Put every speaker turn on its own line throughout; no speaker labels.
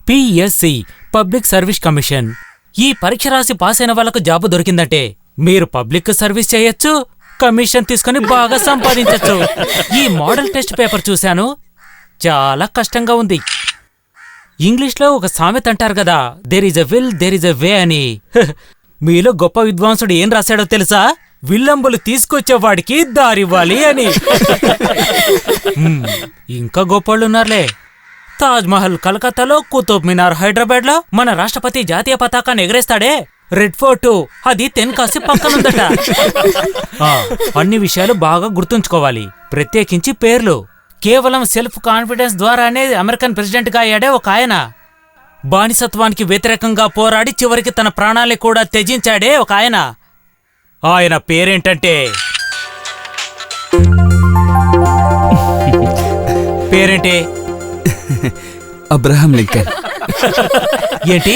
PSC public service commission. ఈ పరీక్ష రాసి పాస్ అయిన వాళ్లకు జాబు దొరికిందంటే మీరు పబ్లిక్ సర్వీస్ చేయొచ్చు, కమిషన్ తీసుకుని బాగా సంపాదించచ్చు. ఈ మోడల్ టెస్ట్ పేపర్ చూశాను, చాలా కష్టంగా ఉంది. ఇంగ్లీష్లో ఒక సామెత అంటారు కదా, there is a will there is a way అని. మీలో గొప్ప విద్వాంసుడు ఏం రాశాడో తెలుసా? విల్లంబులు తీసుకొచ్చేవాడికి దారివ్వాలి అని. ఇంకా గొప్పోళ్ళున్నారులే. తాజ్మహల్ కలకత్తాలో, కుతుబ్ మినార్ హైదరాబాద్లో, మన రాష్ట్రపతి జాతీయ పతాకాన్ని ఎగరేస్తాడే రెడ్ ఫోర్టు, అది తెన్కాసి పక్కనుందట. అన్ని విషయాలు బాగా గుర్తుంచుకోవాలి, ప్రత్యేకించి పేర్లు. కేవలం సెల్ఫ్ కాన్ఫిడెన్స్ ద్వారానే అమెరికన్ ప్రెసిడెంట్ గా అయ్యాడే ఒక ఆయన. బానిసత్వానికి వ్యతిరేకంగా పోరాడి చివరికి తన ప్రాణాల్ని కూడా త్యజించాడే ఒక ఆయన. ఆయన పేరేంటంటే పేరేంటి?
Abraham Lincoln.
ఏంటి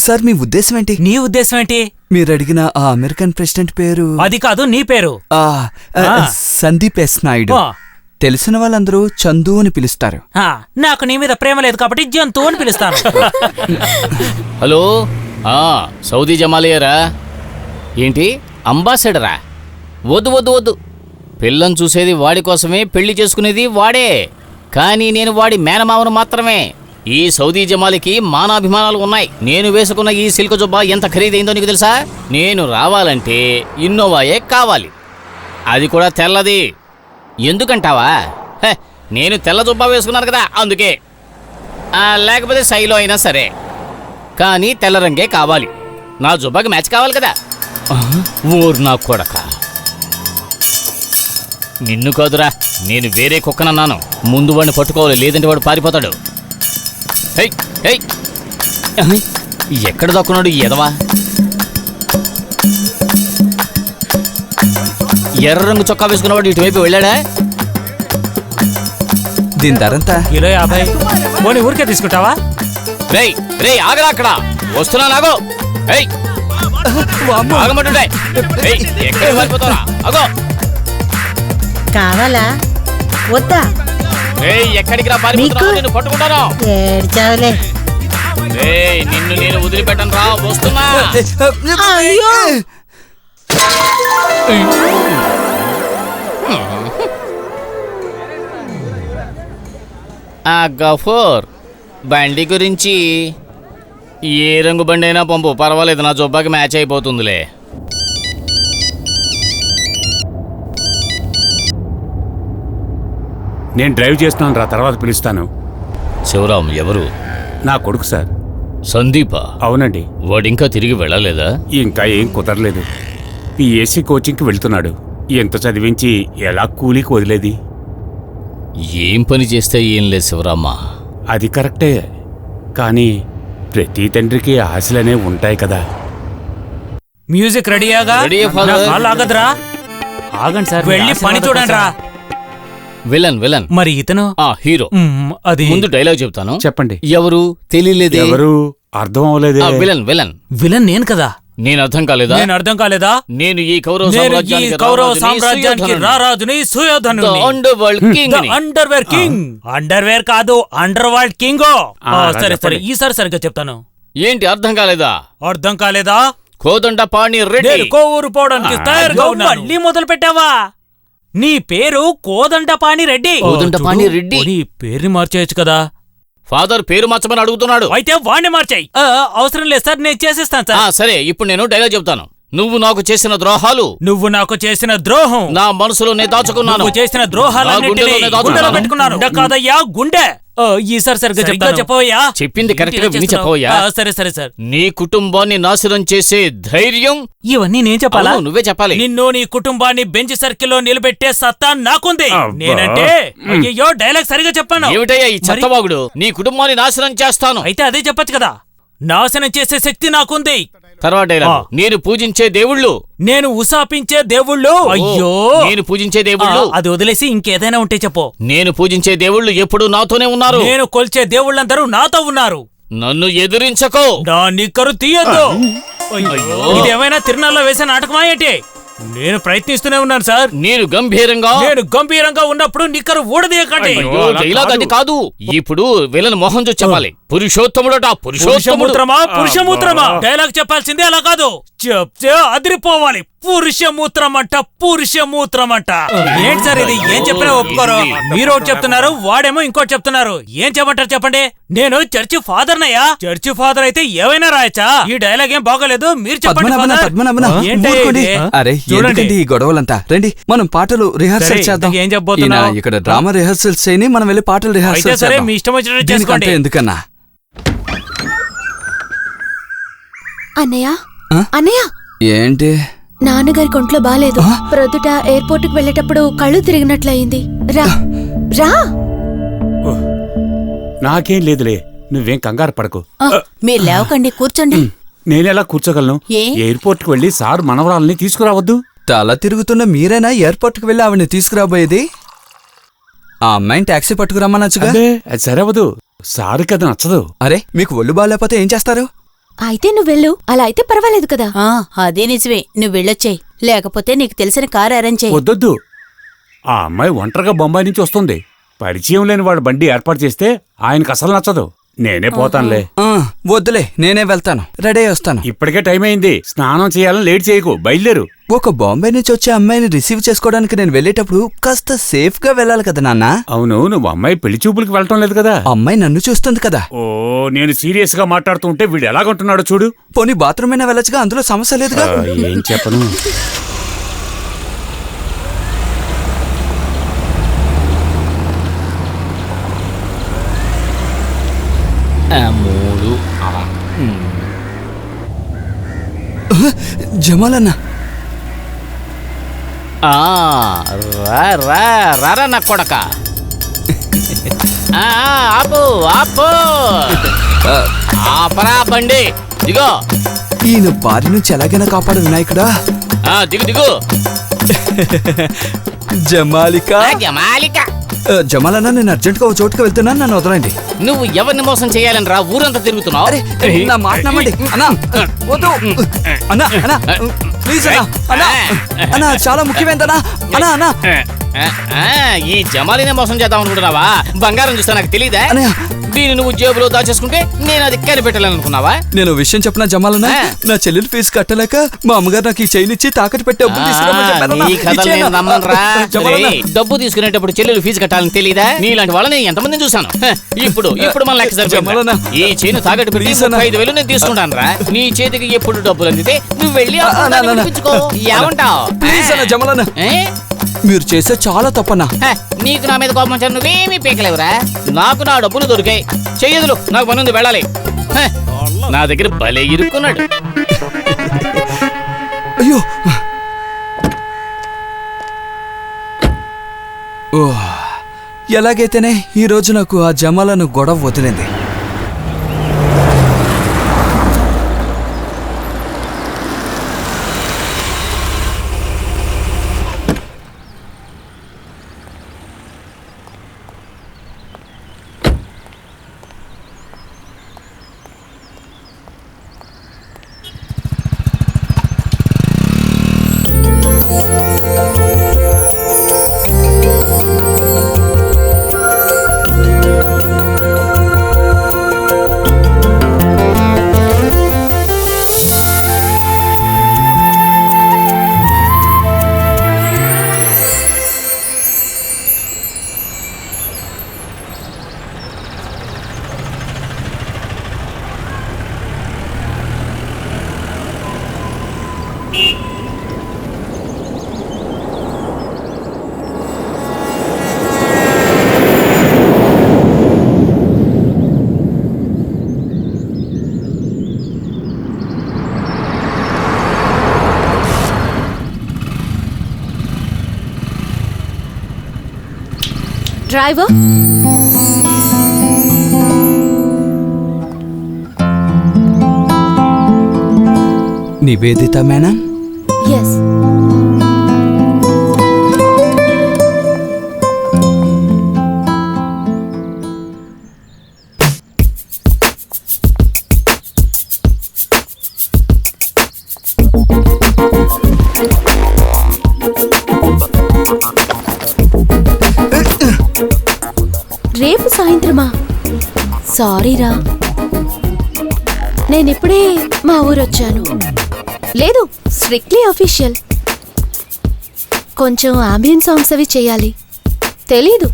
సార్, మీ ఉద్దేశం ఏంటి?
నీ ఉద్దేశం ఏంటి?
మీరు అడిగిన ఆ అమెరికన్ ప్రెసిడెంట్ పేరు
అది కాదు, నీ పేరు.
సందీప్ ఎస్ నాయుడు. తెలిసిన వాళ్ళందరూ చందు అని పిలుస్తారు.
నాకు నీ మీద ప్రేమ లేదు కాబట్టి జంతు అని పిలుస్తాను.
హలో, సౌదీ జమాలియరా? ఏంటి అంబాసిడరా? వద్దు వద్దు వద్దు. పిల్లని చూసేది వాడి కోసమే, పెళ్లి చేసుకునేది వాడే. కానీ నేను వాడి మేనమావను మాత్రమే. ఈ సౌదీ జమాలికి మానాభిమానాలు ఉన్నాయి. నేను వేసుకున్న ఈ సిల్క్ జుబ్బా ఎంత ఖరీదైందో నీకు తెలుసా? నేను రావాలంటే ఇన్నోవాయే కావాలి, అది కూడా తెల్లది. ఎందుకంటావా? నేను తెల్ల జుబ్బా వేసుకున్నాను కదా, అందుకే. లేకపోతే సైలో అయినా సరే, కానీ తెల్ల రంగే కావాలి. నా జుబ్బాకి మ్యాచ్ కావాలి కదా. ఊరు నా కొడక, నిన్ను కాదురా, నేను వేరే కుక్కనన్నాను. ముందు వాడిని పట్టుకోవాలి, లేదంటే వాడు పారిపోతాడు. ఎక్కడ దక్కున్నాడు ఎదవా? ఎర్ర రంగు చొక్కా వేసుకున్నవాడు ఇటువైపు వెళ్ళాడా?
దీని ధరంతా
కిలో 50. పోనీ ఊరికే తీసుకుంటావా?
రేయ్ రేయ్, ఆగరా అక్కడ, వస్తున్నా నాగో. ఆగమంటుండే, ఎక్కడ పారిపోతారా? అగో,
కావాలా వద్దా?
ఎక్కడికి రా, పారిపోతున్నావు, నిన్ను పట్టుకుంటాను. నిన్ను నేను వదిలిపెట్టను రా, వస్తున్నా. గఫూర్, బండి గురించి ఏ రంగు బండి అయినా పంపు, పర్వాలేదు, నా జొబ్బాకి మ్యాచ్ అయిపోతుందిలే.
నేను డ్రైవ్ చేస్తున్నాను రా, తర్వాత పిలుస్తాను.
శివరాం ఎవరు?
నా కొడుకు సార్.
సందీపా?
అవునండి.
వాడింకా తిరిగి వెళ్ళలేదా?
ఇంకా ఏం కుదరలేదు. పిఎస్సి కోచింగ్కి వెళ్తున్నాడు. ఎంత చదివించి ఎలా కూలీకి వదిలేది?
ఏం పని చేస్తే ఏం లేదు శివరామ్మ.
అది కరెక్టే, కానీ ప్రతి తండ్రికి ఆశలనే ఉంటాయి కదా.
మ్యూజిక్ రెడీయాగా? ఆగదురా. ఆగండి సార్, వెళ్ళి పని చూడండి రా.
విలన్ విలన్
మరి ఇతను
హీరో.
అది
ముందు డైలాగ్ చెప్తాను,
చెప్పండి.
ఎవరు తెలియలేదు?
ఎవరు అర్థం అవ్వలేదు?
విలన్ విలన్
విలన్ నేను కదా.
నేను అర్థం కాలేదా?
నేను అర్థం కాలేదా?
నేను ఈ కౌరవ
సామ్రాజ్యానికి రారాజుని, సుయోధనుని, అండర్వేర్ కింగ్. అండర్వేర్ కాదు, అండర్ వరల్డ్ కింగ్. సరే సరే, ఈసారి సరిగ్గా చెప్తాను.
ఏంటి అర్థం కాలేదా?
అర్థం కాలేదా?
కోదండపాణి రెడ్డి.
కోవూరు పోవడానికి తయారుగా ఉన్నాను. మళ్ళీ మొదలు పెట్టావా? నీ పేరు కోదండపాణి రెడ్డి.
కోదండపాణి రెడ్డి,
నీ పేరుని మార్చేయచ్చు కదా.
ఫాదర్ పేరు మార్చమని అడుగుతున్నాడు.
అయితే వాణ్ణి మార్చాయి. అవసరం లేదు సార్, నేను చేసేస్తాను సార్.
సరే, ఇప్పుడు నేను డైలాగ్ చెప్తాను. నువ్వు నాకు చేసిన ద్రోహాలు,
నువ్వు నాకు చేసిన ద్రోహం
నా మనసులోనే దాచుకున్నాను.
నువ్వు చేసిన ద్రోహాలన్నిటినీ గుండెలో పెట్టుకున్నాను. కాదయ్యా, గుండె. ఈసారి సరిగ్గా చెప్పవయ్యా.
చెప్పింది కరెక్ట్ గా విని చెప్పవయ్యా.
సరే సరే సార్.
నీ కుటుంబాన్ని నాశనం చేసే ధైర్యం
ఇవన్నీ నేను చెప్పాలా?
నువ్వే చెప్పాలి.
నిన్ను నీ కుటుంబాన్ని బెంచ్ సర్కిల్లో నిలబెట్టే సత్తా నాకుంది. నేనంటే అయ్యో డైలాగ్ సరిగా చెప్పాను.
ఏమిటయ్యా ఈ చెత్తవాగుడు? నీ కుటుంబాన్ని నాశనం చేస్తాను.
అయితే అదే చెప్పచ్చు కదా. నాశనం చేసే శక్తి నాకుంది.
తర్వాత డైలాగ్, నేను పూజించే దేవుళ్ళు,
నేను ఉసాపించే దేవుళ్ళు. అయ్యో,
నేను పూజించే దేవుళ్ళు.
అది వదిలేసి ఇంకేదైనా ఉంటే చెప్పు.
నేను పూజించే దేవుళ్ళు ఎప్పుడు నాతోనే ఉన్నారు.
నేను కొల్చే దేవుళ్ళందరూ నాతో ఉన్నారు.
నన్ను ఎదిరించకో.
నా నిక్కరు తీయద్దు. ఇదేమైనా తిరునాళ్ళలో వేసే నాటకమా ఏంటి? నేను ప్రయత్నిస్తూనే ఉన్నాను సార్.
నేను
గంభీరంగా ఉన్నప్పుడు నిక్కరు ఊడదీయకండి.
అయ్యో, డైలాగ్ అది కాదు. ఇప్పుడు విలన్ మొహం చూసి చెప్పాలి. పురుషోత్తముడట,
పురుషమూత్రమా డైలాగ్ చెప్పాల్సిందే, అలా కాదు. చెప్తే అదిరిపోవాలి. పురుషమూత్రమంట. ఏంటి సార్ ఇది? ఏం చెప్పినా ఒప్పుకోరు. మీరు ఒకటి చెప్తున్నారు, వాడేమో ఇంకోటి చెప్తున్నారు. ఏం చెప్పంటారు చెప్పండి? నేను చర్చి ఫాదర్ నయ్యా. చర్చి ఫాదర్ అయితే ఏవైనా రాయచ్చా? ఈ డైలాగ్ ఏం బాగోలేదు, మీరు చెప్పండి.
అరే చూడండి ఈ గొడవలంతా. రండి మనం పాటలు రిహార్సల్ చేద్దాం.
ఏం చెప్పబోతున్నా?
ఇక్కడ డ్రామా రిహార్సల్స్ చేయని మనం వెళ్ళి పాటలు రిహార్సల్
సరే, మీ ఇష్టం వచ్చినట్టు చేసుకోండి.
ఎందుకన్నా
అన్నయ్య
ఏంటి?
నాన్నగారి కొంట్లో బాలేదు. ప్రొద్దుట ఎయిర్పోర్ట్ కు వెళ్ళేటప్పుడు కళ్ళు తిరిగినట్లయింది. రా రా.
నాకేం లేదులే, నువ్వేం కంగారు పడకు.
మీరు లేవకండి, కూర్చోండి.
నేనెలా కూర్చోగలను? ఎయిర్పోర్ట్ కు వెళ్లి సార్ మనవరాల్ని తీసుకురావద్దు.
తల తిరుగుతున్న మీరేనా ఎయిర్పోర్ట్ కు వెళ్ళి ఆవిడని తీసుకురాబోయేది? ఆ అమ్మాయిని టాక్సీ పట్టుకురమ్మనొచ్చుగా.
అది సరవదు, సారుకి అది నచ్చదు.
అరే మీకు ఒళ్ళు బాగాలేకపోతే ఏం చేస్తారు?
అయితే నువ్వు వెళ్ళు. అలా అయితే పర్వాలేదు కదా.
అదే నిజమే, నువ్వు వెళ్ళొచ్చాయి. లేకపోతే నీకు తెలిసిన కారు అరేంజ్ చేయి.
వద్దొద్దు, ఆ అమ్మాయి ఒంటరిగా బొంబాయి నుంచి వస్తుంది. పరిచయం లేని వాడు బండి ఏర్పాటు చేస్తే ఆయనకు అసలు నచ్చదు. నేనే పోతానులే.
వద్దులే, నేనే వెళ్తాను. రెడీ వస్తాను.
ఇప్పటికే టైం అయింది, స్నానం చేయాలని లేట్ చేయకు, బయలుదేరు.
ఒక బాంబే నుంచి వచ్చే అమ్మాయిని రిసీవ్ చేసుకోవడానికి నేను వెళ్ళేటప్పుడు కాస్త సేఫ్ గా వెళ్ళాలి కదా నాన్న.
అవును, నువ్వు అమ్మాయి పెళ్లి చూపులకు వెళ్ళటం లేదు కదా.
అమ్మాయి నన్ను చూస్తుంది కదా.
ఓ, నేను సీరియస్ గా మాట్లాడుతుంటే వీడు ఎలాగంటున్నాడో చూడు.
పోనీ బాత్రూమ్ అయినా వెళ్ళొచ్చుగా, అందులో సమస్య లేదుగా.
ఏం చెప్పను.
జమాలన్నా,
రారా నా కొడక. ఆపు ఆపు, ఆపరా బండి. దిగో.
ఈయన భార్య నుంచి ఎలాగైనా కాపాడు వినాయకుడా.
దిగు దిగు.
జమాలిక. జమాలన్నా, నేను అర్జెంట్ గా ఒక చోటుకు వెళ్తున్నాను, నన్ను వదలండి.
నువ్వు ఎవరిని మోసం చేయాలని రా ఊరంతా తిరుగుతున్నావు?
నా మాట నమ్మండి అన్నా. వద్దు అన్నా, అన్నా ప్లీజ్ అన్నా. అన్నా అన్నా, చాలా ముఖ్యమైనదన్నా. అన్నా అన్నా,
ఈ జమాలినే మోసం చేద్దాం అనుకుంటున్నావా? బంగారం చూస్తా నాకు తెలీదా? దీన్ని నువ్వు జేబులో దాచేసుకుంటే నేను అది కనిపెట్టాలనుకున్నావా?
నేను విషయం చెప్పిన జమాలన్నా, నా చెల్లెలు ఫీజు కట్టలేక మా అమ్మగారు నాకు ఈ చైన్ ఇచ్చి తాకట్టు పెట్టి
డబ్బు తీసుకునేటప్పుడు చెల్లెలు ఫీజు కట్టాలని తెలీదా? నీలాంటి వాళ్ళని ఎంతమంది చూసాను. ఇప్పుడు మన లెక్క సరిపోయింది. ఈ చైన్ తాకట్టు పెట్టి 5,000 నేను తీసుకుంటాను రా. నీ చేతికి ఎప్పుడు డబ్బులు అందితే నువ్వు వెళ్ళి ఏమంటావు?
జమాలన్నా, మీరు చేసే చాలా తప్పన్నా.
నీకు నా మీద కోపం వచ్చారు, నువ్వేమీ పీకలేవురా. నాకు నా డబ్బులు దొరికాయి, చెయ్యదులు, నాకు పనుంది, వెళ్ళాలి. నా దగ్గర భలే ఇరుక్కున్నాడు.
అయ్యో, ఎలాగైతేనే ఈ రోజు నాకు ఆ జమాలను గొడవ వదిలింది.
డ్రైవర్,
నివేదిత మేనన్.
ఎస్. రేపు సాయంత్రమా? సారీరా, నేనిప్పుడే మా ఊరొచ్చాను. లేదు, స్ట్రిక్ట్లీ అఫీషియల్. కొంచెం అంబియన్ సాంగ్స్ అవి చేయాలి. తెలీదు,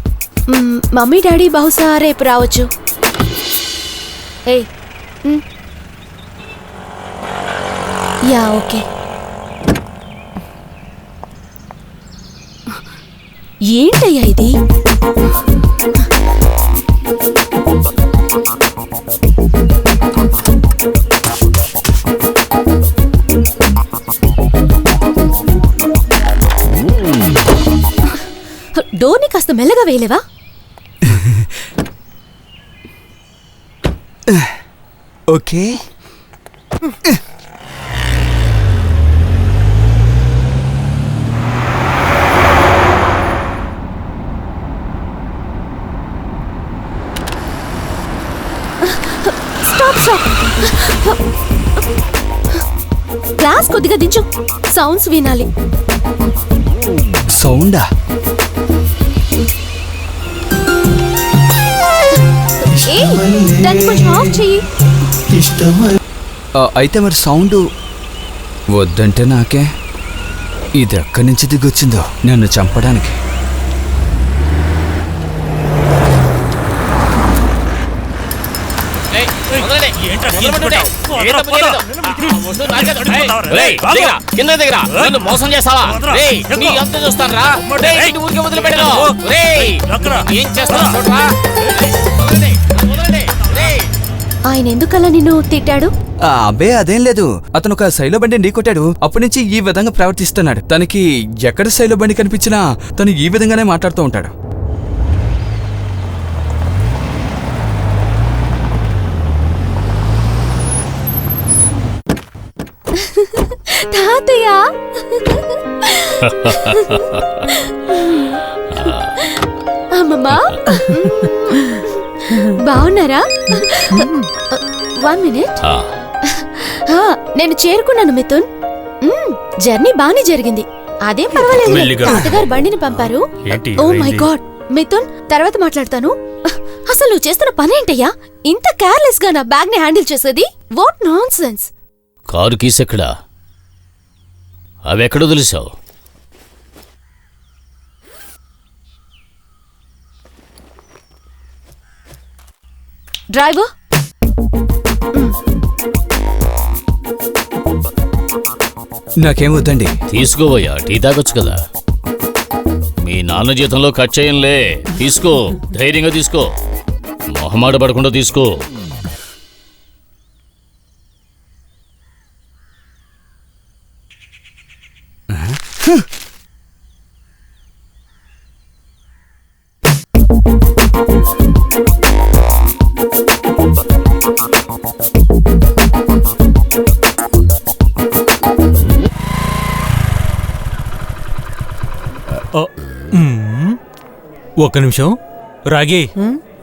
మమ్మీ డాడీ బహుశా రేపు రావచ్చు. ఏయ్, యా ఓకే. ఏంటయ్యా ఇది? డోర్ని కాస్త మెల్లగా వేయలేవా?
ఓకే.
గ్లాస్ కొద్దిగా దించు, సౌండ్స్ వినాలి.
సౌండా?
దాన్ని కొంచెం ఆఫ్ చెయ్యి.
అయితే మరి సౌండ్ వద్దంటే నాకే. ఇది ఎక్కడి నుంచి దిగొచ్చిందో నన్ను చంపడానికి.
కింద దగ్గర నన్ను మోసం చేస్తావా? నీ అంత చూస్తాను రా. ఊరికి వదిలిపెట్టను. ఏం చేస్తాను?
ఆయన ఎందుకలా నిన్ను తిట్టాడు?
అబ్బే అదేం లేదు. అతను ఒక శైలో బండి ఢీకొట్టాడు. అప్పటి నుంచి ఈ విధంగా ప్రవర్తిస్తున్నాడు. తనకి ఎక్కడ శైలో బండి కనిపించినా తను ఈ విధంగానే మాట్లాడుతూ ఉంటాడు.
తాతయ్య, అమ్మమ్మా, బాగున్నారా? 1 మినిట్. నేను చేరుకున్నాను మిథున్. జర్నీ బానే జరిగింది, అదేం పర్వాలేదు. తాతగారు బండిని పంపారు. ఓ మై గాడ్ మిథున్, తర్వాత మాట్లాడతాను. అసలు నువ్వు చేస్తున్న పనేంటయ్యా? ఇంత కేర్లెస్ గా నా బ్యాగ్ ని హ్యాండిల్ చేసేది? What non sense.
Car keys ఎక్కడా? అవి ఎక్కడ వదిలేసావు?
డ్రైవర్,
నాకేం వద్దండి.
తీసుకోవయ్యా, టీ తాగొచ్చు కదా. మీ నాన్న జీతంలో కట్ చేయంలే. తీసుకో, ధైర్యంగా తీసుకో, మొహమాట పడకుండా తీసుకో.
ఒక్క నిమిషం. రాగి,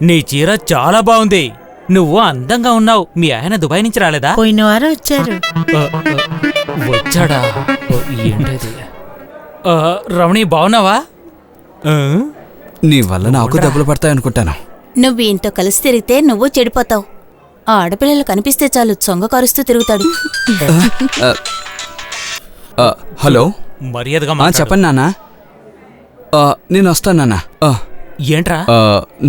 నీ చీర చాలా బాగుంది. నువ్వు అందంగా ఉన్నావు. మీ ఆయన దుబాయ్ నుంచి రాలేదా?
పోయిన వారం వచ్చారు.
వచ్చాడా? ఏంటది? రమణి, బాగున్నావా?
నీ వల్ల నాకు దెబ్బలు పడతాయనుకుంటాను.
నువ్వు ఈయంతో కలిసి తిరిగితే నువ్వు చెడిపోతావు. ఆ ఆడపిల్లలు కనిపిస్తే చాలు చొంగ కారుస్తూ తిరుగుతాడు.
హలో,
మర్యాదగా
చెప్పండి నాన్న. నేను వస్తాను నాన్న.
ఏంట్రా?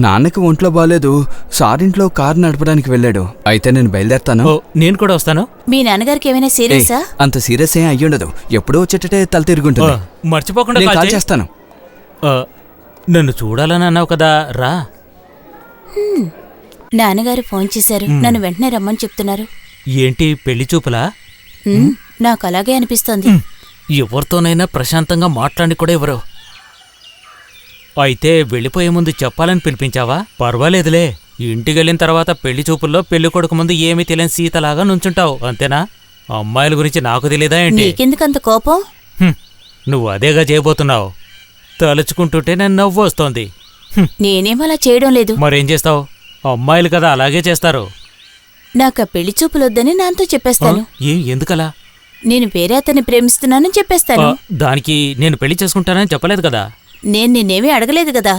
నాన్నకి ఒంట్లో బాగాలేదు. సారింట్లో కారు నడపడానికి వెళ్ళాడు. అయితే నేను బయలుదేరతాను.
నేను కూడా వస్తాను.
మీ నాన్నగారికి ఏమైనా సీరియసా?
అంత సీరియస్ ఏం అయ్యుండదు. ఎప్పుడో వచ్చేటట్టే తల తిరుగుంటుంది.
మర్చిపోకుండా
నేను కాల్ చేస్తాను.
నన్ను చూడాలని అన్నావు కదా, రా.
నాన్నగారు ఫోన్ చేశారు. నన్ను వెంటనే రమ్మని చెప్తున్నారు.
ఏంటి, పెళ్లి చూపులా?
నాకు అలాగే అనిపిస్తోంది.
ఎవరితోనైనా ప్రశాంతంగా మాట్లాడి కూడా ఎవరు. అయితే వెళ్ళిపోయే ముందు చెప్పాలని పిలిపించావా? పర్వాలేదులే. ఇంటికెళ్ళిన తర్వాత పెళ్లి చూపుల్లో పెళ్లి కొడుకు ముందు ఏమీ తెలియని సీతలాగా నుంచుంటావు, అంతేనా? అమ్మాయిల గురించి నాకు తెలియదా ఏంటి?
నీకెందుకంత కోపం?
నువ్వు అదేగా చేయబోతున్నావు. తలుచుకుంటుంటే నేను నవ్వు వస్తోంది.
నేనేమలా చేయడం లేదు.
మరేం చేస్తావు? అమ్మాయిలు కదా, అలాగే చేస్తారు.
నాకు ఆ పెళ్లి చూపులొద్దని నాతో చెప్పేస్తాను.
ఎందుకలా?
నేను వేరే అతన్ని ప్రేమిస్తున్నానని చెప్పేస్తాను.
దానికి నేను పెళ్లి చేసుకుంటానని చెప్పలేదు కదా.
నేను నిన్నేమీ అడగలేదు కదా.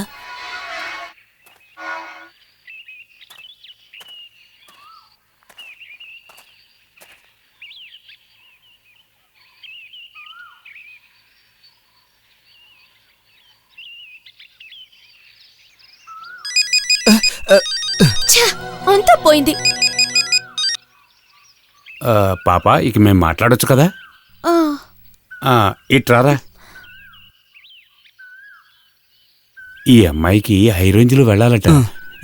ఛ, అంతా పోయింది.
పాప ఇక మేము మాట్లాడొచ్చు కదా?
ఆ,
ఇట్రారా. ఈ అమ్మాయికి హై రేంజ్లో వెళ్ళాలట,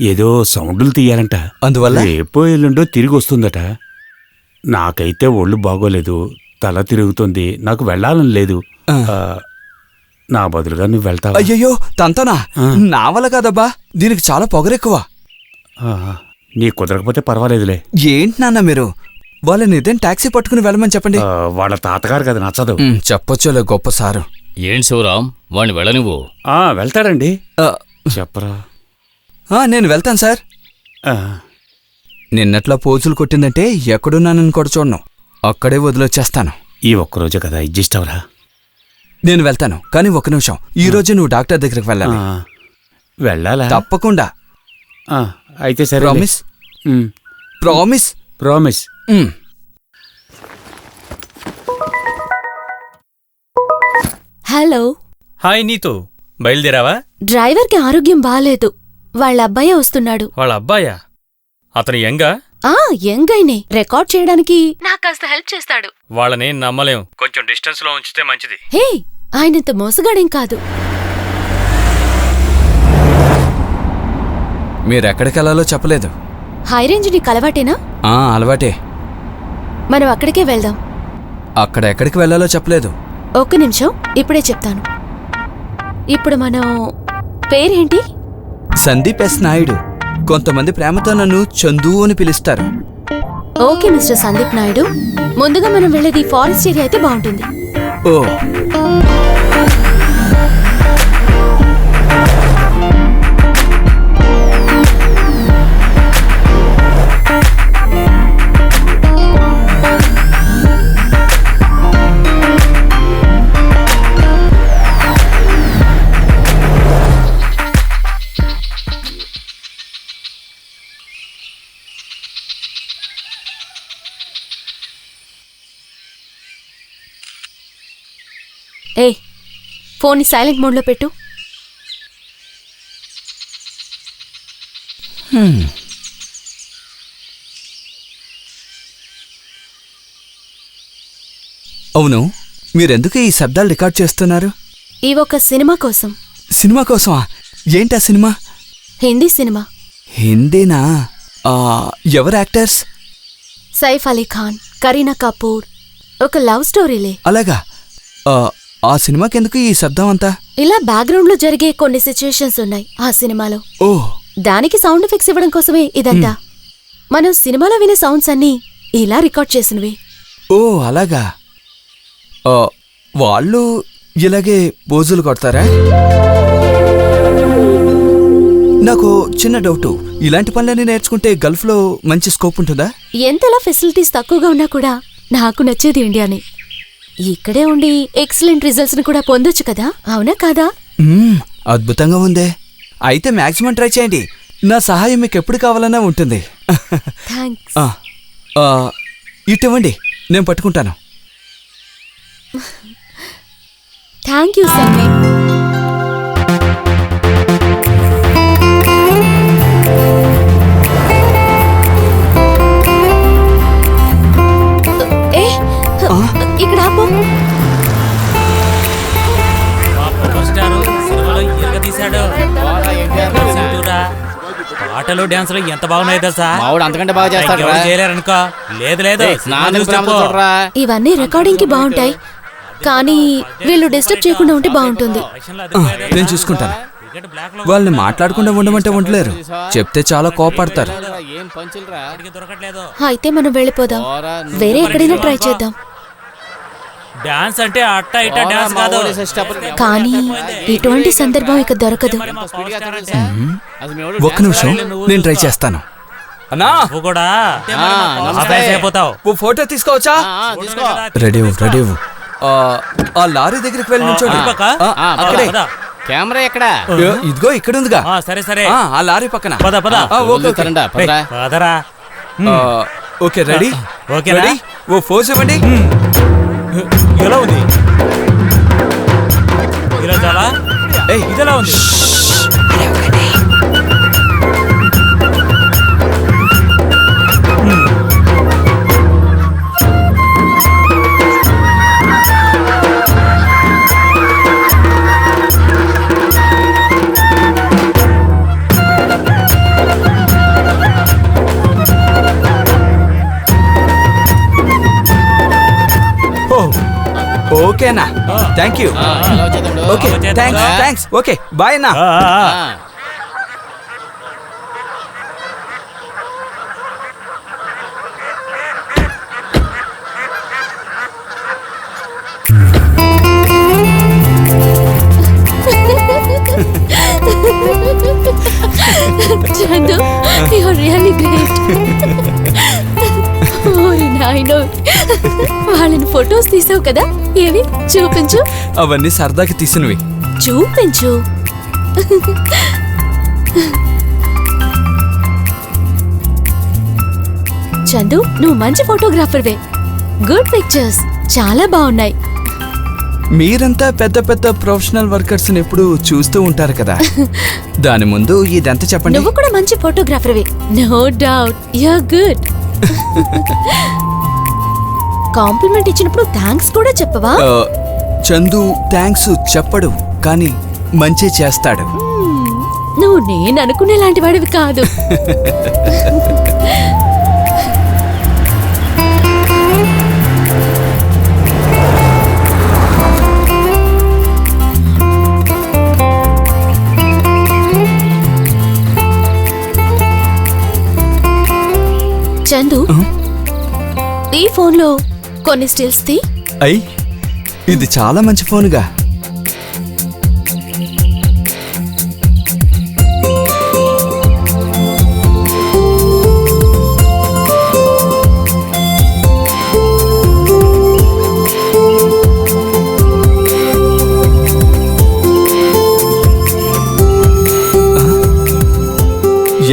ఏదో సౌండ్లు తీయాలంట.
అందువల్ల
రేపో ఎల్లుండో తిరిగి వస్తుందట. నాకైతే ఒళ్ళు బాగోలేదు, తల తిరుగుతుంది, నాకు వెళ్ళాలని లేదు. నా బదులుగా నువ్వు వెళ్తావా?
అయ్యయ్యో తంతనా, నా వల్ల కాదబ్బా, దీనికి చాలా పొగరెక్కువ.
నీ కుదరకపోతే పర్వాలేదులే.
ఏంటి నాన్న మీరు, వాళ్ళని ఇదేం టాక్సీ పట్టుకుని వెళ్ళమని చెప్పండి.
వాళ్ళ తాతగారు కదా, నచ్చదు.
చెప్పొచ్చులే గొప్ప సారు.
ఏంటి శివరాం, వాణ్ణి వెళ్ళనివ్వు.
వెళ్తాడండి. చెప్పరా.
నేను వెళ్తాను సార్. నిన్నట్లా పోజులు కొట్టిందంటే ఎక్కడున్నానని కూడా చూడను, అక్కడే వదిలొచ్చేస్తాను.
ఈ ఒక్కరోజే కదా, అడ్జస్ట్ అవరా.
నేను వెళ్తాను, కానీ ఒక్క నిమిషం. ఈ రోజు నువ్వు డాక్టర్ దగ్గరికి వెళ్ళాలి.
వెళ్ళాలా?
తప్పకుండా.
అయితే సరే.
Promise? Promise?
Promise.
Hello.
Hi Neetu, బయలుదేరావా?
డ్రైవర్కి ఆరోగ్యం బాలేదు, వాళ్ళ అబ్బాయే వస్తున్నాడు.
వాళ్ళ అబ్బాయా? అతను యంగా?
యంగైనే, రికార్డ్ చేయడానికి నాకు కాస్త హెల్ప్ చేస్తాడు.
వాళ్ళని నమ్మలేం, కొంచెం డిస్టెన్స్ లో ఉంచితే మంచిది.
హే, ఆయనంత మోసగాడేం కాదు.
మీరెక్కడికి వెళ్ళాలో చెప్పలేదు.
హై రేంజ్ నీకు అలవాటేనా?
అలవాటే.
మనం అక్కడికే వెళ్దాం.
అక్కడ ఎక్కడికి వెళ్ళాలో చెప్పలేదు.
ఒక్క నిమిషం, ఇప్పుడే చెప్తాను. ఇప్పుడు మనం పేరేంటి?
సందీప్ ఎస్ నాయుడు. కొంతమంది ప్రేమతో నన్ను చందు అని పిలుస్తారు.
ఓకే మిస్టర్ సందీప్ నాయుడు, ముందుగా మనం వెళ్ళేది ఫారెస్ట్ ఏరియా అయితే బాగుంటుంది.
ఓ,
ఫోన్ని సైలెంట్ మోడ్లో పెట్టు.
అవును, మీరెందుకు ఈ శబ్దాలు రికార్డ్ చేస్తున్నారు?
ఈ ఒక సినిమా కోసం.
సినిమా కోసమా? ఏంటా సినిమా?
హిందీ సినిమా.
హిందీనా? ఎవరు యాక్టర్స్?
సైఫ్ అలీ ఖాన్, కరీనా కపూర్. ఒక లవ్ స్టోరీలే.
అలాగా? ఆ సినిమాకెందుకు ఈ శబ్దం అంతా?
ఇలా బ్యాక్గ్రౌండ్ లో జరిగే కొన్ని సిచ్యుయేషన్స్ ఉన్నాయి ఆ సినిమాలో.
ఓ,
దానికి సౌండ్ ఎఫెక్ట్స్ ఇవ్వడం కోసమే ఇదంతా. మనం సినిమాలో వినే సౌండ్స్ అన్నీ ఇలా రికార్డ్ చేసినవి.
ఓ అలాగా. వాళ్ళు ఇలాగే పోజులు కొడతారా? నాకు చిన్న డౌటు, ఇలాంటి పనులన్నీ నేర్చుకుంటే గల్ఫ్లో మంచి స్కోప్ ఉంటుందా?
ఎంతలా ఫెసిలిటీస్ తక్కువగా ఉన్నా కూడా నాకు నచ్చేది ఇండియానే. ఇక్కడే ఉండి ఎక్సలెంట్ రిజల్ట్స్ ని కూడా పొందొచ్చు కదా, అవునా కాదా?
అద్భుతంగా ఉందే. అయితే మాక్సిమం ట్రై చేయండి. నా సహాయం మీకు ఎప్పుడు కావాలన్నా ఉంటుంది.
థ్యాంక్స్.
ఇటువండి, నేను పట్టుకుంటాను.
Thank you Sandeep. ఇక్కడ ఆపు.
పాటలు డాన్సులు ఎంత బాగున్నాయి తెలుసా?
మావాడు అంతకంటే బాగా చేస్తాడు.
చేయలేరనుకో. లేదు లేదు,
ఇవన్నీ రికార్డింగ్ కి బాగుంటాయి, కానీ వీళ్ళు డిస్టర్బ్ చేయకుండా ఉంటే బాగుంటుంది.
నేను చూసుకుంటాను. వాళ్ళని మాట్లాడకుండా ఉండమంటే ఉండలేరు, చెప్తే చాలా కోపడతారు.
అయితే మనం వెళ్ళిపోదాం, వేరే ఎక్కడైనా ట్రై చేద్దాం.
డాన్స్ అంటే అట్ట ఇట్ట డాన్స్ కాదు.
కానీ ఇటువంటి సందర్భం ఇక దొరకదు.
ఒక్క నిమిషం, నేను ట్రై చేస్తాను. అన్నా
కూడా అయిపోతావు.
ఫోటో తీసుకోవచ్చా? Ready ready. ఆ లారీ దగ్గరికి వెళ్ళి నుంచోండి. అక్కడే.
కెమెరా ఎక్కడ?
ఇదిగో ఇక్కడ ఉందిగా.
సరే సరే,
ఆ లారీ పక్కన.
పద పద. పదరా.
Okay ready.
Okay
ready. ఓ ఫోజ్ ఇవ్వండి.
ఎలా ఉంది? ఇలా చాలా. ఇదెలా ఉంది?
ఓకేనా, థ్యాంక్ యూ.
ఎలా వచ్చేదండు?
Okay, thanks. ఓకే, బాయ్ అన్నా.
Chandu, you're really great. ఓరి నాయనో, వాళ్ళని ఫొటోస్ తీసావు కదా, ఏవి చూపించు.
అవన్నీ సరదాకి తీసినవి.
చూపించు. చందు, నువ్వు మంచి ఫోటోగ్రాఫర్వే. గుడ్ పిక్చర్స్, చాలా బాగున్నాయి.
మీరంతా పెద్ద పెద్ద ప్రొఫెషనల్ వర్కర్స్ ఎప్పుడు చూస్తూ ఉంటారు కదా, దాని ముందు ఇదంతా చెప్పండి.
నువ్వు కూడా మంచి ఫోటోగ్రాఫర్వే, no doubt. You're good. Compliment ఇచ్చినప్పుడు థ్యాంక్స్ కూడా చెప్పవా?
చందు థ్యాంక్స్ చెప్పడు, కానీ మంచి చేస్తాడు.
నువ్వు నేను అనుకునే లాంటి వాడివి కాదు. చందు, ఈ ఫోన్లో కొన్ని స్టిల్స్ తీ.
అయ్, ఇది చాలా మంచి ఫోన్గా.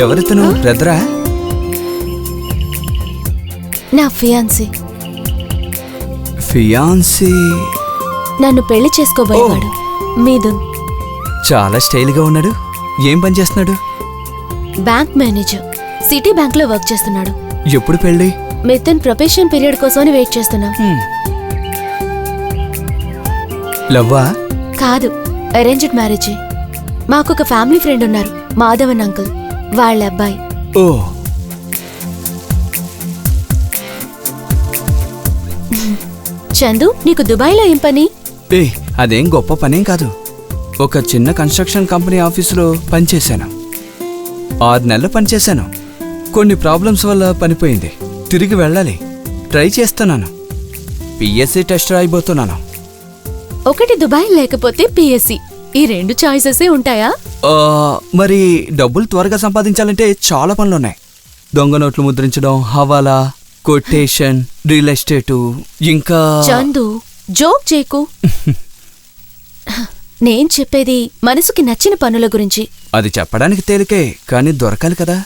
ఎవరితను? బ్రదరా?
నా ఫియాన్సీ.
ఫియాన్సీ?
నన్ను పెళ్లి చేసుకోబోయేవాడు మిథున్.
చాలా స్టైల్గా ఉన్నాడు. ఏం పని చేస్తున్నాడు?
బ్యాంక్ మేనేజర్, సిటీ బ్యాంక్ లో వర్క్ చేస్తున్నాడు.
ఎప్పుడు పెళ్ళి?
మిథున్ ప్రొఫెషన్ పీరియడ్ కోసమని వెయిట్ చేస్తున్నాం.
లవ్వా?
కాదు, అరేంజ్డ్ మ్యారేజే. మాకొక ఫ్యామిలీ ఫ్రెండ్ ఉన్నారు, మాధవన్ అంకుల్, వాళ్ళ అబ్బాయి.
ఓ,
చందు, నీకు దుబాయ్లో ఏం పని?
ఏ, అదేం గొప్ప పనేం కాదు. ఒక చిన్న కన్స్ట్రక్షన్ కంపెనీ ఆఫీసులో పనిచేశాను. 6 నెలలు పనిచేశాను. కొన్ని ప్రాబ్లమ్స్ వల్ల పనిపోయింది. తిరిగి వెళ్ళాలి. ట్రై చేస్తున్నాను. పిఎస్సి టెస్ట్ రాయిపోతున్నాను.
ఒకటి దుబాయ్, లేకపోతే పిఎస్సి. ఈ 2 చాయిసెసే ఉంటాయా?
మరి డబ్బులు త్వరగా సంపాదించాలంటే చాలా పనులున్నాయి. దొంగ నోట్లు ముద్రించడం, హవాలా, కొటేషన్, రియల్ ఎస్టేటు, ఇంకా...
చందు, జోక్ చేయకు. నేను చెప్పేది మనసుకి నచ్చిన పనుల గురించి.
అది చెప్పడానికి తేలికే, కానీ దొరకాలి కదా.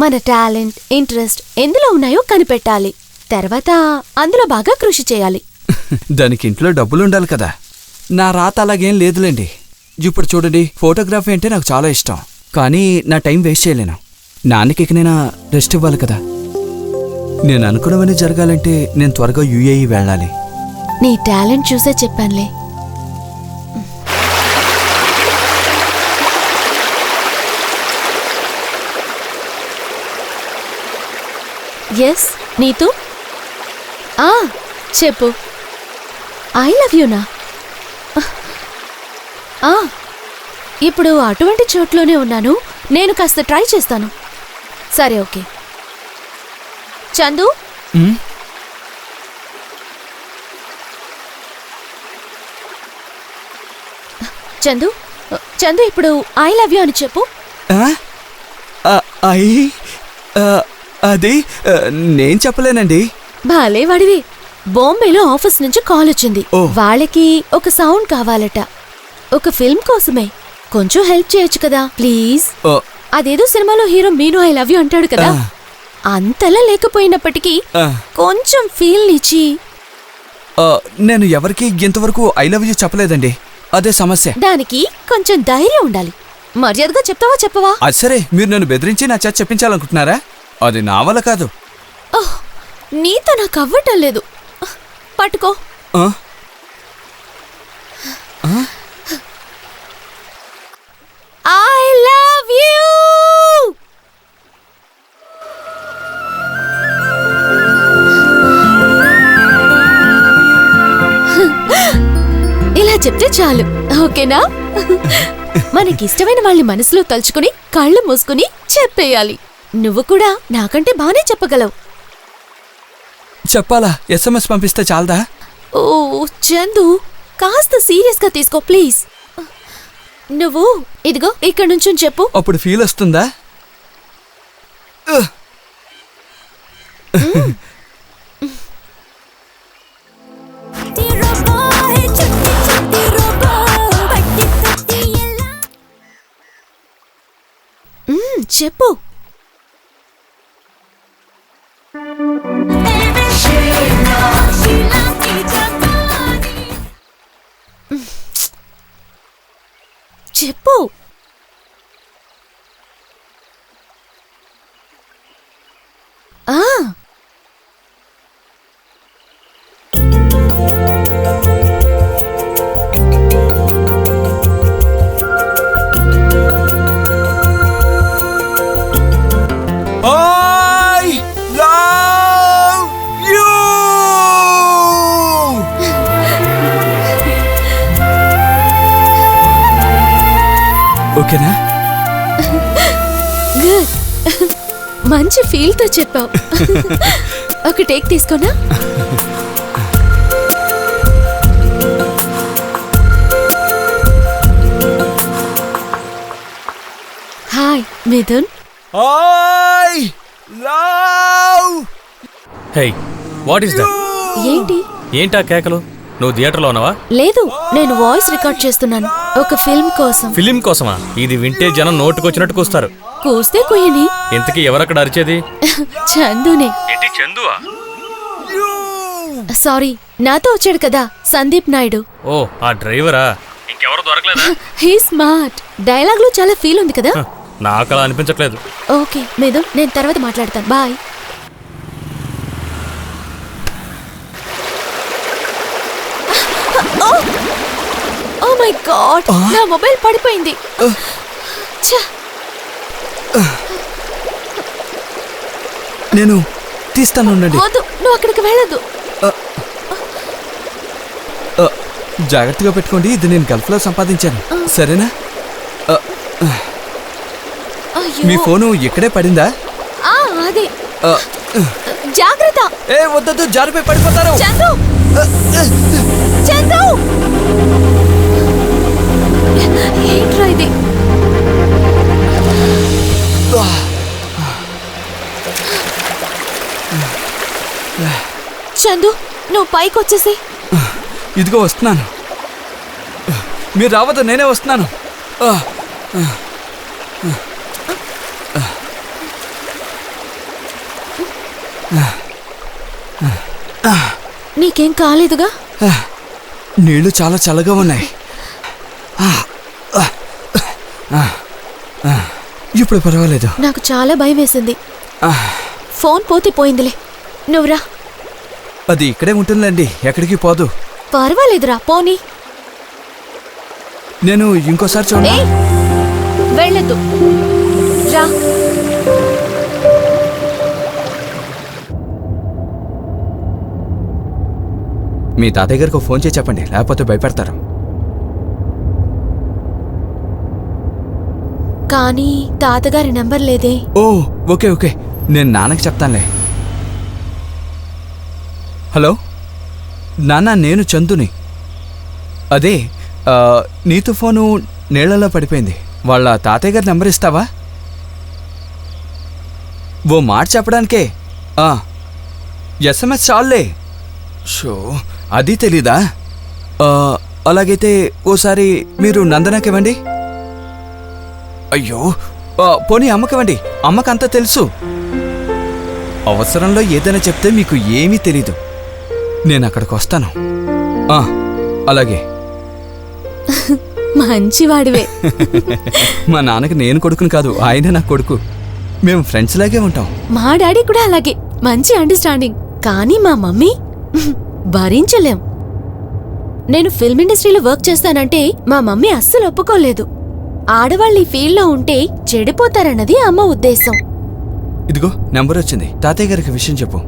మన టాలెంట్, ఇంట్రెస్ట్ ఎందులో ఉన్నాయో కనిపెట్టాలి. తర్వాత అందులో బాగా కృషి చేయాలి.
దానికి ఇంట్లో డబ్బులుండాలి కదా. నా రాత అలాగేం లేదులేండి. ఇప్పుడు చూడండి, ఫోటోగ్రఫీ అంటే నాకు చాలా ఇష్టం, కానీ నా టైం వేస్ట్ చేయలేను. నాన్నకి నేను రెస్ట్ ఇవ్వాలి కదా. నేను అనుకున్నవన్నీ జరగాలంటే నేను త్వరగా యుఏఈ వెళ్ళాలి.
నీ టాలెంట్ చూసే చెప్పానులే. ఎస్ నీతు, చెప్పు. ఐ లవ్ యూనా? ఇప్పుడు అటువంటి చోట్లోనే ఉన్నాను. నేను కాస్త ట్రై చేస్తాను. సరే, ఓకే. చందు, చందు, చందు, ఇప్పుడు ఐ లవ్ యూ అని చెప్పు.
అది నేను చెప్పలేనండి.
బాలే వాడివి. బాంబేలో ఆఫీస్ నుంచి కాల్ వచ్చింది. వాళ్ళకి ఒక సౌండ్ కావాలట, ఒక ఫిల్మ్ కోసమే. కొంచెం హెల్ప్ చేయొచ్చు కదా ప్లీజ్. అదేదో సినిమాలో హీరో మీను ఐ లవ్ యూ అంటాడు కదా, అంతలా లేకపోయినప్పటికీ కొంచెం ఫీల్ ఇచ్చి.
నేను ఎవరికి ఇంతవరకు ఐ లవ్ యూ చెప్పలేదండి, అదే సమస్య.
దానికి కొంచెం ధైర్యం ఉండాలి. మర్యాదగా చెప్తావా చెప్పవా?
అది సరే, మీరు నన్ను బెదిరించి నా చేత చెప్పించాలనుకుంటున్నారా? అది నా వల్ల కాదు.
నీతో నాకు అవ్వటం లేదు. పట్టుకో. I love you. చాలు, ఓకేనా? మనకిష్టమైన వాళ్ళని మనసులో తలుచుకుని కళ్ళు మూసుకుని చెప్పేయాలి. నువ్వు కూడా నాకంటే బానే చెప్పగలవు.
చెప్పాలా? SMS పంపిస్తే చాలదా?
ఓ చందు, కాస్త సీరియస్ గా తీసుకో ప్లీజ్. నువ్వు ఇదిగో ఇక్కడ నుంచి చెప్పు.
అప్పుడు ఫీల్ వస్తుందా?
చెప్పు. చెప్పు. ఆ
I love you. ఓకేనా?
గుడ్. మంచి ఫీల్ తో చెప్పావు. ఒక టేక్ తీసుకోనా? Hi Mithun.
I love
hey what is that?
ఏంటి?
ఏంటా కేకలు? నువ్వు థియేటర్లో ఉన్నావా?
లేదు, నేను వాయిస్ రికార్డ్ చేస్తున్నాను ఒక ఫిల్మ్ కోసం.
ఫిలిం కోసమా? ఇది వింటే జనం నోటుకొచ్చినట్టు కూస్తారు.
కూస్తే కుయ్యని.
ఇంతకీ ఎవరక్కడ అరిచేది?
చందునే.
ఏంటి చందువా?
సారీ, నాతో వచ్చాడు కదా సందీప్ నాయుడు.
ఓ ఆ డ్రైవరా? ఇంకెవరు దొరకలేదా?
He smart. డైలాగ్ లో చాలా ఫీల్ ఉంది కదా.
నాకు అలా అనిపించట్లేదు.
ఓకే మిథున్, నేను తర్వాత మాట్లాడతాను. బాయ్. ఓ మై గాడ్, నా మొబైల్ పడిపోయింది. ఛ!
నేను తీస్తాను, ఉండండి.
వద్దు, నువ్వు అక్కడికి వెళ్ళొద్దు.
జాగ్రత్తగా పెట్టుకోండి. ఇది నేను గల్ఫ్లో సంపాదించాను, సరేనా?
అయ్యో.
మీ ఫోను ఇక్కడే పడిందా?
అదే. జాగ్రత్త.
ఏ వద్దొద్దు, జారిపోయి పడిపోతారు.
చందు, చందు, ఏంట్రా ఇది? చందు, నువ్వు పైకి వచ్చేసి.
ఇదిగో వస్తున్నాను. మీరు రావద్దు, నేనే వస్తున్నాను.
నీకేం కాలేదుగా?
నీళ్లు చాలా చల్లగా ఉన్నాయి. ఇప్పుడు పర్వాలేదు.
నాకు చాలా భయం వేసింది. ఫోన్ పోతే పోయిందిలే, నువ్వురా.
అది ఇక్కడే ఉంటుందండి, ఎక్కడికి పోదు.
పర్వాలేదురా, పోనీ.
నేను ఇంకోసారి చూడండి.
వెళ్ళొద్దు, రా.
మీ తాతయ్య గారికి ఫోన్ చేసి చెప్పండి, లేకపోతే భయపెడతారు.
కానీ తాతగారి నంబర్ లేదే.
ఓ ఓకే ఓకే, నేను నాన్నకి చెప్తానులే. హలో నాన్న, నేను చందుని. అదే నీతో ఫోను నీళ్లలో పడిపోయింది. వాళ్ళ తాతయ్య గారి నెంబర్ ఇస్తావా? ఓ మాట చెప్పడానికే. SMS చాలులే. షో, అది తెలీదా? అలాగైతే ఓసారి మీరు నందనకివ్వండి. అయ్యో, పోనీ అమ్మకివ్వండి, అమ్మకంతా తెలుసు. అవసరంలో ఏదైనా చెప్తే మీకు ఏమీ తెలీదు. నేను అక్కడికి వస్తాను. అలాగే.
మంచివాడివే.
మా నాన్నకి నేను కొడుకుని కాదు, ఆయనే నాకు కొడుకు. మేము ఫ్రెండ్స్ లాగే ఉంటాం.
మా డాడీ కూడా అలాగే, మంచి అండర్స్టాండింగ్. కానీ మా మమ్మీ భరించలేం. నేను ఫిల్మ్ ఇండస్ట్రీలో వర్క్ చేస్తానంటే మా మమ్మీ అస్సలు ఒప్పుకోలేదు. ఆడవాళ్ళు ఈ ఫీల్డ్లో ఉంటే చెడిపోతారన్నది అమ్మ ఉద్దేశం.
ఇదిగో నెంబర్ వచ్చింది, తాతయ్య గారికి విషయం చెప్పు.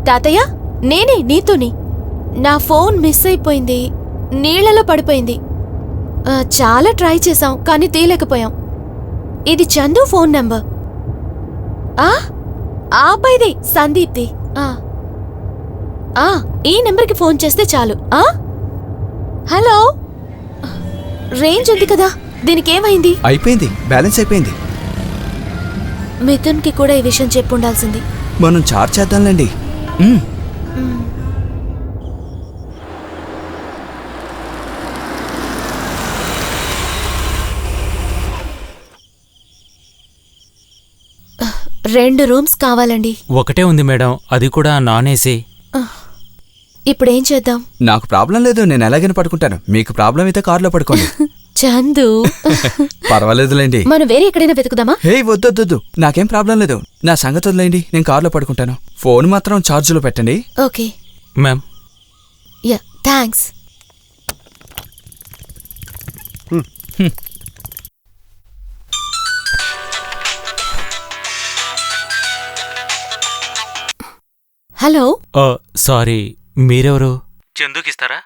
తాతయ్య, నేనే నీతోని. నా ఫోన్ మిస్ అయిపోయింది, నీళ్లలో పడిపోయింది. చాలా ట్రై చేశాం కానీ తీయలేకపోయాం. ఇది చందు ఫోన్ నంబర్. ఆ అబ్బాయిది, సందీప్ది. ఈ నెంబర్కి ఫోన్ చేస్తే చాలు. హలో, రేంజ్ ఉంది కదా, దీనికి ఏమైంది?
అయిపోయింది, బ్యాలెన్స్ అయిపోయింది.
మిథున్కి కూడా ఈ విషయం చెప్పుండాల్సింది.
మనం చార్జ్ చేద్దాంలేండి.
రెండు రూమ్స్ కావాలండి.
ఒకటే ఉంది మేడం, అది కూడా నాన్ ఏసీ.
ఇప్పుడేం చేద్దాం?
నాకు ప్రాబ్లం లేదు, నేను ఎలాగైనా పడుకుంటాను. మీకు ప్రాబ్లం అయితే కారులో పడుకోండి.
చందు,
పర్వాలేదులేండి.
మనం వేరే ఎక్కడైనా వెతుకుదామా?
హే వద్దొద్దు, నాకేం ప్రాబ్లం లేదు. నా సంగతి వదిలేండి, నేను కారులో పడుకుంటాను. ఫోన్ మాత్రం ఛార్జీలో పెట్టండి.
Okay
ma'am.
Yeah, thanks. Hello.
Sorry, మీరెవరు? చందుకిస్తారా?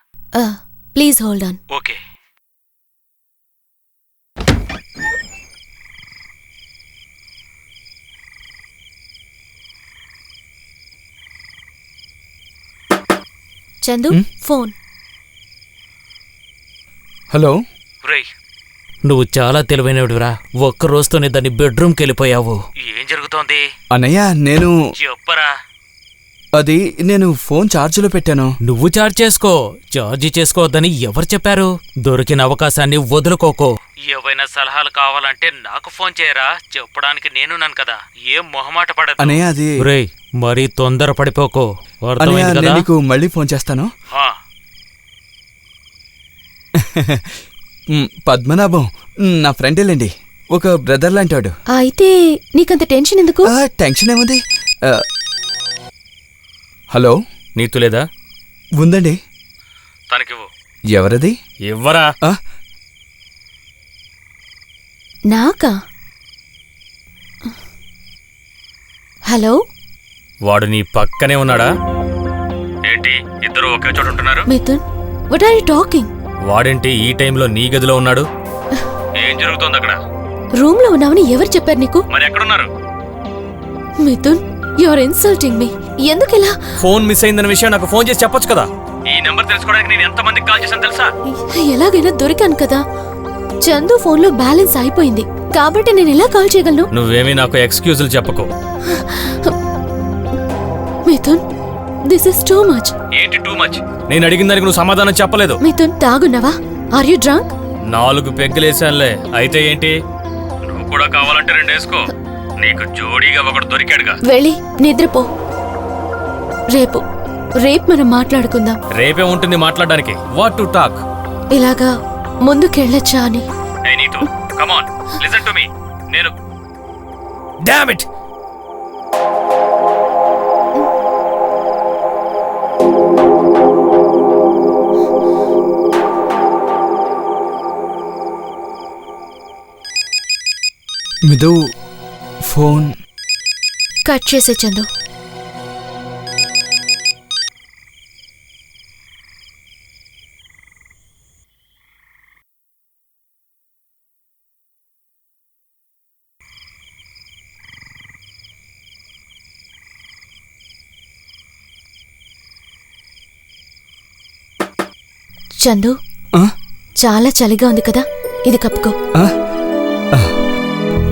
Please hold on.
Okay.
Chandu, phone.
Hello.
రేయ్, నువ్వు చాలా తెలివైనవిడిరా. ఒక్క రోజుతోనే దాన్ని బెడ్రూమ్కి వెళ్ళిపోయావు. ఏం జరుగుతోంది?
అన్నయ్య, నేను
చెప్పరా.
అది నేను ఫోన్ ఛార్జీలో పెట్టాను.
నువ్వు చార్జ్ చేసుకో, చార్జీ చేసుకోవద్దని ఎవరు చెప్పారు? దొరికిన అవకాశాన్ని వదులుకోకో. ఏవైనా సలహాలు కావాలంటే నాకు ఫోన్ చేయరా, చెప్పడానికి నేనున్నాను కదా. ఏం మొహమాట పడదు.
అన్నయ్య, అది
రేయ్, మరీ తొందర పడిపోకో.
అన్నయ్య,
అర్థమైంది
నేను
కదా?
నీకు మళ్ళీ ఫోన్ చేస్తాను. పద్మనాభం నా ఫ్రెండేలేండి, ఒక బ్రదర్ లాంటాడు.
అయితే నీకంత టెన్షన్ ఎందుకు?
టెన్షన్ ఏముంది. హలో.
నీతు లేదా?
ఉందండి.
తనకివ్వు.
ఎవరది?
ఇవ్వరా.
నాకా? హలో.
వాడు నీ పక్కనే ఉన్నాడా ఏంటి? ఇద్దరు ఒకే చోట ఉంటున్నారు?
Mithun, what are you talking?
వాడేంటి ఈ టైంలో నీ గదిలో ఉన్నాడు? ఏం జరుగుతోంది అక్కడ?
రూమ్ లో ఉన్నావని ఎవరు చెప్పారు నీకు?
మరి ఎక్కడున్నారు?
Mithun, you are insulting me. ఎందుకిలా?
ఫోన్ మిస్ అయిందన్న విషయం నాకు ఫోన్ చేసి చెప్పొచ్చు కదా. ఈ నెంబర్ తెలుసుకోవడానికి నేను ఎంతమందికి కాల్ చేశాను తెలుసా?
ఎలాగైనా దొరికాను కదా. చందు ఫోన్ లో బ్యాలెన్స్ అయిపోయింది కాబట్టి నేను ఎలా కాల్ చేయగలను?
నువ్వేమీ నాకు ఎక్స్క్యూజులు చెప్పకు.
Mithun, this is too much.
ఏంటి టూ మచ్? నేను అడిగిన దానికి నువ్వు సమాధానం చెప్పలేదు.
మిథున్, తాగున్నావా? Are you drunk?
4 పెగ్గులేసానులే. అయితే ఏంటి? నువ్వు కూడా కావాలంటే 2 వేసుకో. నీకు జోడీగా ఒకడు దొరికాడుగా.
వెళ్ళి నిద్రపో. రేపు మనం మాట్లాడుకుందాం.
రేపే ఉంటుంది మాట్లాడడానికి. What to talk?
ఇలాగా ముందుకెళ్ళొచ్చా అని.
Hey Neetu, come on, listen to me. నేను Damn it!
Mithu, phone
cut చేసే చందు. చందు, చాలా చలిగా ఉంది కదా, ఇది కప్పుకో.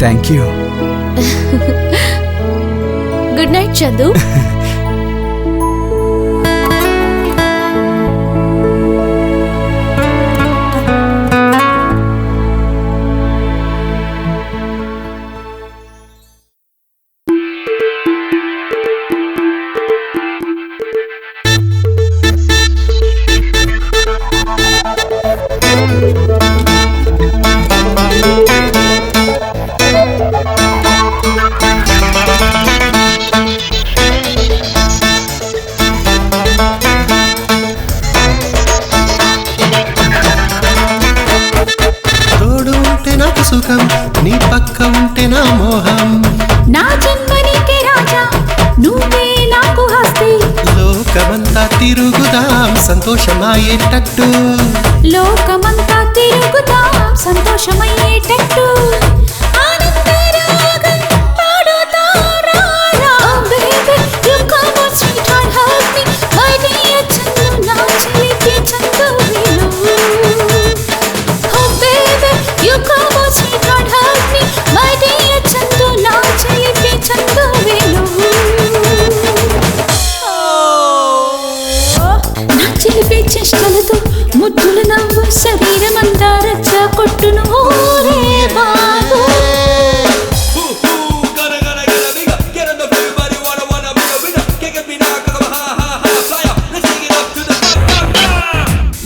Thank you.
Good night Chandu.
సుఖం నీ పక్క ఉంటే నా మోహం.
నా జన్మ నీకే రాజా, నువ్వే నాకు హస్తి.
లోకమంతా తిరుగుదాం సంతోషమయ్యేటట్టు
లోకమంతా తిరుగుదాం సంతోషమయ్యేటట్టు ఆనందరాగం పాడుతా రా రా. Baby, you come on sweetheart, hug me. My dear Chandu నా చిలిపి Chandu Venu. Oh baby, you come on sweetheart, hug me. My dear Chandu నా చిలిపి చందు వేణు. నా చిలిపి చేష్టలతో ముద్దుల నవ్వు శరీరమంతా రచ్చ కొట్టును ఓరే బాబు.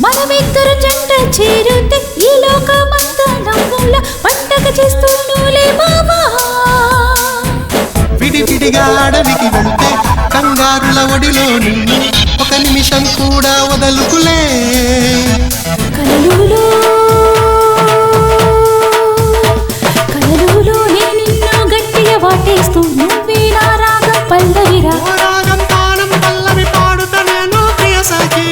మనమిద్దరు జంట చేరుతే ఈ లోకమంతా నవ్వుల పండగ చేస్తూనులే బాబా.
విడివిడిగా అడవికి వెళ్తే కంగారుల ఒడిలో నిన్ను ఒక నిమిషం కూడా వదలుకులే
కలలులో నేను నిన్ను గట్టిగా వాటేస్తూ నువ్వే నా రాగం పల్లవిరా.
ఓ రాగం తాళం పల్లవి పాడుతా నేను ప్రియ సఖి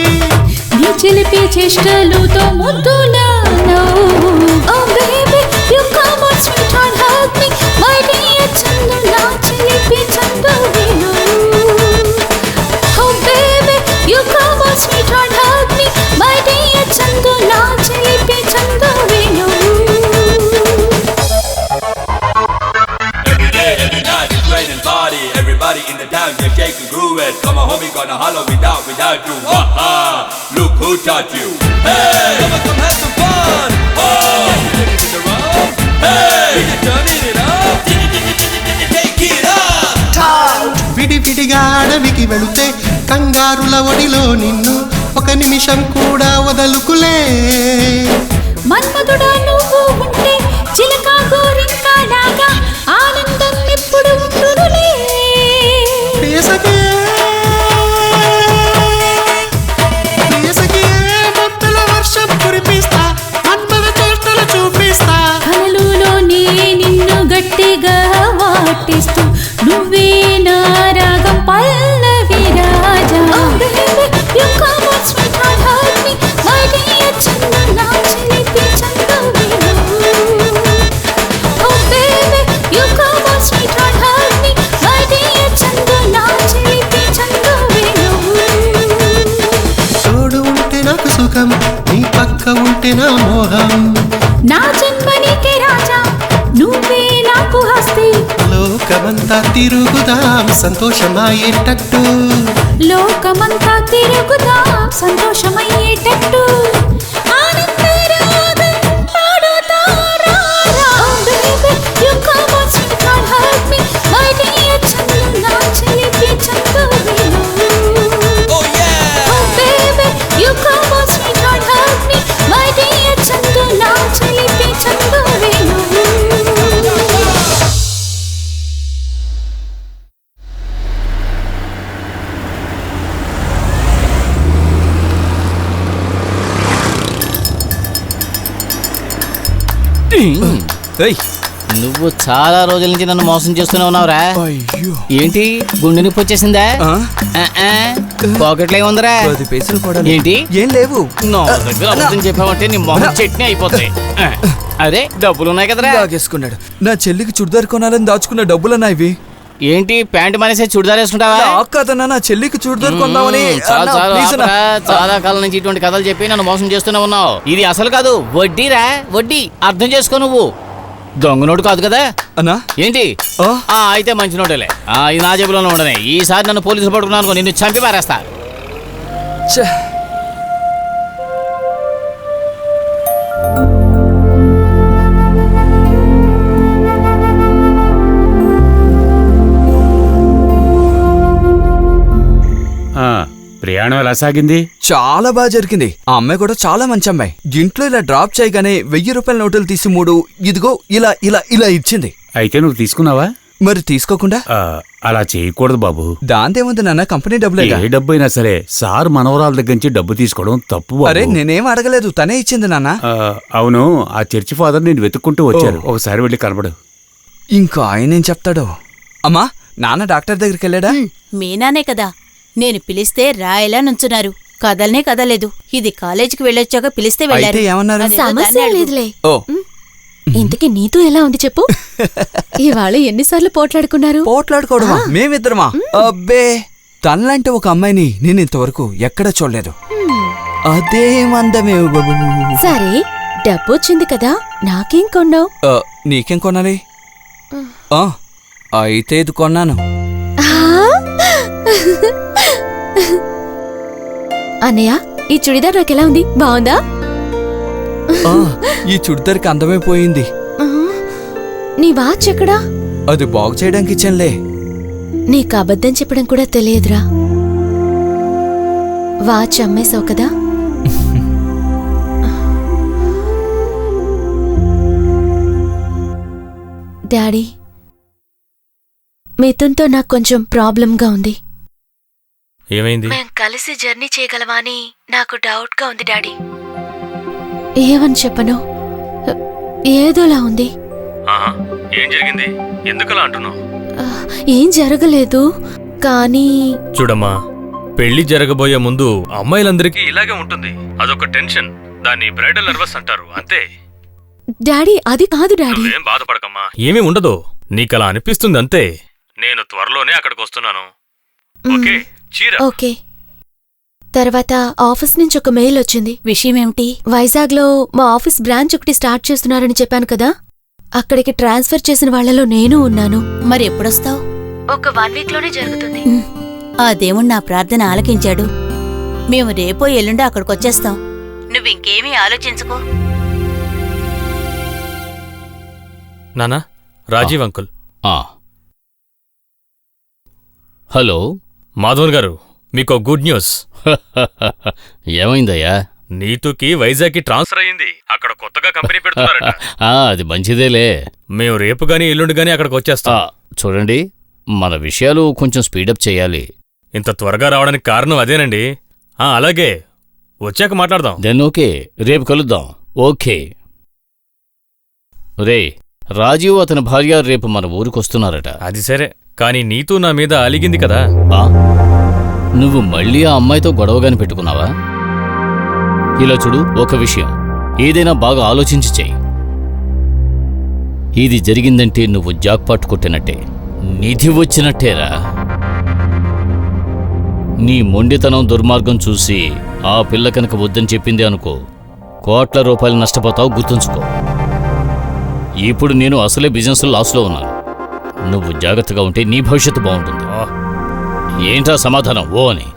నీ చిలిపి చేష్టలుతో ముద్దులా నవ్వు. Oh baby, you come on sweetheart, hug me. My dear Chandu నా చిలిపి Chandu Venu. Oh baby, you come on sweetheart, hug me. My dear Chandu నా చిలిపి Chandu Venu.
Every night it's raining party. Everybody in the town just shake and groove it. Come on, homie, gonna holler without you. Waha! Look who taught you. Hey, come have some fun. Oh, in the room. Hey, you're turning it up. Take it up.
విడివిడిగా అడవికి వెళితే కంగారుల ఒడిలో నిన్ను ఒక నిమిషం కూడా వదలుకులే
మన్మధుడా నువ్వు ఉంటే చిలక గోరింకలాగా ఆనందం ఎప్పుడు ఉండునులే.
ప్రియసఖే మొత్తల వర్షం కురిపిస్తా మన్మథ చేష్టలు చూపిస్తా
కలలులో నిన్ను గట్టిగా వాటిస్తూ నువ్వే నా రాగం పల్లవి రాజా. Oh baby, you come on sweetheart, hug me. My dear Chandu నా చిలిపి Chandu Venu. Oh baby, you come on sweetheart, hug me. My dear Chandu నా చిలిపి చందు వేణు.
తోడు ఉంటే నాకు సుఖం నీ పక్క ఉంటే నా మోహం
నా జన్మనికే రాజా నువ్వే నాకు హస్తి.
లోకమంతా తిరుగుదాం సంతోషమయ్యేటట్టు
లోకమంతా తిరుగుదాం సంతోషమయ్యేటట్టు ఆనందరాగం పాడుతా రా రా. Oh baby, you come on sweetheart, hug me. My dear Chandu నా చిలిపి Chandu Venu.
Oh yeah.
Oh baby, you come on sweetheart, hug me. My dear Chandu నా చిలిపి చందు వేణు.
ఏయ్,
నువ్వు చాలా రోజుల నుంచి నన్ను మోసం చేస్తూనే ఉన్నావురా.
అయ్యో
ఏంటి గుండె నొప్పి వచ్చేసిందా?
ఆ?
పాకెట్లో ఏముందిరా?
10 పైసలు కూడా లేవు.
ఏంటి?
ఏం లేవు.
నా దగ్గర అబద్ధం చెప్పావంటే నీ మొహం చట్నీ అయిపోతాయి. అదే డబ్బులు ఉన్నాయి కదరా.
లాగేసుకున్నాడు. నా చెల్లికి చుడిదార్ కొనాలని దాచుకున్న డబ్బులన్నా ఇవి.
ఏంటి ప్యాంట్ మానేసే చుడిదార్ వేసుకుంటావా?
కాదన్నా నా చెల్లికి చుడిదార్ కొందామని.
చాలు
అన్నా,
చాలు
ప్లీజ్ అన్నా.
ఆపరా. చాలా కాలం నుంచి ఇటువంటి కథలు చెప్పి నన్ను మోసం చేస్తూనే ఉన్నావు. ఇది అసలు కాదు, వడ్డీరా వడ్డీ. అర్థం చేసుకో నువ్వు. దొంగ నోటు కాదు కదా.
అన్నా
ఏంటి? అయితే మంచి నోటేలే. ఇది నా జేబులోనే ఉండనే. ఈసారి నన్ను పోలీసులు పట్టుకున్నాను, నిన్ను చంపి పారేస్తా.
ఛే.
ప్రయాణం ఎలా సాగింది?
చాలా బాగా జరిగింది. ఆ అమ్మాయి కూడా చాలా మంచి అమ్మాయి. ఇంట్లో ఇలా డ్రాప్ చేయగానే 1000 రూపాయల నోటులు తీసి 3 ఇదిగో ఇలా ఇలా ఇలా ఇచ్చింది.
అయితే నువ్వు తీసుకున్నావా?
మరి తీసుకోకుండా?
అలా చేయకూడదు బాబు.
దాందేముంది నాన్న, కంపెనీ డబ్బులే.
ఏ డబ్బు అయినా సరే సార్ మనవరాల దగ్గర నుంచి డబ్బు తీసుకోవడం తప్పు బాబు.
అరే నేనేం అడగలేదు, తనే ఇచ్చింది నాన్న.
అవును, ఆ చర్చి ఫాదర్ నేను వెతుక్కుంటూ వచ్చారు. ఒకసారి వెళ్ళి కనబడు.
ఇంకా ఆయన ఏం చెప్తాడో. అమ్మా, నాన్న డాక్టర్ దగ్గరికి వెళ్ళాడా?
మీనానే కదా, నేను పిలిస్తే రాయలా నుంచున్నారు, కదలనే కదలేదు. ఇది కాలేజీకి వెళ్ళొచ్చాక పిలిస్తే వెళ్ళారు.
అయితే ఏమన్నారు?
అదేదో దాన్ని
సమస్య
అడుగు.
లేదులే.
ఓ
ఇంతకీ నీతో ఎలా ఉంది చెప్పు. ఇవాళ ఎన్నిసార్లు పోట్లాడుకున్నారు?
పోట్లాడుకోవడమా? మేమిద్దరమా? అబ్బే, తనలాంటి ఒక అమ్మాయిని నేను ఇంతవరకు ఎక్కడ చూడలేదు. అదేమందమే.
సరే, డబ్బు వచ్చింది కదా, నాకేం కొన్నావు?
నీకేం కొనాలి? అయితే ఇది కొన్నాను.
అన్నయ్య, ఈ చుడిదార్ నాకెలా ఉంది? బాగుందా?
ఈ చుడిదారికి అందమే పోయింది.
నీ వాచ్ ఎక్కడా?
అది బాగు చేయడానికి ఇచ్చానులే.
నీకు అబద్ధం చెప్పడం కూడా తెలియదురా. వాచ్ అమ్మేశావు కదా. డాడీ, మిథున్తో నాకు కొంచెం ప్రాబ్లంగా ఉంది.
ఏమైంది?
మేం కలిసి జర్నీ చేయగలమా అని నాకు డౌట్గా ఉంది డాడీ. ఏమని చెప్పను, ఏదోలా ఉంది.
ఏం జరిగింది? ఎందుకలా అంటున్నావు?
ఏం జరగలేదు, కానీ
చూడమ్మా, పెళ్లి జరగబోయే ముందు అమ్మాయిలందరికీ ఇలాగే ఉంటుంది. అదొక టెన్షన్. దాన్ని బ్రైడల్ నర్వస్ అంటారు, అంతే.
డాడీ, అది కాదు డాడీ.
ఏం బాధపడకమ్మా, ఏమీ ఉండదు. నీకలా అనిపిస్తుంది అంతే. నేను త్వరలోనే అక్కడికి వస్తున్నాను. ఓకే, చీర.
ఓకే. తర్వాత ఆఫీస్ నుంచి ఒక మెయిల్ వచ్చింది.
విషయమేమిటి?
వైజాగ్లో మా ఆఫీస్ బ్రాంచ్ ఒకటి స్టార్ట్ చేస్తున్నారని చెప్పాను కదా, అక్కడికి ట్రాన్స్ఫర్ చేసిన వాళ్లలో నేను ఉన్నాను.
మరి ఎప్పుడొస్తావు?
ఒక 1 వీక్లోనే జరుగుతుంది.
ఆ దేవుడు నా ప్రార్థన ఆలకించాడు. మేము రేపో ఎల్లుండో అక్కడికొచ్చేస్తాం. నువ్వింకేమీ ఆలోచించుకో.
నానా, రాజీవ్ అంకుల్.
హలో
మాధవన్ గారు, మీకో గుడ్ న్యూస్.
ఏమైందయ్యా?
నీతుకి వైజాగ్కి ట్రాన్స్ఫర్ అయ్యింది. అక్కడ కొత్తగా కంపెనీ పెడుతున్నారట.
అది మంచిదేలే.
మేము రేపు గానీ ఎల్లుండి గానీ అక్కడికి వచ్చేస్తాం.
చూడండి, మన విషయాలు కొంచెం స్పీడప్ చేయాలి.
ఇంత త్వరగా రావడానికి కారణం అదేనండి. అలాగే, వచ్చాక మాట్లాడదాం.
దెన్ ఓకే, రేపు కలుద్దాం. ఓకే. రే, రాజీవ్ అతని భార్య రేపు మన ఊరికొస్తున్నారట.
అది సరే, కానీ నీతూ నా మీద అలిగింది కదా.
నువ్వు మళ్ళీ ఆ అమ్మాయితో గొడవగాని పెట్టుకున్నావా? ఇలా చూడు, ఒక విషయం ఏదైనా బాగా ఆలోచించి చెయ్యి. ఇది జరిగిందంటే నువ్వు జాక్పాట్ కొట్టినట్టే, నిధి వచ్చినట్టేరా. నీ మొండితనం దుర్మార్గం చూసి ఆ పిల్ల కనుక వద్దని చెప్పింది అనుకో, కోట్ల రూపాయలు నష్టపోతావు, గుర్తుంచుకో. ఇప్పుడు నేను అసలే బిజినెస్ లాస్లో ఉన్నాను. నువ్వు జాగ్రత్తగా ఉంటే నీ భవిష్యత్తు బాగుంటుంది. ఏంటా సమాధానం ఓ అని?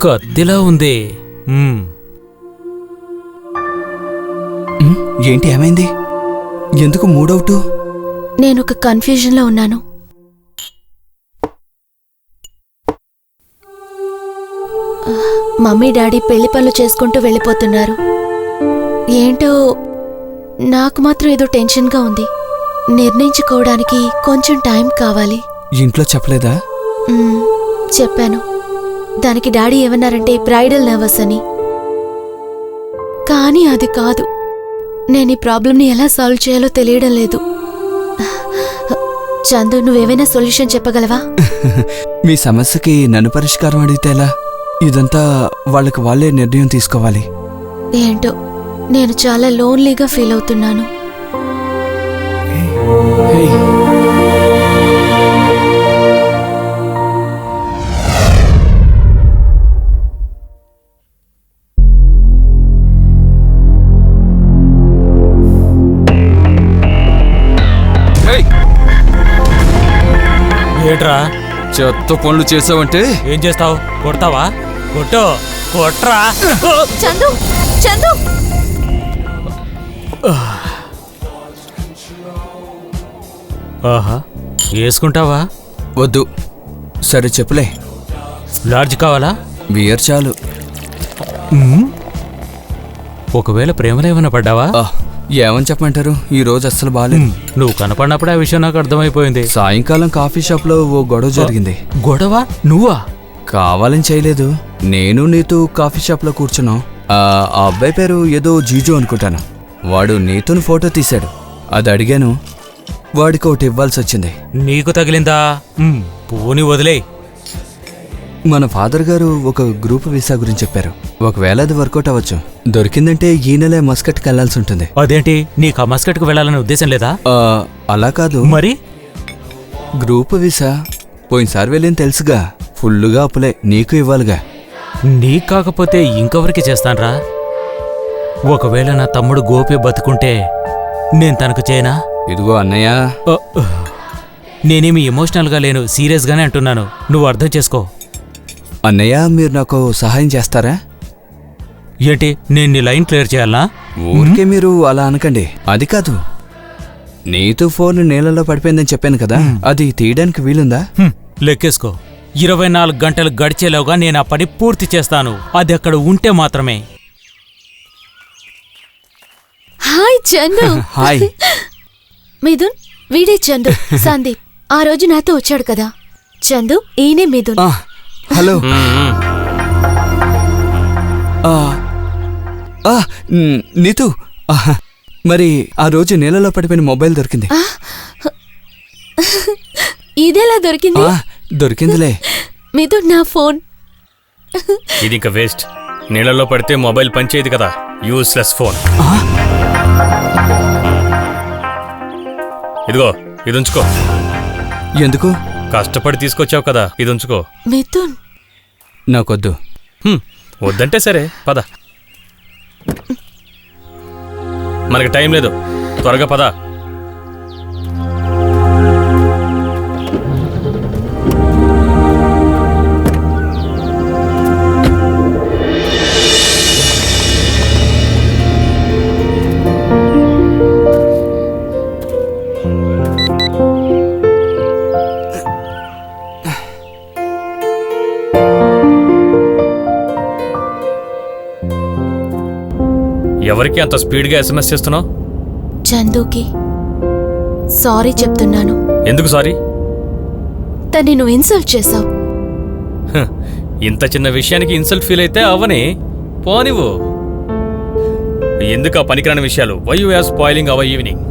కత్తిలా ఉంది.
ఏంటి, ఏమైంది? ఎందుకు మూడవుటు?
నేనొక కన్ఫ్యూజన్లో ఉన్నాను. మమ్మీ డాడీ పెళ్లి పనులు చేసుకుంటూ వెళ్ళిపోతున్నారు. ఏంటో నాకు మాత్రం ఏదో టెన్షన్గా ఉంది. నిర్ణయించుకోవడానికి కొంచెం టైం కావాలి.
ఇంట్లో చెప్పలేదా?
చెప్పాను. దానికి డాడీ ఏమన్నారంటే బ్రైడల్ నర్వస్ అని. కానీ అది కాదు. నేను ఈ ప్రాబ్లంని ఎలా సాల్వ్ చేయాలో తెలియడం లేదు. చందు, నువ్వేమైనా సొల్యూషన్ చెప్పగలవా?
మీ సమస్యకి నన్ను పరిష్కారం అడిగితే ఎలా? ఇదంతా వాళ్ళకి వాళ్ళే నిర్ణయం తీసుకోవాలి.
ఏంటో నేను చాలా లోన్లీగా ఫీల్ అవుతున్నాను.
ఏట్రా
చెత్త పనులు చేసావంటే
ఏం చేస్తావు? కొడతావా? కొట్టు, కొట్రా.
చందు, చందు.
ఆహా, వేసుకుంటావా?
వద్దు. సరే చెప్పులే.
లాడ్జ్ కావాలా?
బియర్ చాలు.
ఒకవేళ ప్రేమలో ఏమైనా పడ్డావా?
ఏమని చెప్పమంటారు, ఈ రోజు అస్సలు బాగాలేదు.
నువ్వు కనపడినప్పుడే ఆ విషయం నాకు అర్థమైపోయింది.
సాయంకాలం కాఫీ షాప్ లో ఓ గొడవ జరిగింది.
గొడవ? నువ్వా?
కావాలని చేయలేదు. నేను నీతూ కాఫీ షాప్ లో కూర్చున్నాం. ఆ అబ్బాయి పేరు ఏదో జీజు అనుకుంటాను. వాడు నీతుని ఫోటో తీశాడు. అది అడిగాను, వాడికి ఒకటి ఇవ్వాల్సి వచ్చింది.
నీకు తగిలిందా? పోని వదిలే.
మన ఫాదర్ గారు ఒక గ్రూప్ వీసా గురించి చెప్పారు. ఒకవేళ అది వర్కౌట్ అవ్వచ్చు. దొరికిందంటే ఈ నెలే మస్కట్కి వెళ్లాల్సి ఉంటుంది.
అదేంటి, నీకు ఆ మస్కట్కు వెళ్ళాలనే ఉద్దేశం లేదా?
అలా కాదు.
మరి
గ్రూప్ వీసా పోయినసారి వెళ్ళింది తెలుసుగా, ఫుల్లుగా అప్పులే. నీకు ఇవ్వాలిగా.
నీకు కాకపోతే ఇంకెవరికి చేస్తాన్రా? ఒకవేళ నా తమ్ముడు గోపి బతుకుంటే నేను తనకు చేయనా?
ఇదిగో అన్నయ్య,
నేనేమి ఎమోషనల్గా లేను, సీరియస్గానే అంటున్నాను. నువ్వు అర్థం చేసుకో.
అన్నయ్య, మీరు నాకు సహాయం చేస్తారా?
ఏంటి, నేను నీ లైన్ క్లియర్ చేయాలనా?
ఊరికే మీరు అలా అనకండి. అది కాదు, నీతో ఫోన్ నీళ్ళలో పడిపోయిందని చెప్పాను కదా, అది తీయడానికి వీలుందా?
లెక్కేసుకో. 24 గంటలు గడిచేలోగా నేను ఆ పని పూర్తి చేస్తాను. అది అక్కడ ఉంటే మాత్రమే.
హాయ్ చందు.
హాయ్
మిథున్, వీడే చందు. సందీప్ ఆ రోజు నాతో వచ్చాడు కదా. చందు, ఈయనే మిథున్.
హలో. నీతు, మరి ఆ రోజు నీళ్ళలో పడిపోయిన మొబైల్ దొరికింది.
ఇదేలా దొరికింది?
దొరికిందిలే.
మిథున్, నా ఫోన్.
ఇది ఇంకా వేస్ట్. నీళ్ళలో పడితే మొబైల్ పనిచేయదు కదా, యూస్లెస్ ఫోన్. ఇదిగో, ఇది ఉంచుకో.
ఎందుకు?
కష్టపడి తీసుకొచ్చావు కదా, ఇది ఉంచుకో.
మిథున్,
నాకొద్దు.
వద్దంటే సరే, పద. మనకి టైం లేదు, త్వరగా పద. ఎవరికి అంత స్పీడ్గా ఎస్ఎంఎస్ చేస్తున్నావు?
చందుకి సారీ చెప్తున్నాను.
ఎందుకు సారీ?
తన్ని నువ్వు ఇన్సల్ట్ చేశావు.
ఇంత చిన్న విషయానికి ఇన్సల్ట్ ఫీల్ అయితే అవని పోనివ్వు. ఎందుకు ఆ పనికిరాని విషయాలు? Why you are spoiling our evening?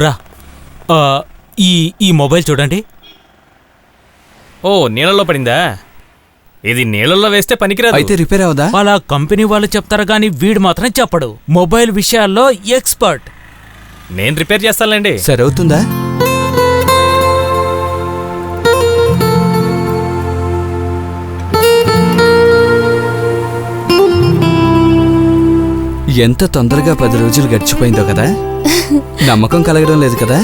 రా, ఈ మొబైల్ చూడండి.
ఓ, నీళ్ళలో పడిందా? ఇది నీళ్ళల్లో వేస్తే పనికిరాదు.
అయితే రిపేర్ అవదా?
అలా కంపెనీ వాళ్ళు చెప్తారు గాని వీడు మాత్రం చెప్పడు. మొబైల్ విషయాల్లో ఎక్స్పర్ట్.
నేను రిపేర్ చేస్తానులేండి.
సరే, అవుతుందా? ఎంత తొందరగా 10 రోజులు గడిచిపోయిందో కదా. నమ్మకం కలగడం లేదు కదా.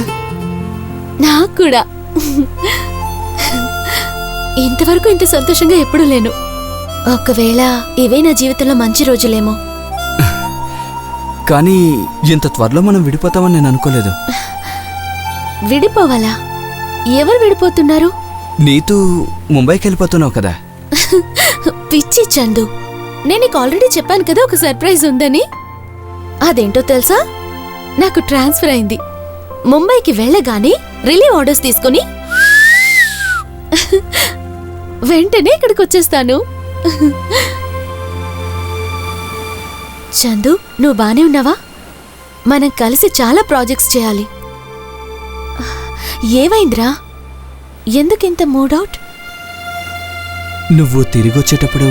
నాకు కూడా. ఇంతవరకు ఇంత సంతోషంగా ఎప్పుడూ లేను. ఒకవేళ ఇవే నా జీవితంలో మంచి రోజులేమో.
కానీ ఇంత త్వరలో మనం విడిపోతామని నేను అనుకోలేదు.
విడిపోవాలా? ఎవరు విడిపోతున్నారు?
నీతూ ముంబైకి వెళ్ళిపోతున్నావు కదా.
పిచ్చి చందు, నేను నీకు ఆల్రెడీ చెప్పాను కదా ఒక సర్ప్రైజ్ ఉందని. అదేంటో తెలుసా? నాకు ట్రాన్స్ఫర్ అయింది. ముంబైకి వెళ్ళగానే రిలీవ్ ఆర్డర్స్ తీసుకుని వెంటనే ఇక్కడికి వచ్చేస్తాను. చందు, నువ్వు బానే ఉన్నావా? మనం కలిసి చాలా ప్రాజెక్ట్స్ చేయాలి. ఏమైందిరా? ఎందుకింత మూడౌట్?
నువ్వు తిరిగి వచ్చేటప్పుడు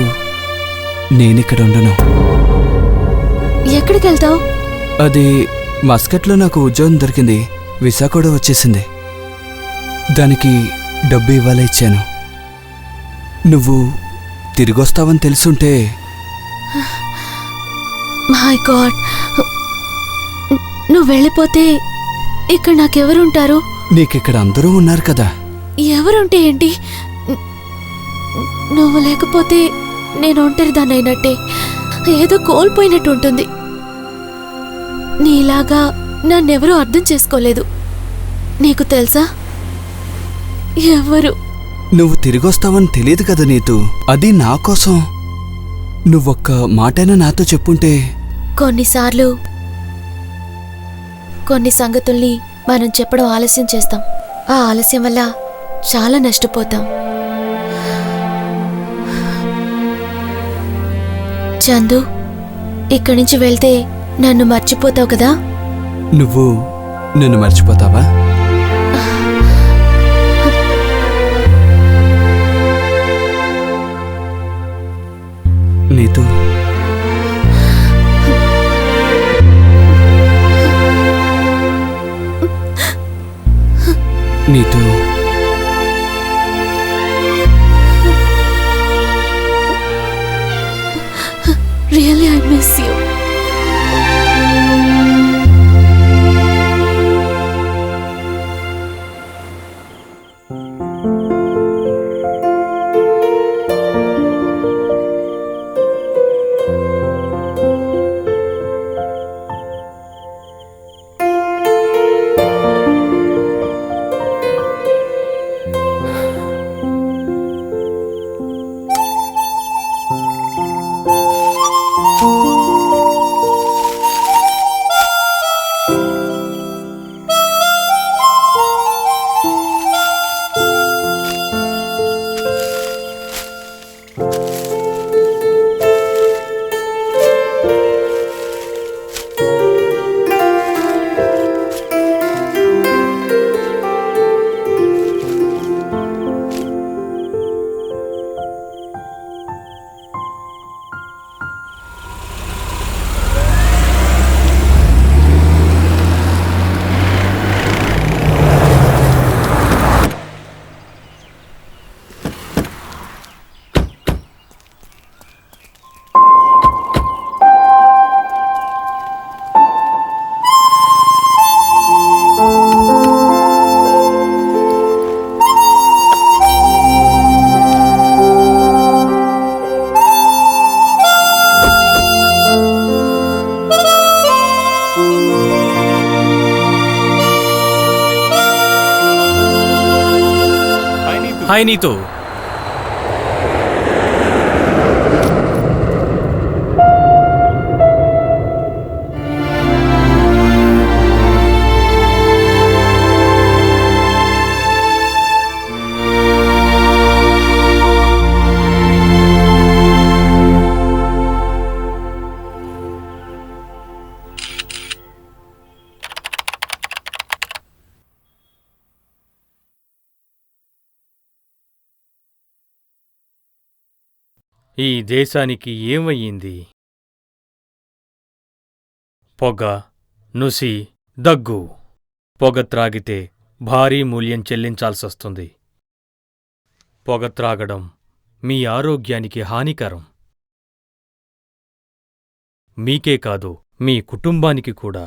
నేనిక్కడ ఉండను.
ఎక్కడికి వెళ్తావు?
అది మస్కట్లో నాకు ఉద్యోగం దొరికింది. వీసా కూడా వచ్చేసింది. దానికి డబ్బు ఇవ్వాలా ఇచ్చాను. నువ్వు తిరిగొస్తావని తెలుసుంటే.
మై గాడ్, నువ్వు వెళ్ళిపోతే ఇక్కడ నాకెవరుంటారు?
నీకిక్కడ అందరూ ఉన్నారు కదా.
ఎవరుంటే ఏంటి? నువ్వు లేకపోతే నేను ఒంటరిదాన్నైనట్టే. ఏదో కోల్పోయినట్టు ఉంటుంది. నీలాగా నన్నెవరూ అర్థం చేసుకోలేదు. నీకు తెలుసా, ఎవరు?
నువ్వు తిరిగొస్తావని తెలియదు కదా నీతు. అది నా కోసం. నువ్వొక్క మాటైనా నాతో చెప్పుంటే.
కొన్నిసార్లు కొన్ని సంగతుల్ని మనం చెప్పడం ఆలస్యం చేస్తాం. ఆ ఆలస్యం వల్ల చాలా నష్టపోతాం. చందు, ఇక్కడి నుంచి వెళ్తే నన్ను మర్చిపోతావు కదా?
నువ్వు నన్ను మర్చిపోతావా? Neetu, Neetu,
really I miss you.
Hi Neetu. ఈ దేశానికి ఏమయ్యింది? పొగ, నుసి, దగ్గు. పొగ త్రాగితే భారీ మూల్యం చెల్లించాల్సొస్తుంది. పొగ త్రాగడం మీ ఆరోగ్యానికి హానికరం. మీకే కాదు, మీ కుటుంబానికి కూడా.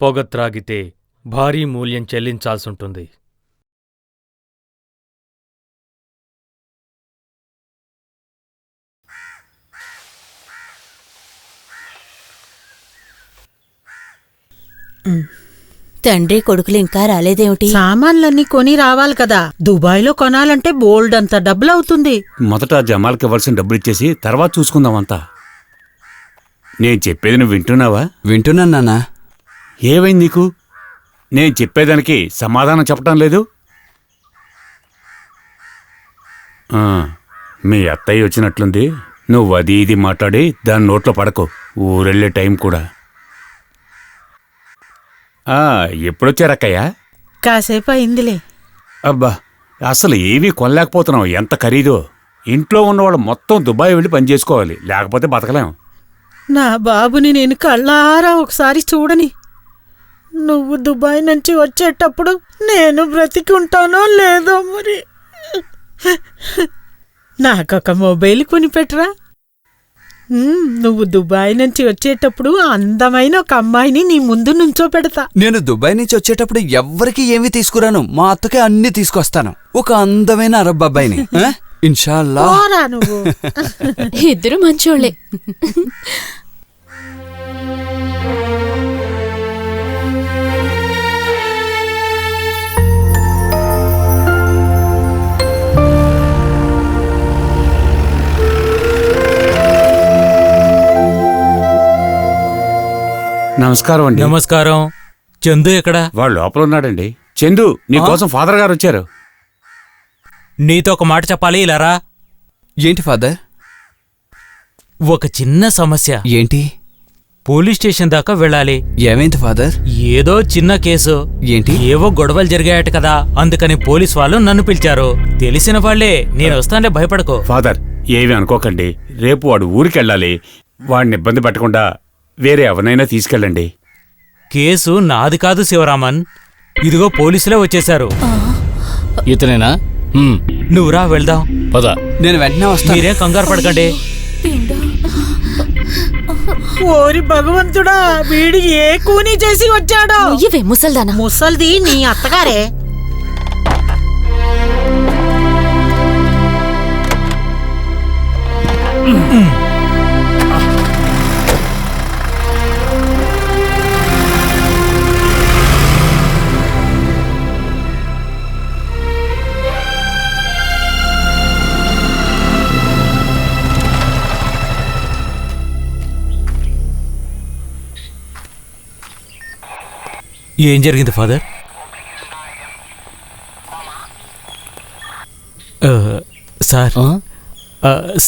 పొగ త్రాగితే భారీ మూల్యం చెల్లించాల్సుంటుంది.
తండ్రి కొడుకులు ఇంకా రాలేదేమిటి?
సామాన్లన్నీ కొని రావాలి కదా. దుబాయ్లో కొనాలంటే బోల్డ్ అంత డబ్బులవుతుంది.
మొదట జమాల్కి ఇవ్వాల్సిన డబ్బులు ఇచ్చేసి తర్వాత చూసుకుందామంతా. నేను చెప్పేది నువ్వు వింటున్నావా?
వింటున్నాను నాన్నా.
ఏమైంది నీకు? నేను చెప్పేదానికి సమాధానం చెప్పటం లేదు. మీ అత్తయ్య వచ్చినట్లుంది. నువ్వు అది ఇది మాట్లాడి దాని నోట్లో పడకు. ఊరెళ్ళే టైం కూడా. ఎప్పుడొచ్చారక్కయ్యా?
కాసేపు అయిందిలే.
అబ్బా, అసలు ఏవీ కొనలేకపోతున్నావు. ఎంత ఖరీదో. ఇంట్లో ఉన్నవాళ్ళు మొత్తం దుబాయ్ వెళ్ళి పనిచేసుకోవాలి, లేకపోతే బతకలేం.
నా బాబుని నేను కళ్ళారా ఒకసారి చూడని. నువ్వు దుబాయ్ నుంచి వచ్చేటప్పుడు నేను బ్రతికుంటానో లేదో మరి. నాకొక మొబైల్ కొనిపెట్టరా. నువ్వు దుబాయ్ నుంచి వచ్చేటప్పుడు అందమైన ఒక అమ్మాయిని నీ ముందు నుంచో పెడతా.
నేను దుబాయ్ నుంచి వచ్చేటప్పుడు ఎవ్వరికి ఏమీ తీసుకురాను. మా అత్తకే అన్ని తీసుకొస్తాను. ఒక అందమైన అరబ్ అబ్బాయిని. ఇన్షాల్లా.
నువ్వు
ఇద్దరు మంచోళ్లే.
నమస్కారం అండి.
నమస్కారం. చందు ఎక్కడా?
వాడు లోపల ఉన్నాడండి. చందు, నీ కోసం ఫాదర్ గారు వచ్చారు.
నీతో ఒక మాట చెప్పాలి, ఇలారా.
ఏంటి ఫాదర్?
ఒక చిన్న సమస్య.
ఏంటి?
పోలీస్ స్టేషన్ దాకా వెళ్ళాలి.
ఏమైంది ఫాదర్?
ఏదో చిన్న కేసు.
ఏంటి?
ఏవో గొడవలు జరిగాయట కదా, అందుకని పోలీస్ వాళ్ళు నన్ను పిలిచారు. తెలిసిన వాళ్లే, నేను వస్తానే, భయపడకు.
ఫాదర్, ఏవి అనుకోకండి. రేపు వాడు ఊరికెళ్ళాలి. వాడిని ఇబ్బంది పెట్టకుండా వేరే ఎవరినైనా తీసుకెళ్ళండి.
కేసు నాది కాదు శివరామన్. ఇదిగో పోలీసులే వచ్చేశారు.
ఇతనేనా?
నువ్వురా, వెళ్దాం.
పద.
నేను వెంటనే వస్తాను.
మీరేం కంగారు పడకండి.
ఓరి భగవంతుడా, వీడు ఏ కూని చేసి వచ్చాడో.
ఇవే ముసల్దానా?
ముసల్ది నీ అత్తగారే.
ఏం జరిగింది ఫాదర్?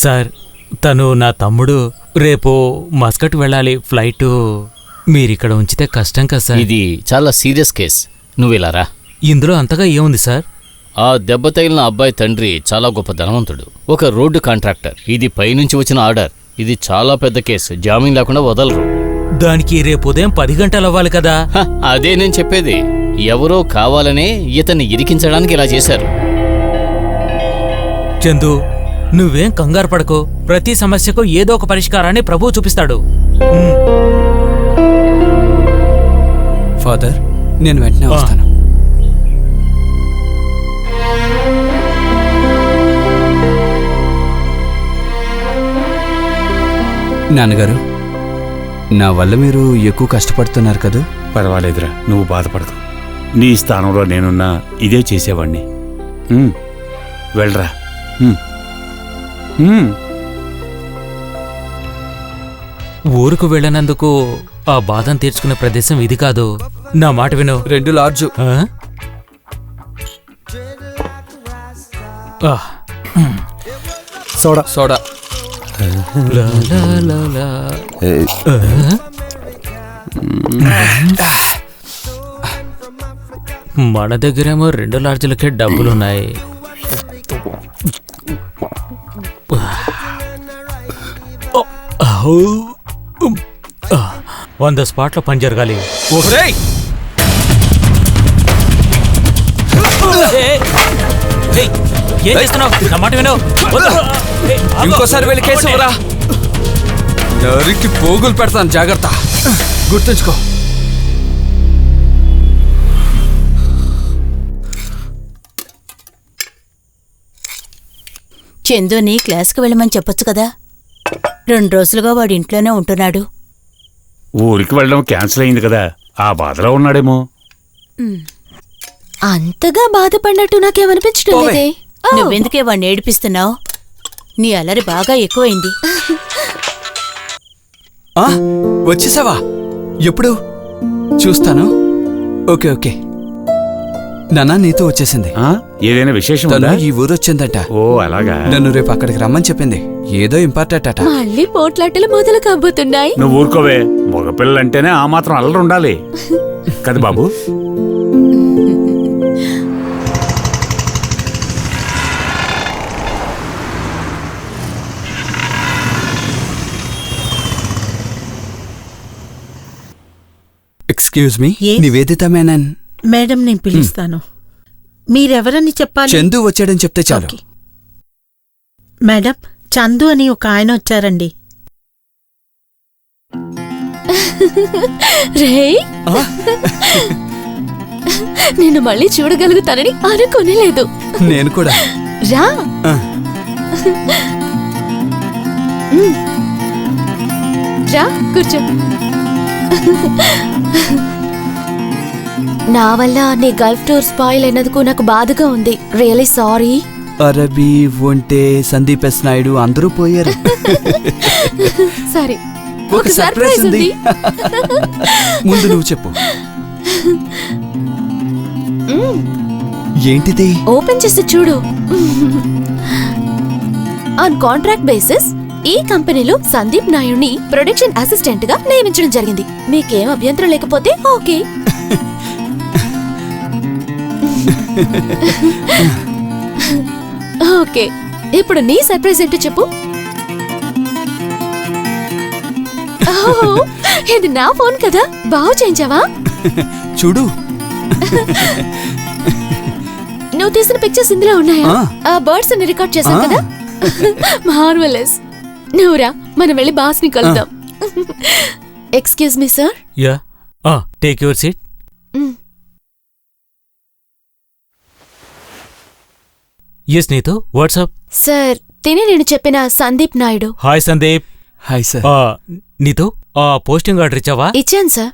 సార్, తను నా తమ్ముడు. రేపు మస్కట్ వెళ్ళాలి ఫ్లైట్. మీరిక్కడ ఉంచితే కష్టం కదా సార్.
ఇది చాలా సీరియస్ కేస్. నువ్విలారా.
ఇందులో అంతగా ఏముంది సార్?
ఆ దెబ్బ తగిలిన అబ్బాయి తండ్రి చాలా గొప్ప ధనవంతుడు, ఒక రోడ్డు కాంట్రాక్టర్. ఇది పైనుంచి వచ్చిన ఆర్డర్. ఇది చాలా పెద్ద కేసు. జామీన్ లేకుండా వదలరు.
దానికి రేపు ఉదయం 10 గంటలు అవ్వాలి కదా.
అదే నేను చెప్పేది. ఎవరో కావాలనే ఇతన్ని ఇరికించడానికి ఇలా చేశారు.
చందు, నువ్వేం కంగారు పడకు. ప్రతి సమస్యకు ఏదో ఒక పరిష్కారాన్ని ప్రభువు చూపిస్తాడు.
ఫాదర్, నేను వెంటనే వస్తాను. నాన్నగారు, నా వల్ల మీరు ఎక్కువ కష్టపడుతున్నారు కదా.
పర్వాలేదురా, నువ్వు బాధపడదు. నీ స్థానంలో నేనున్నా ఇదే చేసేవాణ్ణి. వెళ్ళరా.
ఊరుకు వెళ్ళినందుకు ఆ బాధను తీర్చుకునే ప్రదేశం ఇది కాదు. నా మాట విను.
2 లార్జ్.
Soda
soda.
మన దగ్గరేమో 2 లార్జీలకే డబ్బులున్నాయి. 100 స్పాట్ల పని జరగాలి. ఏం చేస్తున్నావు? నా మాట విను.
ఇంకోసారి వెళ్ళి కేసు ఇవ్వరా. నరికి పోగులు పెడతాను, జాగ్రత్త. గుర్తుంచుకో.
చందుని క్లాస్కి వెళ్ళమని చెప్పొచ్చు కదా. 2 రోజులుగా వాడు ఇంట్లోనే ఉంటున్నాడు.
ఊరికి వెళ్ళడం క్యాన్సిల్ అయింది కదా, ఆ బాధలో ఉన్నాడేమో.
అంతగా బాధపడినట్టు నాకేమనిపించడం లేదే.
నువ్వెందుకే వాడిని ఏడిపిస్తున్నావు? నీ అల్లరి బాగా ఎక్కువైంది.
వచ్చేసావా? ఎప్పుడు? చూస్తాను. Okay okay. నాన్న నీతో వచ్చేసింది.
ఏదైనా విశేషం?
ఈ ఊరు వచ్చిందట.
ఓ అలాగా.
నన్ను రేపు అక్కడికి రమ్మని చెప్పింది. ఏదో ఇంపార్టెంట్ అట.
మళ్ళీ పోట్లాటలు మొదలు కాబోతున్నాయి.
నువ్వు ఊరుకోవే. మగపిల్లలంటేనే ఆ మాత్రం అల్లరి ఉండాలి కదా బాబు.
Excuse me, Nivedita Menon.
Madam, నేను పిలుస్తాను. మీరెవరని చెప్పాలి?
చందు వచ్చాడని చెప్తే చాలు.
మేడం, చందు అని ఒక ఆయన వచ్చారండి.
రేయ్, నేను మళ్ళీ చూడగలుగుతానని అనుకోనేలేదు.
నేను కూడా.
రా. రా, కూర్చో. నా వల్ల నీ గల్ఫ్ టూర్ స్పాయిల్ అయినందుకు నాకు బాధగా ఉంది. Really sorry.
అరబీ, ఒంటే, సందీప్ ఎస్ నాయుడు అందరూ పోయారు.
సరే,
ఒక సర్ప్రైజ్ ఉంది. ముందు నువ్వు చెప్పు. ఏంటిది?
ఓపెన్ చేసి చూడు. ఆన్ కాంట్రాక్ట్ బేసిస్ ఈ కంపెనీలో సందీప్ నాయుడిని ప్రొడక్షన్ అసిస్టెంట్ గా నియమించడం జరిగింది. మీకేం అభ్యంతరం లేకపోతే ఓకే. ఓకే, ఇప్పుడు నీ సర్ప్రైజ్ ఏంటో చెప్పు. ఇది నా ఫోన్ కదా, బాగు చేయించావా?
చూడు,
నువ్వు తీసిన పిక్చర్స్ ఇందులో ఉన్నాయా? ఆ బర్డ్స్ ని రికార్డ్ చేశాను కదా. మార్వెలస్. నువ్వురా, మనం వెళ్ళి బాస్ ని కలుద్దాం. Excuse me sir.
Yeah, take your seat. Yes Neetu, what's up?
Sir, తిని నేను చెప్పిన Sandeep Naidu.
Hi Sandeep.
Hi sir.
Neetu, posting order ఇచ్చావా?
ఇచ్చాను సార్.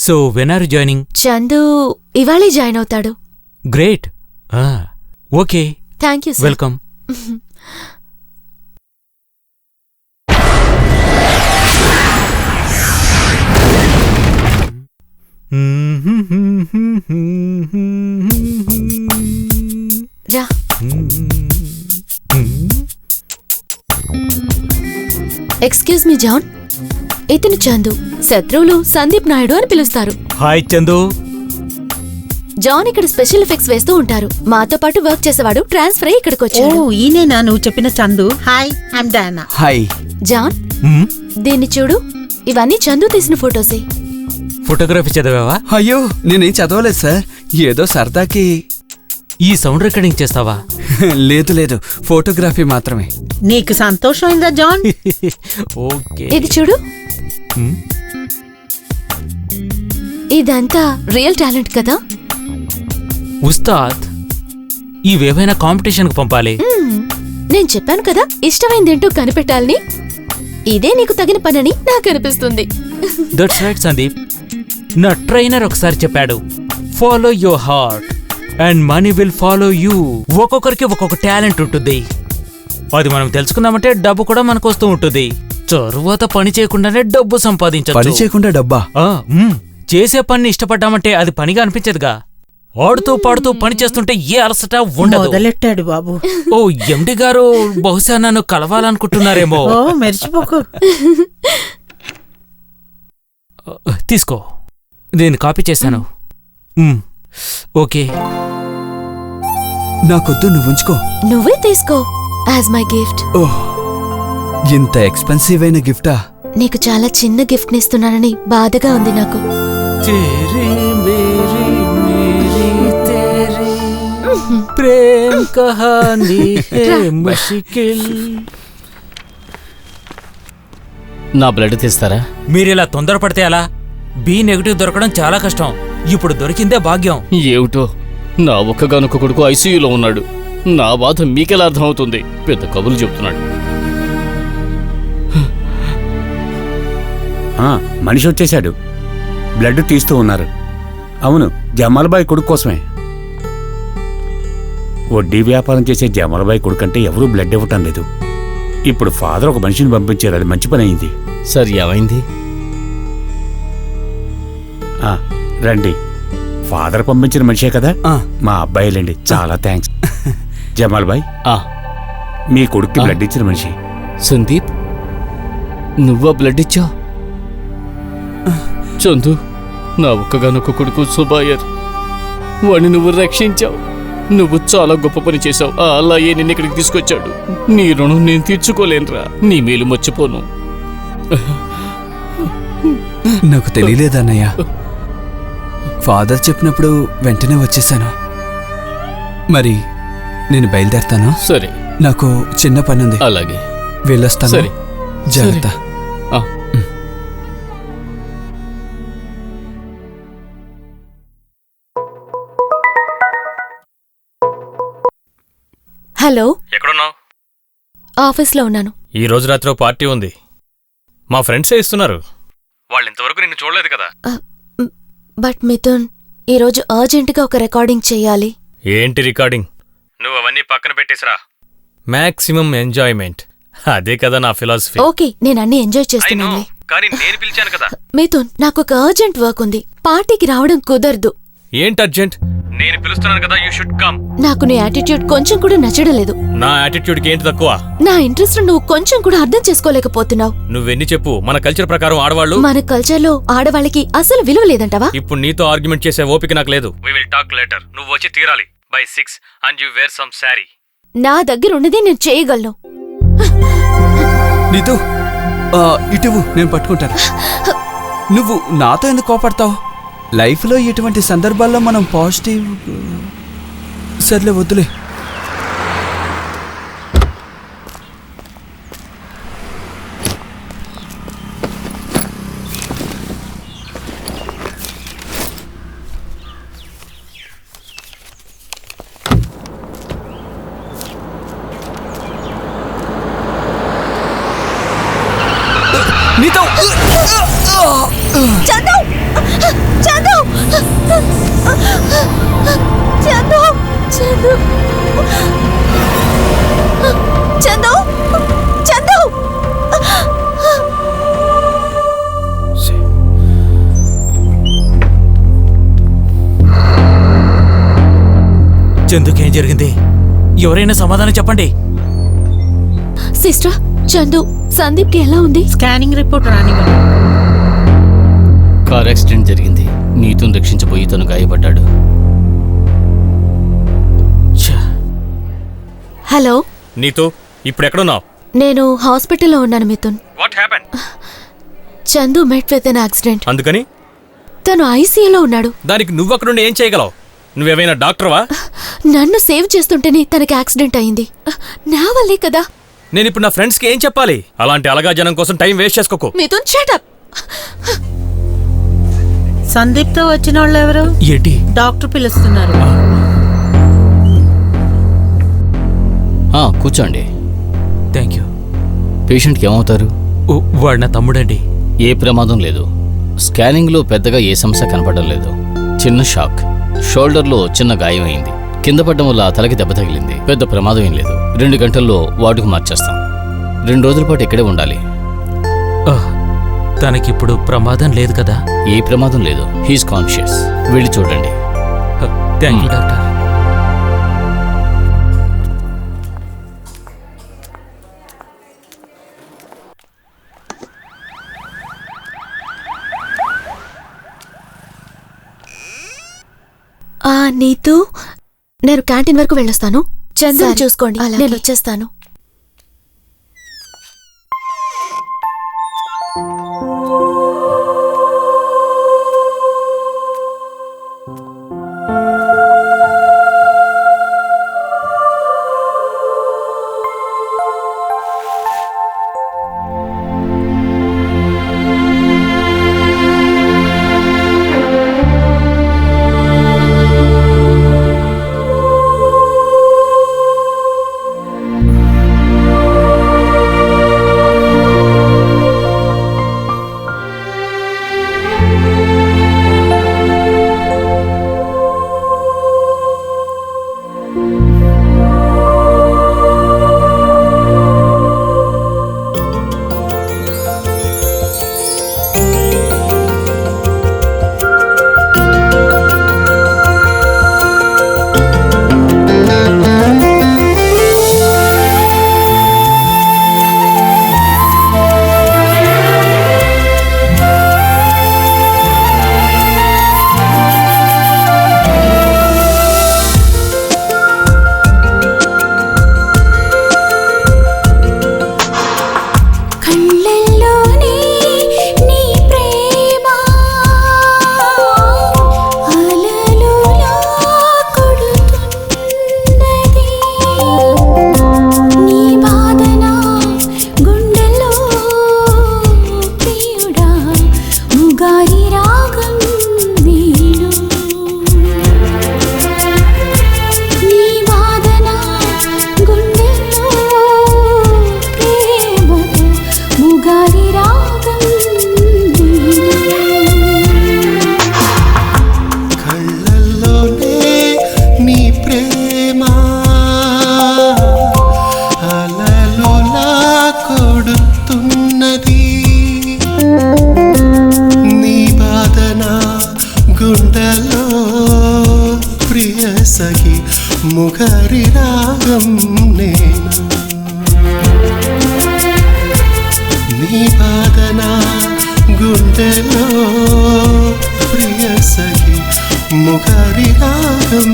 So when are joining?
Chandu ఇవాళే జాయిన్ అవుతాడు.
Great. Okay,
thank you sir.
Welcome.
రా. ఎక్స్క్యూజ్ మీ జాన్, ఇతను చందు. శత్రువులు సందీప్ నాయుడు అని పిలుస్తారు.
హాయ్ చందు.
జాన్ ఇక్కడ స్పెషల్ ఎఫెక్ట్స్ వేస్తూ ఉంటారు. మాతో పాటు వర్క్ చేసేవాడు ట్రాన్స్ఫర్ అయ్యి ఇక్కడికి వచ్చాడు.
ఈయనేనా నువ్వు చెప్పిన Chandu? Hi, I'm Diana.
Hi
John, దీన్ని చూడు. ఇవన్నీ చందు తీసిన ఫోటోసే.
ఫోటోగ్రఫీ చదివావా?
అయ్యో, నేనేం చదవలేదు సార్, ఏదో సరదాకి.
ఈ సౌండ్ రికార్డింగ్ చేస్తావా?
లేదు లేదు, ఫోటోగ్రఫీ మాత్రమే.
నీకు సంతోషమైందా జాన్?
ఓకే.
ఇది చూడు. ఇదంతా రియల్ టాలెంట్ కదా.
ఉస్తాద్, ఇవేవైనా కాంపిటీషన్ కు పంపాలి.
నేను చెప్పాను కదా, ఇష్టమైందేంటో కనిపెట్టాలని. ఇదే నీకు తగిన పనని నాకు అనిపిస్తుంది.
That's right Sandeep. నా ట్రైనర్ ఒకసారి చెప్పాడు, follow your heart and money will follow you. ఒక్కొక్కరికి ఒక్కొక్క టాలెంట్ ఉంటుంది. అది మనం తెలుసుకున్నామంటే డబ్బు కూడా మనకు వస్తూ ఉంటుంది. తరువాత పని చేయకుండానే డబ్బు సంపాదించచ్చు.
పని చేయకుండా డబ్బా?
చేసే పని ఇష్టపడ్డామంటే అది పనిగా అనిపించదుగా. ఆడుతూ పాడుతూ పని చేస్తుంటే ఏ అలసట ఉండదు.
మొదలెట్టాడు బాబు.
ఓ ఎండి గారు బహుశా నన్ను కలవాలనుకుంటున్నారేమో.
ఓ మెరిచిపోకు.
తీసుకో, నేను కాపీ చేశాను. ఓకే.
నాకొద్దు, నువ్వు ఉంచుకో.
నువ్వే తీసుకో యాజ్ మై గిఫ్ట్.
ఓహ్, ఇంత ఎక్స్పెన్సివ్ అయిన గిఫ్టా?
నీకు చాలా చిన్న గిఫ్ట్ నిస్తున్నానని బాధగా ఉంది నాకు.
ప్రేమ్ కహానీ హే ముష్కిల్.
నా బ్లడ్ తీస్తారా?
మీరిలా తొందరపడితే అలా? బి నెగటివ్ దొరకడం చాలా కష్టం. ఇప్పుడు దొరికిందే భాగ్యం.
ఏమిటో, నా ఒక్కగానొక్క కొడుకు ఐసీయూలో ఉన్నాడు. నా బాధ మీకెలా అర్థమవుతుంది? పెద్ద కబుర్లు చెప్తున్నాడు.
మనిషి వచ్చేశాడు. బ్లడ్ తీస్తూ ఉన్నారు. అవును, జమాల్బాయ్ కొడుకు కోసమే. వడ్డీ వ్యాపారం చేసే జమాల్బాయ్ కొడుకంటే ఎవరూ బ్లడ్ ఇవ్వటం లేదు. ఇప్పుడు ఫాదర్ ఒక మనిషిని పంపించారు. అది మంచి పని అయింది.
సార్, ఏమైంది?
రండి. ఫాదర్ పంపించిన మనిషే కదా, మా అబ్బాయిలండి. చాలా థ్యాంక్స్. జమాల్బాయ్, మీ కొడుక్కి బ్లడ్ ఇచ్చిన మనిషి.
సందీప్, నువ్వా బ్లడ్ ఇచ్చావు? చందు, నా ఒక్కగానొక్క కొడుకు సుబాయర్. వాడిని నువ్వు రక్షించావు. నువ్వు చాలా గొప్ప పని చేశావు. అలాగే నిన్ను ఇక్కడికి తీసుకొచ్చాడు. నీ రుణం నేను తీర్చుకోలేనురా. నీ మేలు మర్చిపోను.
నాకు తెలియలేదన్నయ్య. ఫాదర్ చెప్పినప్పుడు వెంటనే వచ్చేసాను. మరి నేను బయలుదేరతాను.
సరే,
నాకు చిన్న పని ఉంది.
అలాగే
వెళ్ళొస్తాను.
సరే,
జాగ్రత్త.
హలో,
ఎక్కడున్నావు?
ఆఫీస్లో ఉన్నాను.
ఈ రోజు రాత్రి పార్టీ ఉంది. మా ఫ్రెండ్సే ఇస్తున్నారు. వాళ్ళు ఇంతవరకు నిన్ను చూడలేదు కదా.
బట్ మిథున్, ఈరోజు అర్జెంటుగా ఒక రికార్డింగ్ చెయ్యాలి.
ఏంటి రికార్డింగ్? నువ్వు అవన్నీ పక్కన పెట్టేసిరా. మ్యాక్సిమం ఎంజాయ్మెంట్, అదే కదా నా ఫిలాసఫీ.
ఓకే, నేను అన్ని ఎంజాయ్ చేస్తున్నాను.
కానీ నేను పిలిచాను కదా.
మిథున్, నాకు ఒక అర్జెంట్ వర్క్ ఉంది, పార్టీకి రావడం కుదరదు.
ఏంటి అర్జెంట్? నేను పిలుస్తున్నాను కదా, యూ షుడ్ కమ్.
నాకు నీ యాటిట్యూడ్ కొంచెం కూడా నచ్చడం లేదు.
నా యాటిట్యూడ్ కి ఏంటి తక్కువ?
నా ఇంట్రెస్ట్ నువ్వు కొంచెం కూడా అర్థం చేసుకోలేకపోతున్నావు.
నువ్వెన్ని చెప్పు, మన కల్చర్ ప్రకారం ఆడవాళ్ళు,
మన కల్చర్ లో ఆడవాళ్ళకి అసలు విలువ లేదంటావా?
ఇప్పుడు నీతో ఆర్గ్యుమెంట్ చేసే ఓపిక నాకు లేదు. We will talk later. నువ్వు వచ్చి తీరాలి by 6 and you wear some sari.
నా దగ్గర ఉన్నది నేను చేయగలను.
నీతో ఇటువు, నేను పట్టుకుంటాను. నువ్వు నాతో ఎందుకు కోపడతావు? లైఫ్లో ఇటువంటి సందర్భాల్లో మనం పాజిటివ్. సర్లే వద్దులే. నీతో
చందు! చందు! చందు! చందు! చందు! చందు!
చందుకేం జరిగింది? ఎవరైనా సమాధానం చెప్పండి.
సిస్టర్, చందు సందీప్ కి ఎలా ఉంది?
స్కానింగ్ రిపోర్ట్ రానివ్వండి.
కార్ యాక్సిడెంట్ జరిగింది. నీతును రక్షించబోయి తను గాయపడ్డాడు.
హలో
నీతు, ఇప్పుడు ఎక్కడున్నావు?
నేను హాస్పిటల్లో ఉన్నాను Mithun.
What happen?
Chandu met with an accident.
అందుకని
తను ఐసీయూలో ఉన్నాడు.
దానికి నువ్వు అక్కడుండి ఏం చేయగలవు? నువ్వేమైనా డాక్టర్వా?
నన్ను సేవ్ చేస్తుంటేనే తనకి యాక్సిడెంట్ అయింది. నా వల్లే కదా.
నేను ఇప్పుడు నా ఫ్రెండ్స్ కి ఏం చెప్పాలి? అలాంటి అలగా జనం కోసం టైం వేస్ట్ చేసుకోకు.
Mithun shut up.
సందీప్ తో వచ్చిన వాళ్ళు ఎవరు?
ఏంటి?
డాక్టర్ పిలుస్తున్నారు.
కూర్చోండి.
Thank you.
పేషెంట్కి ఏమవుతారు?
వాడు నా తమ్ముడండి.
ఏ ప్రమాదం లేదు. స్కానింగ్లో పెద్దగా ఏ సమస్య కనపడడం లేదు. చిన్న షాక్. షోల్డర్లో చిన్న గాయం అయింది. కింద పడ్డం వల్ల తలకి దెబ్బ తగిలింది. పెద్ద ప్రమాదం ఏం లేదు. 2 గంటల్లో వార్డుకు మార్చేస్తాం. 2 రోజుల పాటు ఇక్కడే ఉండాలి.
తనకిప్పుడు ప్రమాదం లేదు కదా?
ఏ ప్రమాదం లేదు. He's conscious. వెళ్ళి చూడండి.
Thank you doctor.
నీతు, నేను క్యాంటీన్ వరకు వెళ్ళొస్తాను. చంద్ర చూసుకోండి, నేను వచ్చేస్తాను.
గుండెలో ప్రియ సఖి ముఖరి రాగం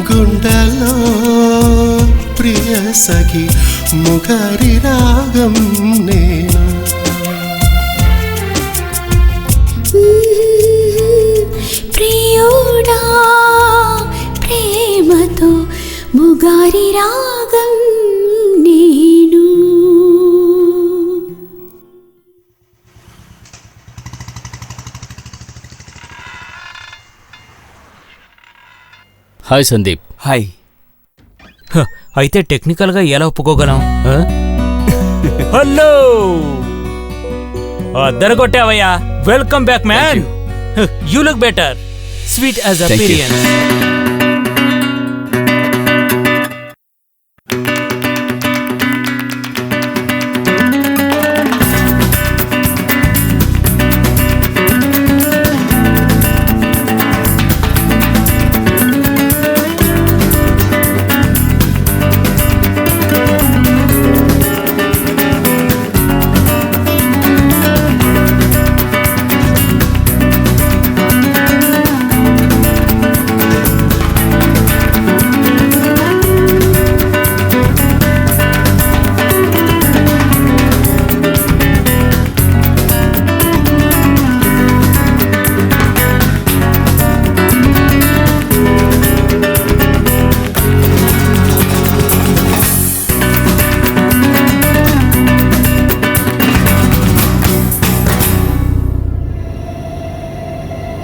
గుండెలో ప్రియ సఖి ముఖరి రాగం నేను
ప్రియుడా ప్రేమతో ముగారి రాగం నేను.
హాయ్ సందీప్.
హాయ్.
అయితే టెక్నికల్గా ఎలా ఒప్పుకోగలం? హలో, అద్దరగొట్టావయ్యా. Welcome back man. You look better. Sweet as appearance.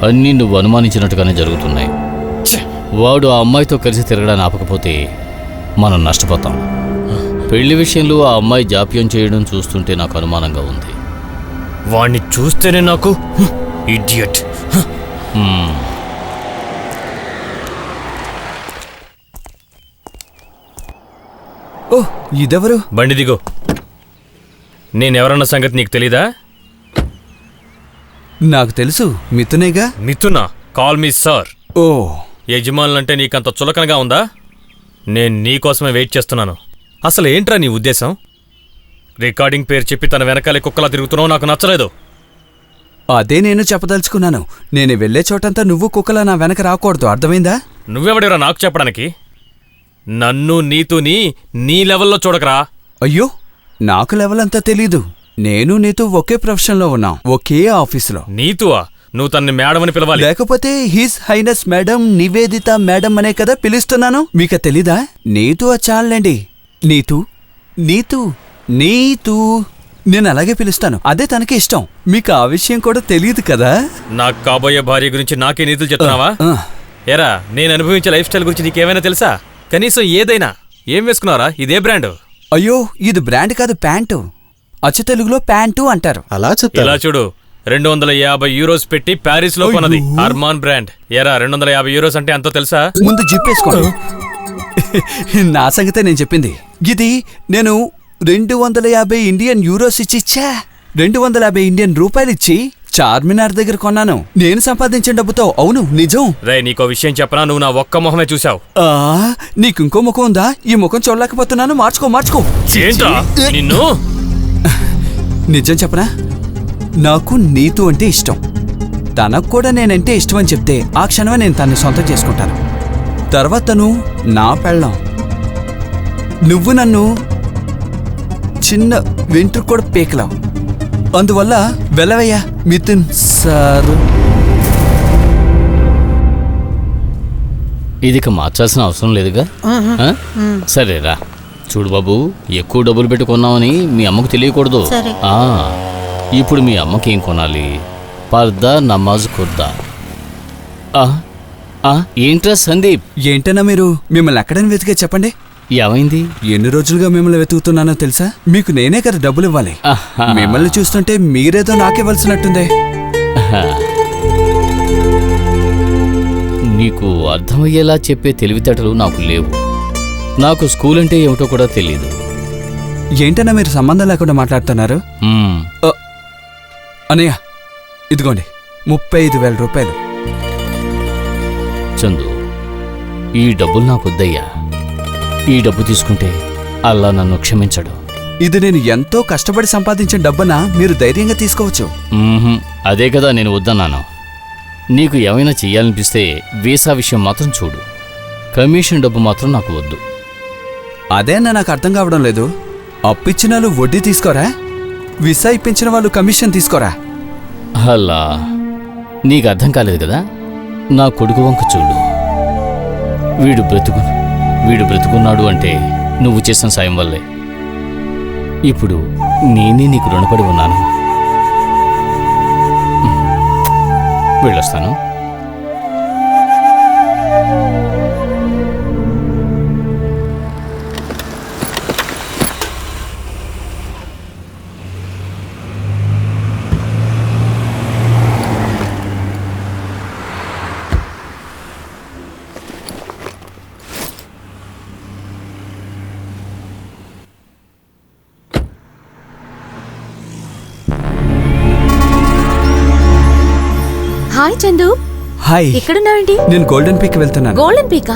అన్నీ నువ్వు అనుమానించినట్టుగానే జరుగుతున్నాయి. వాడు ఆ అమ్మాయితో కలిసి తిరగడాన్ని ఆపకపోతే మనం నష్టపోతాం. పెళ్లి విషయంలో ఆ అమ్మాయి జాప్యం చేయడం చూస్తుంటే నాకు అనుమానంగా ఉంది.
వాణ్ణి చూస్తేనే నాకు ఇడియట్.
ఓ ఇదెవరు?
బండి దిగో. నేనెవరన్న సంగతి నీకు తెలీదా?
నాకు తెలుసు, మిథునేగా.
మిథునా? Call me sir.
ఓ
యజమానులంటే నీకంత చులకనగా ఉందా? నేను నీకోసమే వెయిట్ చేస్తున్నాను. అసలు ఏంట్రా నీ ఉద్దేశం? రికార్డింగ్ పేరు చెప్పి తన వెనకాలే కుక్కలా తిరుగుతున్నావు, నాకు నచ్చలేదు.
అదే నేను చెప్పదలుచుకున్నాను. నేను వెళ్లే చోటంతా నువ్వు కుక్కలా నా వెనక రాకూడదు, అర్థమైందా?
నువ్వెవడిరా నాకు చెప్పడానికి? నన్ను నీతుని నీ లెవెల్లో చూడకరా.
అయ్యో, నాకు లెవెల్ అంతా తెలీదు. నేను నీతో ఒకే ప్రొఫెషన్లో ఉన్నాం, ఒకే ఆఫీసులో.
నీతువా? నువ్వు తన్ని మేడం అని పిలవాలి.
లేకపోతే his highness madam Nivedita madam అనే కదా పిలుస్తున్నాను. మీకు తెలీదా? నీతు చాలండి. నీతు నీతు నీతు నేను అలాగే పిలుస్తాను, అదే తనకి ఇష్టం. మీకు ఆ విషయం కూడా తెలియదు కదా?
నాకు కాబోయే భార్య గురించి నాకే నీతులు చెప్తున్నావా? ఏరా, నేను అనుభవించే లైఫ్ స్టైల్ గురించి నీకేమైనా తెలుసా? కనీసం ఏదైనా. ఏం వేసుకున్నారా? ఇదే బ్రాండ్?
అయ్యో, ఇది బ్రాండ్ కాదు, ప్యాంటు. అచ్చ తెలుగులో ప్యాంటు అంటారు.
అలా చెప్తా.
ఇలా చూడు, 250 యూరోస్ పెట్టి ప్యారిస్ లో కొన్నది, అర్మాన్ బ్రాండ్. ఏరా, 250 యూరోస్ అంటే ఎంతో తెలుసా?
ముందు జిప్పేసుకోండి. నా సంగతే నేను చెప్పింది. ఇది నేను 250 ఇండియన్ యూరోస్ ఇచ్చి 250 ఇండియన్ రూపాయలు ఇచ్చి చార్మినార్ దగ్గర కొన్నాను, నేను సంపాదించిన డబ్బుతో. అవును, నిజం.
రే, నీకో విషయం చెప్పనా? నువ్వు నా ఒక్క మొహమే చూసావు.
నీకు ఇంకో ముఖం ఉందా? ఈ ముఖం చూడలేకపోతున్నాను, మార్చుకో.
ఏంట్రా నిన్ను?
నిజం చెప్పనా, నాకు నీతు అంటే ఇష్టం. తనకు కూడా నేనంటే ఇష్టం అని చెప్తే ఆ క్షణమే నేను తన్ని సొంతం చేసుకుంటాను. తర్వాత తను నా పెళ్ళాం. నువ్వు నన్ను చిన్న వెంట్రుకు కూడా పీకలావు. అందువల్ల వెళ్ళవయ్యా మిథున్ సారు.
ఇదిక మార్చాల్సిన అవసరం లేదుగా. సరేరా. చూడు బాబు, ఎక్కువ డబ్బులు పెట్టుకున్నామని మీ అమ్మకు తెలియకూడదు. ఇప్పుడు మీ అమ్మకి ఏం కొనాలి? పర్దా, నమాజ్, కుర్దా. ఏంట్రా సందీప్?
ఏంటన్నా మీరు? మిమ్మల్ని ఎక్కడని వెతికే చెప్పండి.
ఏమైంది?
ఎన్ని రోజులుగా మిమ్మల్ని వెతుకుతున్నానో తెలుసా? మీకు నేనే కదా డబ్బులు ఇవ్వాలి. మిమ్మల్ని చూస్తుంటే మీరేదో నాకివ్వాల్సినట్టుందే.
నీకు అర్థమయ్యేలా చెప్పే తెలివితేటలు నాకు లేవు. నాకు స్కూల్ అంటే ఏమిటో కూడా తెలియదు.
ఏంటన్నా మీరు సంబంధం లేకుండా మాట్లాడుతున్నారు? అన్నయ్య, ఇదిగోండి 35,000 రూపాయలు.
చందు, ఈ డబ్బులు నాకొద్దయ్యా. ఈ డబ్బు తీసుకుంటే అల్లా నన్ను క్షమించడు.
ఇది నేను ఎంతో కష్టపడి సంపాదించిన డబ్బనా, మీరు ధైర్యంగా తీసుకోవచ్చు.
అదే కదా నేను వద్దన్నాను. నీకు ఏమైనా చెయ్యాలనిపిస్తే వీసా విషయం మాత్రం చూడు. కమిషన్ డబ్బు మాత్రం నాకు వద్దు.
అదేనా నాకు అర్థం కావడం లేదు. అప్పిచ్చిన వాళ్ళు వడ్డీ తీసుకోరా, వీసా ఇప్పించిన వాళ్ళు కమిషన్ తీసుకోరా?
అలా నీకు అర్థం కాలేదు కదా. నా కొడుకు వంక చూడు. వీడు బ్రతుకున్నాడు అంటే నువ్వు చేసిన సాయం వల్లే. ఇప్పుడు నేనే నీకు రుణపడి ఉన్నాను. వెళ్ళొస్తాను.
హాయ్ చందు.
హాయ్.
ఎక్కడున్నావేంటి?
నేను గోల్డెన్ పీక్ వెళ్తున్నాను.
గోల్డెన్ పీకా?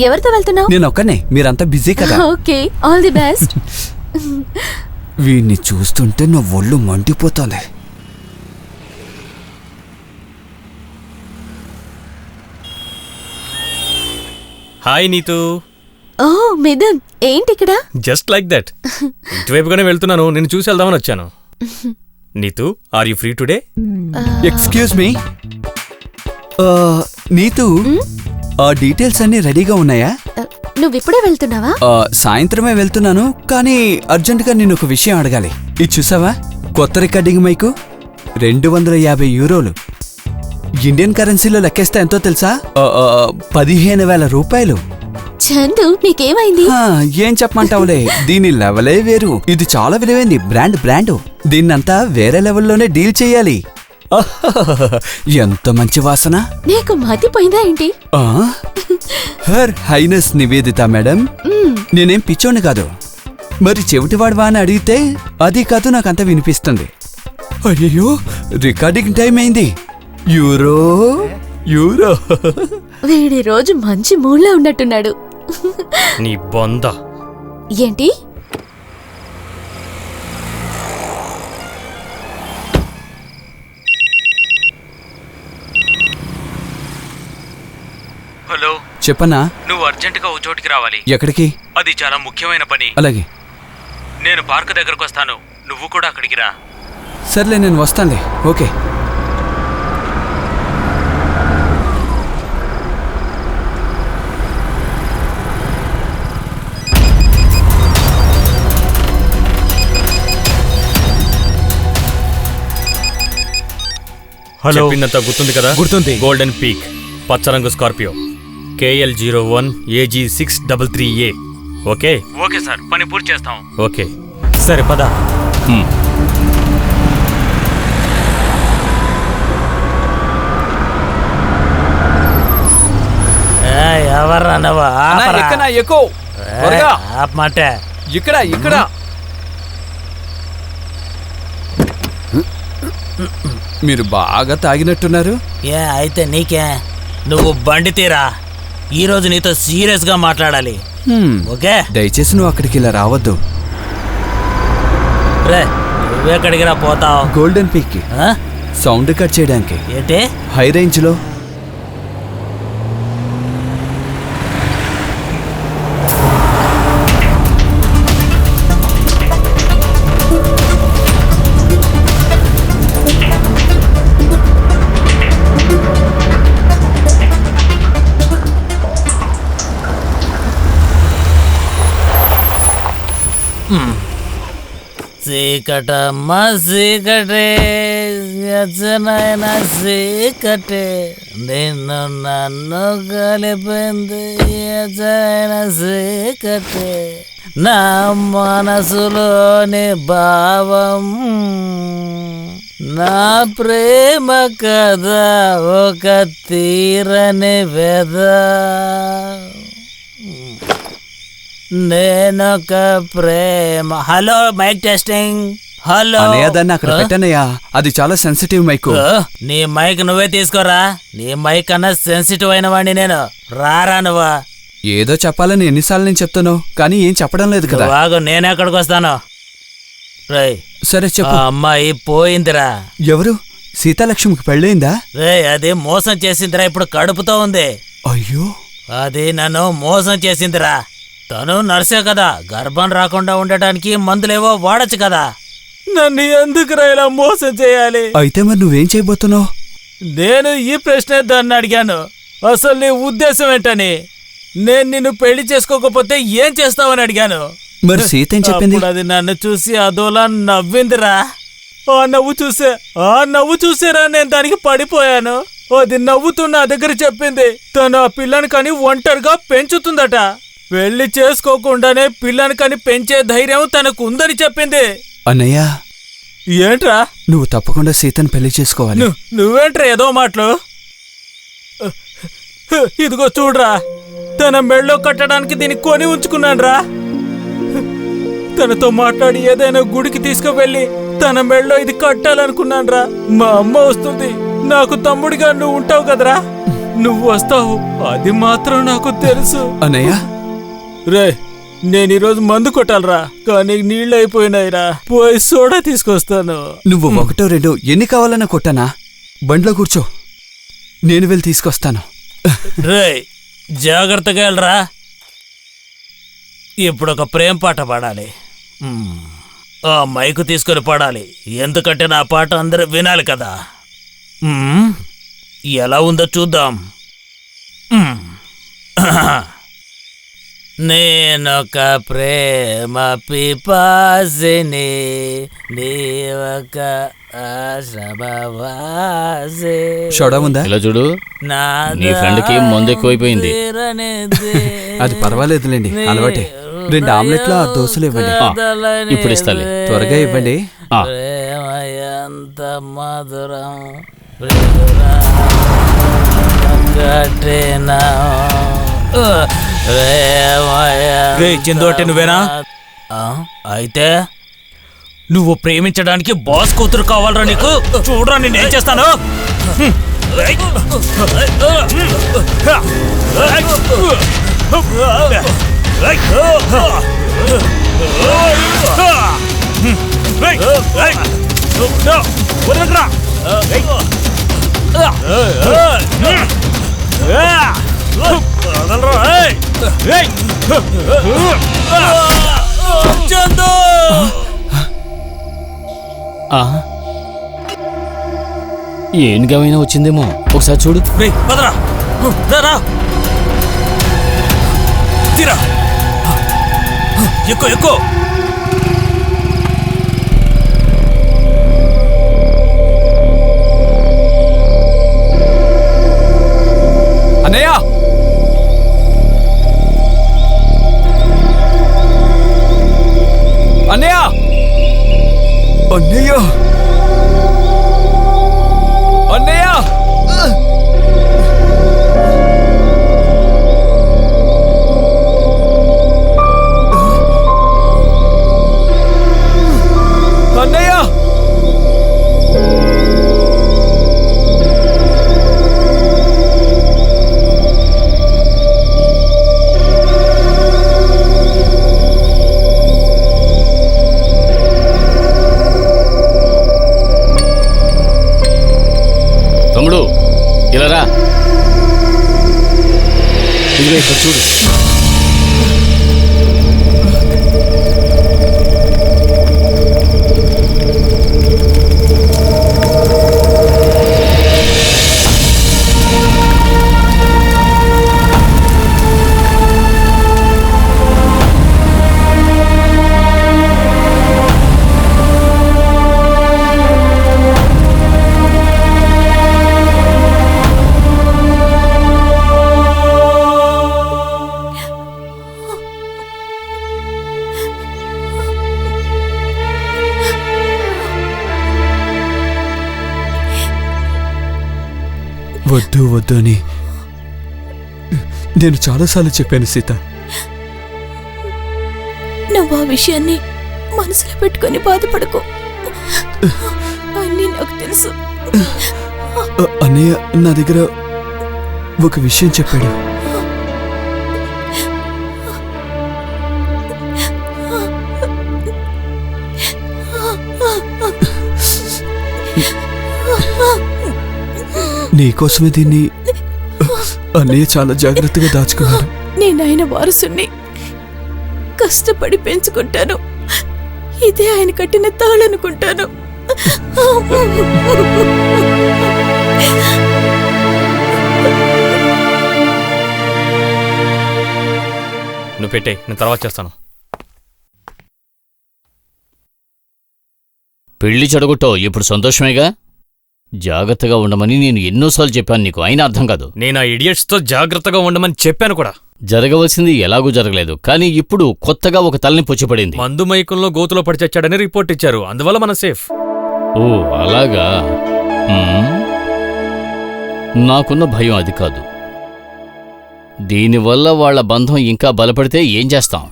ఎవరితో వెళ్తున్నావు?
నేను ఒక్కనే, మీరంతా బిజీ కదా.
Okay, all the best.
వీడిని చూస్తుంటే నా ఒళ్ళు మండిపోతుంది.
హాయ్ నీతు.
ఓ మిథున్, ఏంటి ఇక్కడ?
Just like that. ఇటువైపుగానే వెళ్తున్నాను, నేను చూసి వెళ్దామని వచ్చాను. Neetu, are you free today?
Excuse me. Neetu, ఆ డీటెయిల్స్ అన్ని రెడీగా ఉన్నాయా?
నువ్విప్పుడే వెళ్తున్నావా?
సాయంత్రమే వెళ్తున్నాను, కానీ అర్జెంటుగా నేను ఒక విషయం అడగాలి. ఇది చూసావా? కొత్త రికార్డింగ్ మైకు 250 యూరోలు. ఇండియన్ కరెన్సీలో లెక్కేస్తే ఎంతో తెలుసా? 15,000 రూపాయలు.
చందు, నీకేమైంది?
ఏం చెప్పమంటావులే, దీని లెవెలే వేరు. ఇది చాలా విలువైంది, బ్రాండ్. దీన్నంతా వేరే లెవెల్లోనే డీల్ చెయ్యాలి. ఎంత మంచి వాసన.
నీకు మతిపోయిందా ఏంటి?
హర్ హైనస్ నివేదిత మేడం, నేనేం పిచ్చోని కాదు. మరి చెవిటివాడువా అని అడిగితే అది కాదు నాకంతా వినిపిస్తుంది. అయ్యో రికార్డింగ్ టైం అయింది. Euro euro.
వీడి రోజు మంచి మూడ్లో ఉన్నట్టున్నాడు.
నీ బొంద.
ఏంటి?
హలో,
చెప్పన్నా.
నువ్వు అర్జెంటుగా ఓ చోటికి రావాలి.
ఎక్కడికి?
అది చాలా ముఖ్యమైన పని.
అలాగే.
నేను పార్క్ దగ్గరకు వస్తాను, నువ్వు కూడా అక్కడికి రా.
సర్లే, నేను వస్తానులే. ఓకే.
హలో.
చెప్పిందంతా గుర్తుంది కదా?
గుర్తుంది.
గోల్డెన్ పీక్, పచ్చరంగు Scorpio, KL01 AG633A. Okay?
Okay sir, పని పూర్తి చేస్తాం.
ఓకే
సరే పద. ఎవర్రా నువ్వు? మాట
ఇక్కడ ఇక్కడ. మీరు బాగా తాగినట్టున్నారు.
ఏ అయితే నీకే, నువ్వు బండి తీరా. ఈరోజు నీతో సీరియస్ గా మాట్లాడాలి. ఓకే?
దయచేసి నువ్వు అక్కడికి ఇలా రావద్దు.
రే, నువ్వెక్కడికి రా పోతావు?
గోల్డెన్ పీక్ కి సౌండ్ కట్ చేయడానికి.
ఏంటి?
హై రేంజ్ లో.
చీకటమ్మ చీకటే, యజనైన చీకటే, నిన్ను నన్ను కలిపింది యజనైన చీకటే, నా మనసులోని భావం, నా ప్రేమ కథ ఒక తీరని వెద, నేనొక ప్రేమ. Hello, mike testing. హలో.
దాన్ని అక్కడ పెట్టనయ్యా, అది చాలా సెన్సిటివ్ మైక్.
నీ మైక్ నువ్వే తీసుకోరా. నీ మైక్ అన్నా సెన్సిటివ్ అయిన వాడిని నేను. రారా నువ్వా.
ఏదో చెప్పాలని ఎన్నిసార్లు నేను చెప్తాను, కానీ ఏం చెప్పడం లేదు కదా.
బాగు, నేను ఎక్కడికి వస్తాను. రై,
సరే చెప్పు.
అమ్మాయి పోయిందిరా.
ఎవరు? సీతాలక్ష్మికి పెళ్ళయిందా?
రే, అది మోసం చేసిందిరా. ఇప్పుడు కడుపుతో ఉంది.
అయ్యో,
అది నన్ను మోసం చేసిందిరా. తను నర్సే కదా, గర్భం రాకుండా ఉండటానికి మందులేవో వాడచ్చు కదా. నన్ను ఎందుకురా ఇలా మోసం చేయాలి?
అయితే మరి నువ్వేం చేయబోతున్నావు?
నేను ఈ ప్రశ్న దాన్ని అడిగాను. అసలు నీ ఉద్దేశం ఏంటని. నేను నిన్ను పెళ్లి చేసుకోకపోతే ఏం చేస్తావని అడిగాను.
మరి సీత ఏం చెప్పింది?
అది నన్ను చూసి అదోలా నవ్విందిరా. ఆ నవ్వు చూసేరా నేను దానికి పడిపోయాను. అది నవ్వుతూ నా దగ్గర చెప్పింది తను ఆ పిల్లని కని ఒంటరిగా పెంచుతుందట. పెళ్లి చేసుకోకుండానే పిల్లని కని పెంచే ధైర్యం తనకు ఉందని చెప్పింది.
అన్నయ్య,
ఏంట్రా?
నువ్వు తప్పకుండా సీతను పెళ్లి చేసుకోవాలి.
నువ్వేంట్రా ఏదో మాటలు? ఇదిగో చూడరా, తన మెళ్ళో కట్టడానికి దీన్ని కొని ఉంచుకున్నాన్రా. తనతో మాట్లాడి ఏదైనా గుడికి తీసుకువెళ్ళి తన మెళ్ళో ఇది కట్టాలనుకున్నాన్రా. మా అమ్మ వస్తుంది, నాకు తమ్ముడిగా నువ్వు ఉంటావు కదరా. నువ్వు వస్తావు, అది మాత్రం నాకు తెలుసు.
అన్నయ్య,
రే, నేను ఈరోజు మందు కొట్టాలరా, కానీ నీళ్ళు అయిపోయినాయిరా. పోయి సోడా తీసుకొస్తాను.
నువ్వు ఒకటో రెండో ఎన్ని కావాలన్నా కొట్టానా? బండ్లో కూర్చో, నేను వెళ్ళి తీసుకొస్తాను.
రే, జాగ్రత్తగా వెళ్ళరా. ఇప్పుడు ఒక ప్రేమ పాట పాడాలి. ఆ మైకు తీసుకొని పాడాలి, ఎందుకంటే నా పాట అందరూ వినాలి కదా. ఎలా ఉందో చూద్దాం. నేనొక ప్రేమ పిపాసిని, నీవొక ఆశ్రమవాసి.
షోడా ఉందా?
ఇలా చూడు, నీ ఫ్రెండ్కి ముందు ఎక్కువైపోయింది.
అది పర్వాలేదులేండి, అలవాటే. 2 ఆమ్లెట్లు 6 దోశలు ఇవ్వండి.
ఇప్పుడు ఇస్తాలే,
త్వరగా ఇవ్వండి.
ఎంత మధురం చిందోటి నువ్వేనా? అయితే నువ్వు ప్రేమించడానికి బాస్ కూతురు కావాలరా నీకు? చూడరా నేనేం చేస్తాను.
ఏనుగమైనా వచ్చిందేమో, ఒకసారి చూడు.
పదరా రా తీరా ఎక్కువ ఎక్కువ.
అన్నయ్య అన్నయ్య అన్నయ్య అన్నయ్య అన్నయ్య
తమ్ముడు ఇలా రా. ఇదిగో ఇక్కడ చూడు.
వద్దు వద్దు అని నేను చాలాసార్లు చెప్పాను సీత.
నువ్వు ఆ విషయాన్ని మనసులో పెట్టుకొని బాధపడకు, అన్నీ నాకు తెలుసు.
అన్నయ్య నా దగ్గర ఒక విషయం చెప్పాడు. నీకోసమే దీన్ని అన్నయ్య చాలా జాగ్రత్తగా దాచుకున్నాడు.
నేను ఆయన వారసుని కష్టపడి పెంచుకుంటాను. ఇదే ఆయన కట్టిన తాళనుకుంటాను.
నువ్వు పెట్టే, నేను తర్వాత చేస్తాను.
పెళ్లి చెడగొట్టావు, ఇప్పుడు సంతోషమేగా. జాగ్రత్తగా ఉండమని నేను ఎన్నోసార్లు చెప్పాను నీకు, అయినా అర్థం కాదు.
నేను ఆ ఇడియట్స్తో జాగ్రత్తగా ఉండమని చెప్పాను కూడా.
జరగవలసింది ఎలాగూ జరగలేదు, కానీ ఇప్పుడు కొత్తగా ఒక తలని పొచ్చిపడింది.
మందు మైకంలో గోతులో పడి చచ్చాడని రిపోర్ట్ ఇచ్చారు, అందువల్ల మనం సేఫ్.
ఓ అలాగా. నాకున్న భయం అది కాదు. దీనివల్ల వాళ్ళ బంధం ఇంకా బలపడితే ఏం చేస్తాం?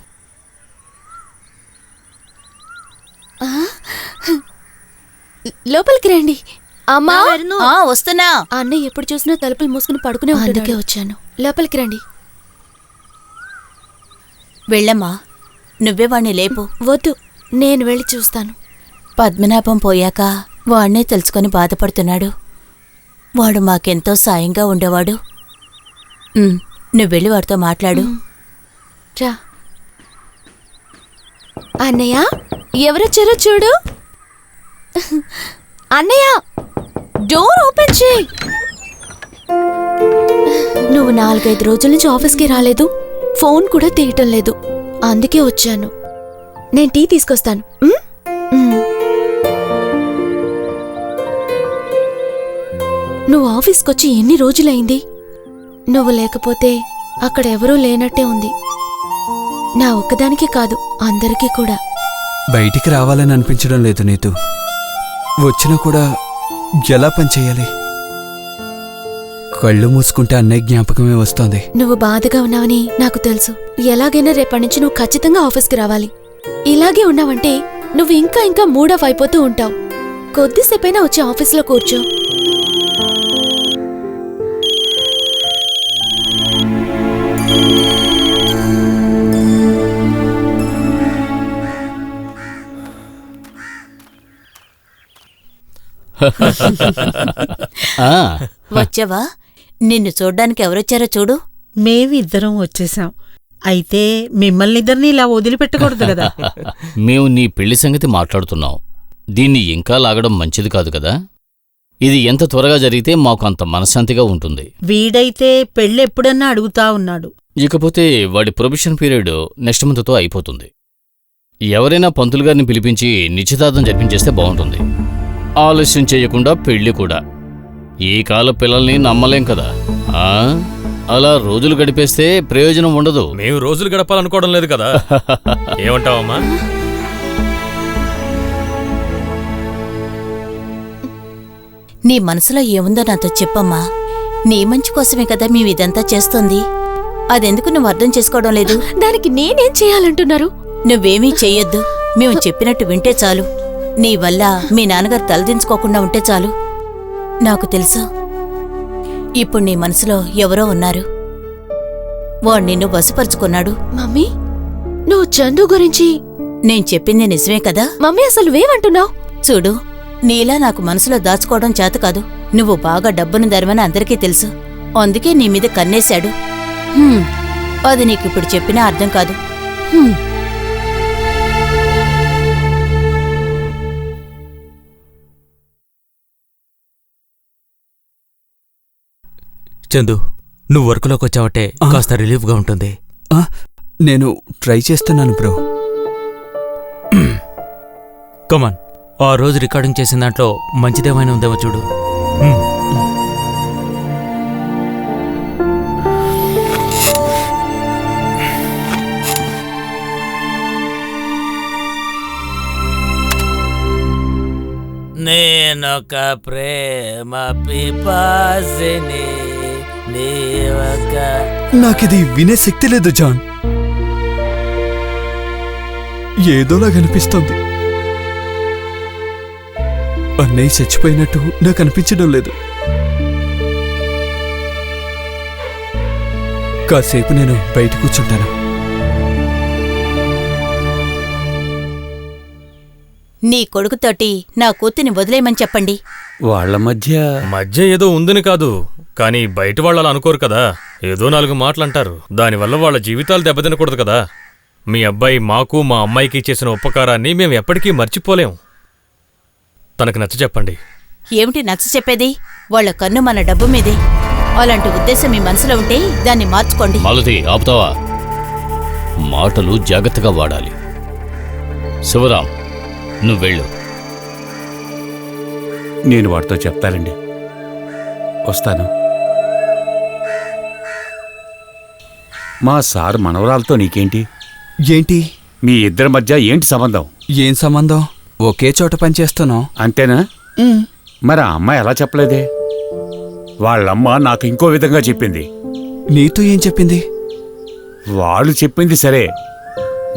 లోపలికి రండి. అమ్మా
వస్తున్నా.
అన్నయ్య ఎప్పుడు చూసినా తలుపులు మూసుకుని పడుకునే అందుకే వచ్చాను. లోపలికి రండి.
వెళ్ళమ్మా, నువ్వే వాణ్ణి లేపు.
వద్దు, నేను వెళ్ళి చూస్తాను.
పద్మనాభం పోయాక వాణ్ణే తెలుసుకొని బాధపడుతున్నాడు. వాడు మాకెంతో సాయంగా ఉండేవాడు. నువ్వెళ్ళి వాడితో మాట్లాడు.
రా అన్నయ్య, ఎవరొచ్చారో చూడు. అన్నయ్య, డోర్ ఓపెన్ చేయి. నువ్వు 4-5 రోజుల నుంచి ఆఫీస్కి రాలేదు, ఫోన్ కూడా తీయటం లేదు. అందుకే వచ్చాను. నేను టీ తీసుకొస్తాను. నువ్వు ఆఫీస్కొచ్చి ఎన్ని రోజులైంది? నువ్వు లేకపోతే అక్కడ ఎవరూ లేనట్టే ఉంది. నా ఒక్కదానికి కాదు, అందరికీ కూడా.
బయటికి రావాలని అనిపించడం లేదు నీతు. వచ్చినా కూడా ఎలా పనిచేయాలి? కళ్ళు మూసుకుంటే అన్నయ్య జ్ఞాపకమే వస్తోంది.
నువ్వు బాధగా ఉన్నావని నాకు తెలుసు. ఎలాగైనా రేపటి నుంచి నువ్వు ఖచ్చితంగా ఆఫీస్కి రావాలి. ఇలాగే ఉన్నావంటే నువ్వు ఇంకా ఇంకా మూడఫ్ అయిపోతూ ఉంటావు. కొద్దిసేపైనా వచ్చి ఆఫీస్లో కూర్చో.
వచ్చావా? నిన్ను చూడ్డానికి ఎవరొచ్చారో చూడు.
మేమిద్దరం వచ్చేసాం. అయితే మిమ్మల్నిద్దరిని ఇలా వదిలిపెట్టకూడదు కదా.
మేము నీ పెళ్లి సంగతి మాట్లాడుతున్నాం. దీన్ని ఇంకా లాగడం మంచిది కాదు కదా. ఇది ఎంత త్వరగా జరిగితే మాకు అంత మనశ్శాంతిగా ఉంటుంది.
వీడైతే పెళ్ళెప్పుడన్నా అడుగుతా ఉన్నాడు.
ఇకపోతే వాడి ప్రొబిషన్ పీరియడ్ నెక్స్ట్ మంత్తో అయిపోతుంది. ఎవరైనా పంతులు గారిని పిలిపించి నిశ్చితార్థం జరిపించేస్తే బాగుంటుంది. ఆలస్యం చేయకుండా పెళ్లి కూడా. ఈ కాల పిల్లల్ని నమ్మలేం కదా. అలా రోజులు గడిపేస్తే ప్రయోజనం ఉండదు.
మేము రోజులు గడపాలనుకోవడం లేదు కదా. ఏమంటావమ్మా?
నీ మనసులో ఏముందో నాతో చెప్పమ్మా. నీ మంచి కోసమే కదా మేమిదంతా చేస్తోంది. అదెందుకు నువ్వు అర్థం చేసుకోవడం లేదు?
దానికి నేనేం చేయాలంటున్నారు?
నువ్వేమీ చెయ్యొద్దు. మేము చెప్పినట్టు వింటే చాలు. నీ వల్ల మీ నాన్నగారు తలదించుకోకుండా ఉంటే చాలు. నాకు తెలుసు ఇప్పుడు నీ మనసులో ఎవరో ఉన్నారు. వాడు నిన్ను వశపరుచుకున్నాడు.
మమ్మీ, నువ్వు చందు గురించి
నేను చెప్పింది నిజమే కదా?
మమ్మీ, అసలు నువ్వేమంటున్నావు?
చూడు, నీలా నాకు మనసులో దాచుకోవడం చేత కాదు. నువ్వు బాగా డబ్బును ధరమని అందరికీ తెలుసు. అందుకే నీ మీద కన్నేశాడు. అది నీకిప్పుడు చెప్పినా అర్థం కాదు.
చందు, నువ్వు వర్క్లోకి వచ్చావంటే కాస్త రిలీఫ్గా ఉంటుంది.
నేను ట్రై చేస్తున్నాను బ్రో.
కమాన్, ఆ రోజు రికార్డింగ్ చేసిన దాంట్లో మంచిదేమైనా ఉందేమో చూడు. నేనొక ప్రేమ పిపాసిని,
నాకిది వినే శక్తి లేదు జాన్. ఏదోలా కనిపిస్తోంది. అన్నయ్య చచ్చిపోయినట్టు నాకు అనిపించడం లేదు. కాసేపు నేను బయట కూర్చుంటాను.
నీ కొడుకుతోటి నా కూతుర్ని వదిలేయమని చెప్పండి.
వాళ్ళ
మధ్య ఏదో ఉందని కాదు, కానీ బయట వాళ్ళు అలా అనుకోరు కదా. ఏదో 4 మాటలంటారు. దానివల్ల వాళ్ళ జీవితాలు దెబ్బతినకూడదు కదా. మీ అబ్బాయి మాకు మా అమ్మాయికి చేసిన ఉపకారాన్ని మేము ఎప్పటికీ మర్చిపోలేం. తనకు నచ్చ చెప్పండి.
ఏమిటి నచ్చ చెప్పేది? వాళ్ళ కన్ను మన డబ్బు మీదే. అలాంటి ఉద్దేశం మీ మనసులో ఉంటే దాన్ని మార్చుకోండి.
మాలతి, ఆపుతావా? మాటలు జాగ్రత్తగా వాడాలి. శివరాం, నువ్వెళ్ళు.
నేను వాడితో చెప్తానండి. వస్తాను. మా సార్ మనవరాలతో నీకేంటి?
ఏంటి?
మీ ఇద్దరి మధ్య ఏంటి సంబంధం?
ఏం సంబంధం? ఒకే చోట పనిచేస్తున్నాం.
అంతేనా? మరి ఆ అమ్మాయి ఎలా చెప్పలేదే? వాళ్ళమ్మ నాకు ఇంకో విధంగా చెప్పింది.
నీతో ఏం చెప్పింది?
వాళ్ళు చెప్పింది సరే,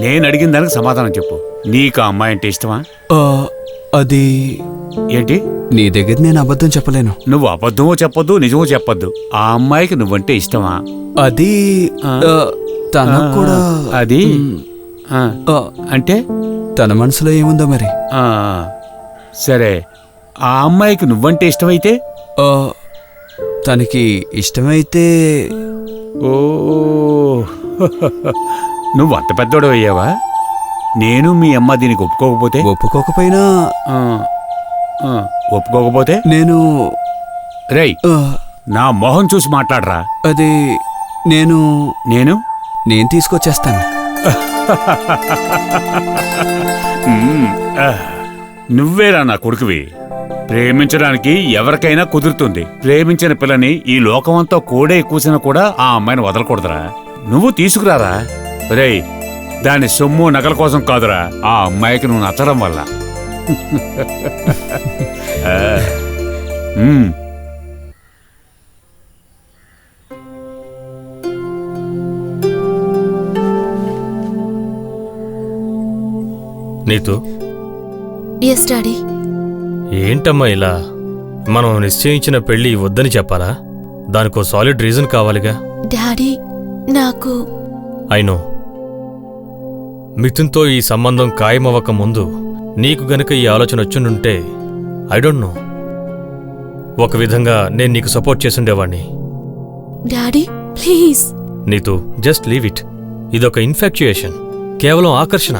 నేను అడిగిన దానికి సమాధానం చెప్పు. నీకు ఆ అమ్మాయి అంటే ఇష్టమా?
అది
ఏంటి?
నీ దగ్గర నేను అబద్ధం చెప్పలేను.
నువ్వు అబద్ధమో చెప్పొద్దు, నిజమో చెప్పొద్దు. ఆ అమ్మాయికి నువ్వంటే ఇష్టమా?
అది తనకు కూడా.
అది అంటే
తన మనసులో ఏముందో మరి.
సరే, ఆ అమ్మాయికి నువ్వంటే ఇష్టమైతే?
తనకి ఇష్టమైతే.
ఓ, నువ్వు అంత పెద్దోడు అయ్యావా? నేను మీ అమ్మ దీనికి ఒప్పుకోకపోతే? ఒప్పుకోకపోతే
నేను
రేయ్, నా మొహం చూసి మాట్లాడరా.
అది నేను
నేను
నేను తీసుకొచ్చేస్తాను.
నువ్వేరా నా కొడుకువి. ప్రేమించడానికి ఎవరికైనా కుదురుతుంది. ప్రేమించిన పిల్లని ఈ లోకమంతా కోడే కూసినా కూడా ఆ అమ్మాయిని వదలకూడదురా. నువ్వు తీసుకురారా. రేయ్, దాని సొమ్ము నగల కోసం కాదురా, ఆ అమ్మాయికి నువ్వు నచ్చడం వల్ల.
Neetu,
yes daddy.
ఏంటమ్మా ఇలా? మనం నిశ్చయించిన పెళ్లి వద్దని చెప్పాలా? దానికో సాలిడ్ రీజన్ కావాలిగా.
డాడీ నాకు
అయినో మిథున్తో ఈ సంబంధం ఖాయమవ్వక ముందు నీకు గనక ఈ ఆలోచన వచ్చుండుంటే ఐ డోంట్ నో, ఒక విధంగా నేను నీకు సపోర్ట్ చేసుండేవాణ్ణి.
Daddy please.
Neetu, just leave it. ఇదొక ఇన్ఫాక్చుయేషన్, కేవలం ఆకర్షణ,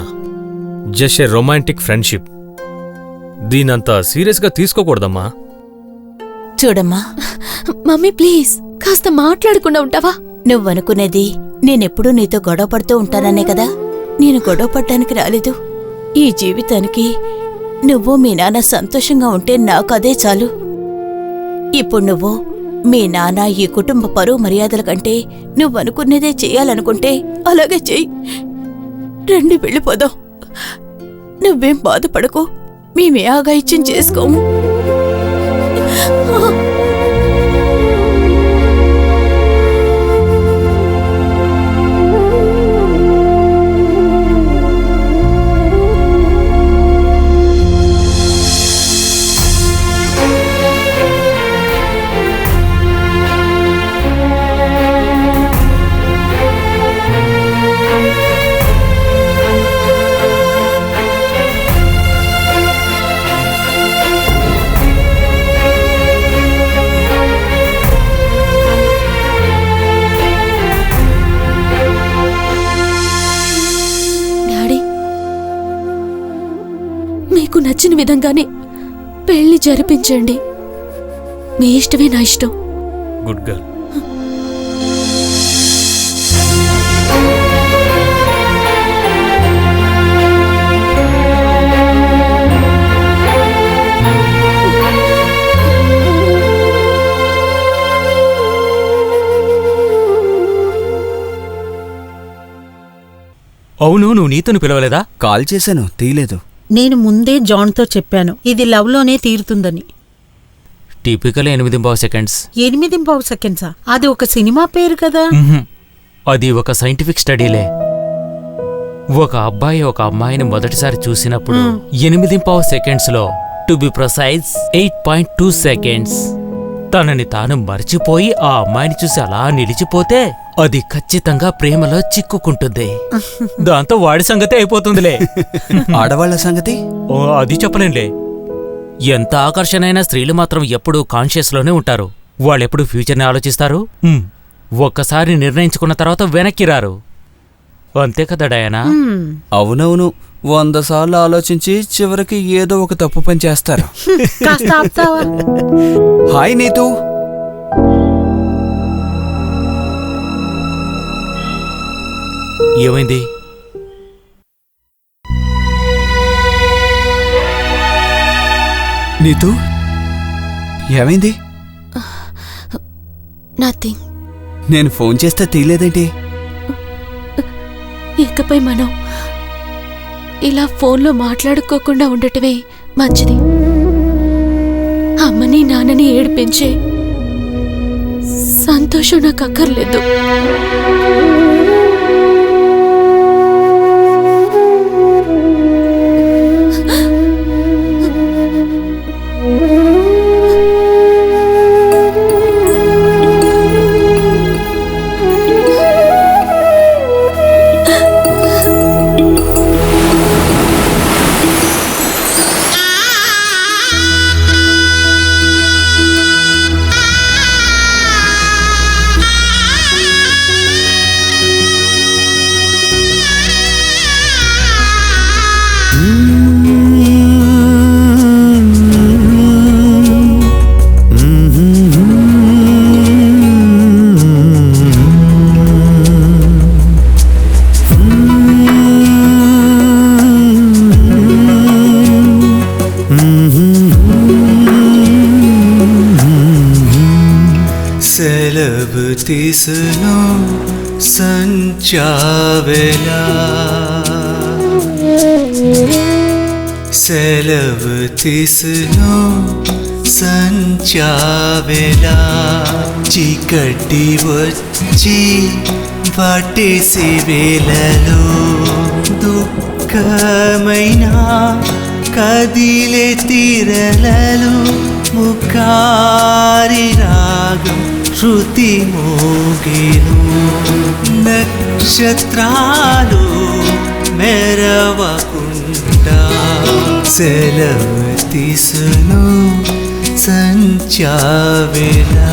జస్ట్ ఏ రొమాంటిక్ ఫ్రెండ్షిప్. దీనంతా సీరియస్గా తీసుకోకూడదమ్మా.
చూడమ్మా,
మమ్మీ ప్లీజ్ కాస్త మాట్లాడకుండా ఉంటావా?
నువ్వనుకునేది నేనెప్పుడూ నీతో గొడవ పడుతూ ఉంటాననే కదా. నేను గొడవ పడ్డానికి రాలేదు. ఈ జీవితానికి నువ్వు మీ నాన్న సంతోషంగా ఉంటే నాకు అదే చాలు. ఇప్పుడు నువ్వు మీ నాన్న ఈ కుటుంబ పరువు మర్యాదల కంటే నువ్వనుకునేదే చెయ్యాలనుకుంటే అలాగే చెయ్యి. రండి వెళ్ళిపోదాం. నువ్వేం బాధపడకు, మేమే ఆగాయిత్యం చేసుకోము.
మీకు నచ్చిన విధంగానే పెళ్లి జరిపించండి. మీ ఇష్టమే నా ఇష్టం.
Good girl.
అవును, నువ్వు నీతుని పిలవలేదా?
కాల్ చేశాను, తీయలేదు.
నేను ముందే జాన్తో చెప్పాను ఇది లవ్లోనే తీరుతుందని.
Typical 8 seconds.
8 సెకండ్సా? అది ఒక సినిమా పేరు కదా.
అది ఒక సైంటిఫిక్ స్టడీలే. ఒక అబ్బాయి ఒక అమ్మాయిని మొదటిసారి చూసినప్పుడు 8 సెకండ్స్ లో, టు బి ప్రిసైజ్ 8.2 సెకండ్స్, తనని తాను మర్చిపోయి ఆ అమ్మాయిని చూసి అలా నిలిచిపోతే అది ఖచ్చితంగా ప్రేమలో చిక్కుకుంటుంది. దాంతో వాడి సంగతి అయిపోతుందిలే.
ఆడవాళ్ల సంగతి
అది చెప్పలేంలే. ఎంత ఆకర్షణైన స్త్రీలు మాత్రం ఎప్పుడూ కాన్షియస్లోనే ఉంటారు. వాళ్ళెప్పుడు ఫ్యూచర్ని ఆలోచిస్తారు. ఒక్కసారి నిర్ణయించుకున్న తర్వాత వెనక్కి రారు. అంతే కదా డయానా?
అవునవును, 100 సార్లు ఆలోచించి చివరికి ఏదో ఒక తప్పు పని చేస్తారు. హాయ్ నీతూ.
ఏమైంది?
నీతూ, ఏమైంది?
నథింగ్.
నేను ఫోన్ చేస్తే తీయలేదేంటి?
ఇకపై మనం ఇలా ఫోన్లో మాట్లాడుకోకుండా ఉండటమే మంచిది. అమ్మని నాన్నని ఏడిపించే సంతోషం నాకు అక్కర్లేదు.
तीसनो संचावेला सेलव तीसनो संचावेला चीकटी वच्ची वाटेसी वेలలో సుఖమైనా కదిలే తీరలలు ముఖారి రాగం శృతి మోగేను నక్షత్రాలు మెరవకుండా సెలవు తీసును సంచావేలా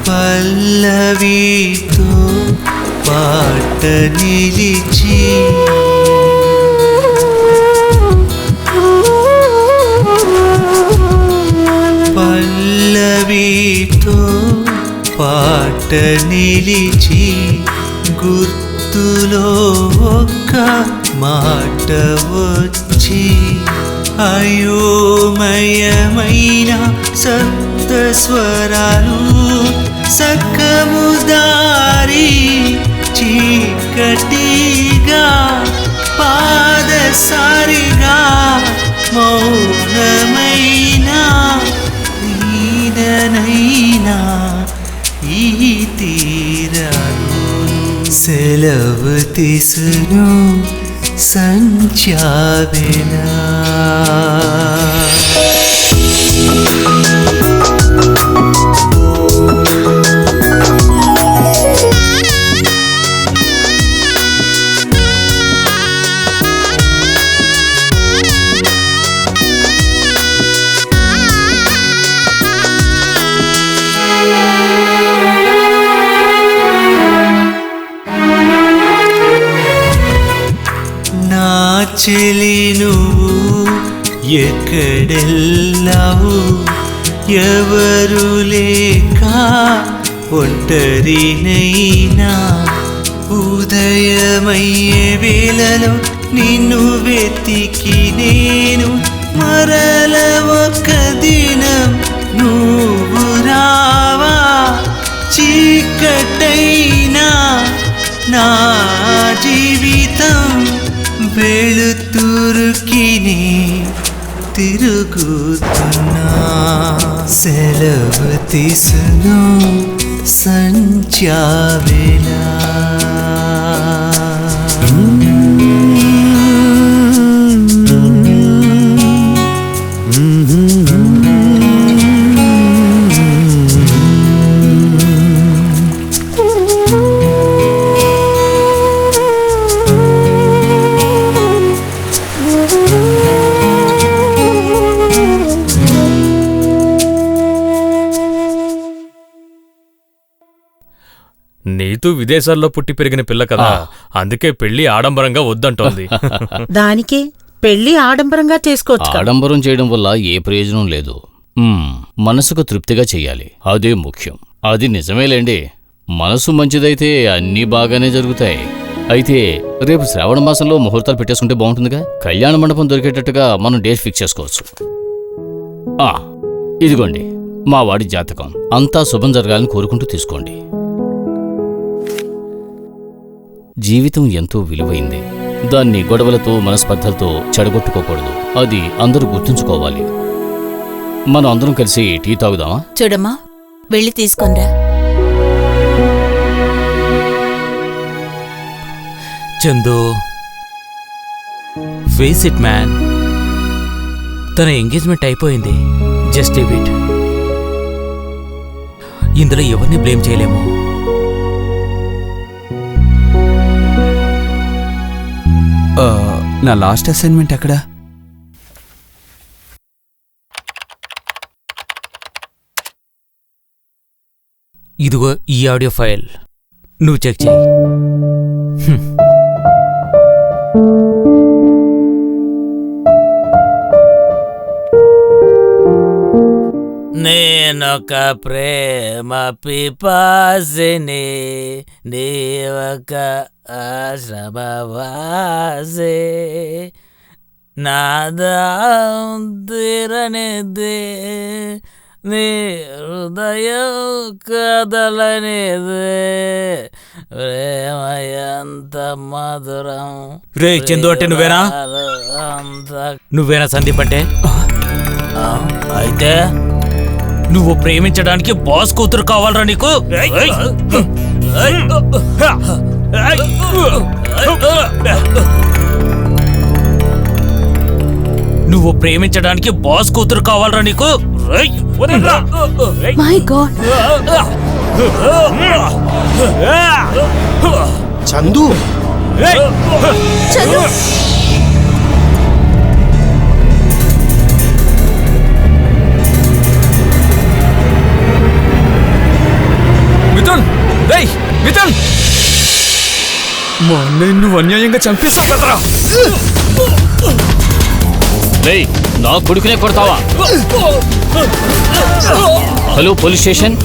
పల్లవితో పాట నిలిచి పల్లవితో పాట నిలిచి గుర్తులో ఒక్క మాట వచ్చి అయోమయమైన సప్త స్వరాలు సక్కము దారి చీకటిగా పాదసారిగా మౌనమైన నీడనైనా ఈ తీరాలు సెలవు తీసును సంచావేలా నా చెలి నువ్వు ఎక్కడెళ్ళావు ఎవరు లేక ఒంటరినైనా ఉదయమయ్యే వేళలో నిన్ను వెతికి నేను మరల ఒక్క దినం నువ్వు రావా చీకటైనా నా జీవితం వెళుతురుకిని తిరుగుతున్నా సెలవు తీసును సంచావేలా
నీతూ విదేశాల్లో పుట్టి పెరిగిన పిల్ల కదా, అందుకే పెళ్లి ఆడంబరంగా వద్దంటోంది.
దానికి పెళ్లి ఆడంబరంగా చేసుకోవచ్చు.
ఆడంబరం చేయడం వల్ల ఏ ప్రయోజనం లేదు. మనసుకు తృప్తిగా చెయ్యాలి, అదే ముఖ్యం. అది నిజమేలేండి, మనసు మంచిదైతే అన్నీ బాగానే జరుగుతాయి. అయితే రేపు శ్రావణ మాసంలో ముహూర్తాలు పెట్టేసుకుంటే బాగుంటుందిగా. కళ్యాణ మండపం దొరికేటట్టుగా మనం డేట్ ఫిక్స్ చేసుకోవచ్చు. ఇదిగోండి మా వాడి జాతకం, అంతా శుభం జరగాలని కోరుకుంటూ తీసుకోండి. జీవితం ఎంతో విలువైంది, దాన్ని గొడవలతో మనస్పర్ధలతో చెడగొట్టుకోకూడదు. అది అందరూ గుర్తుంచుకోవాలి. మనం అందరం కలిసి టీ తాగుదామా?
చూడమ్మా, వెళ్ళి తీసుకొనిరా.
చందు, ఫేస్ ఇట్ మ్యాన్, తన ఎంగేజ్మెంట్ అయిపోయింది. Just leave it. ఇందులో ఎవరిని బ్లేమ్ చేయలేము.
నా లాస్ట్ అసైన్మెంట్ ఎక్కడా?
ఇదిగో ఈ ఆడియో ఫైల్, నువ్వు చెక్ చేయి. నేనొక ప్రేమ పిపాసిని, నీవొక ఆశ్రమవాసి, నాదం తీరనిది, నీ హృదయం కదలనిది, ప్రేమ ఎంత మధురం. రే చందు అంటే నువ్వేనా? నువ్వేనా సందీప్ అంటే? అయితే నువ్వు ప్రేమించడానికి బాస్ కూతురు కావాలరా నీకు? నువ్వు ప్రేమించడానికి బాస్ కూతురు కావాలరా నీకు?
మై గాడ్,
చందు
చందు,
మిథున్, రేయ్ మిథున్, మా అన్నయ్య నువ్వు అన్యాయంగా చంపేశావు కదరా.
రేయ్, నా కొడుకునే కొడతావా? Hello police station.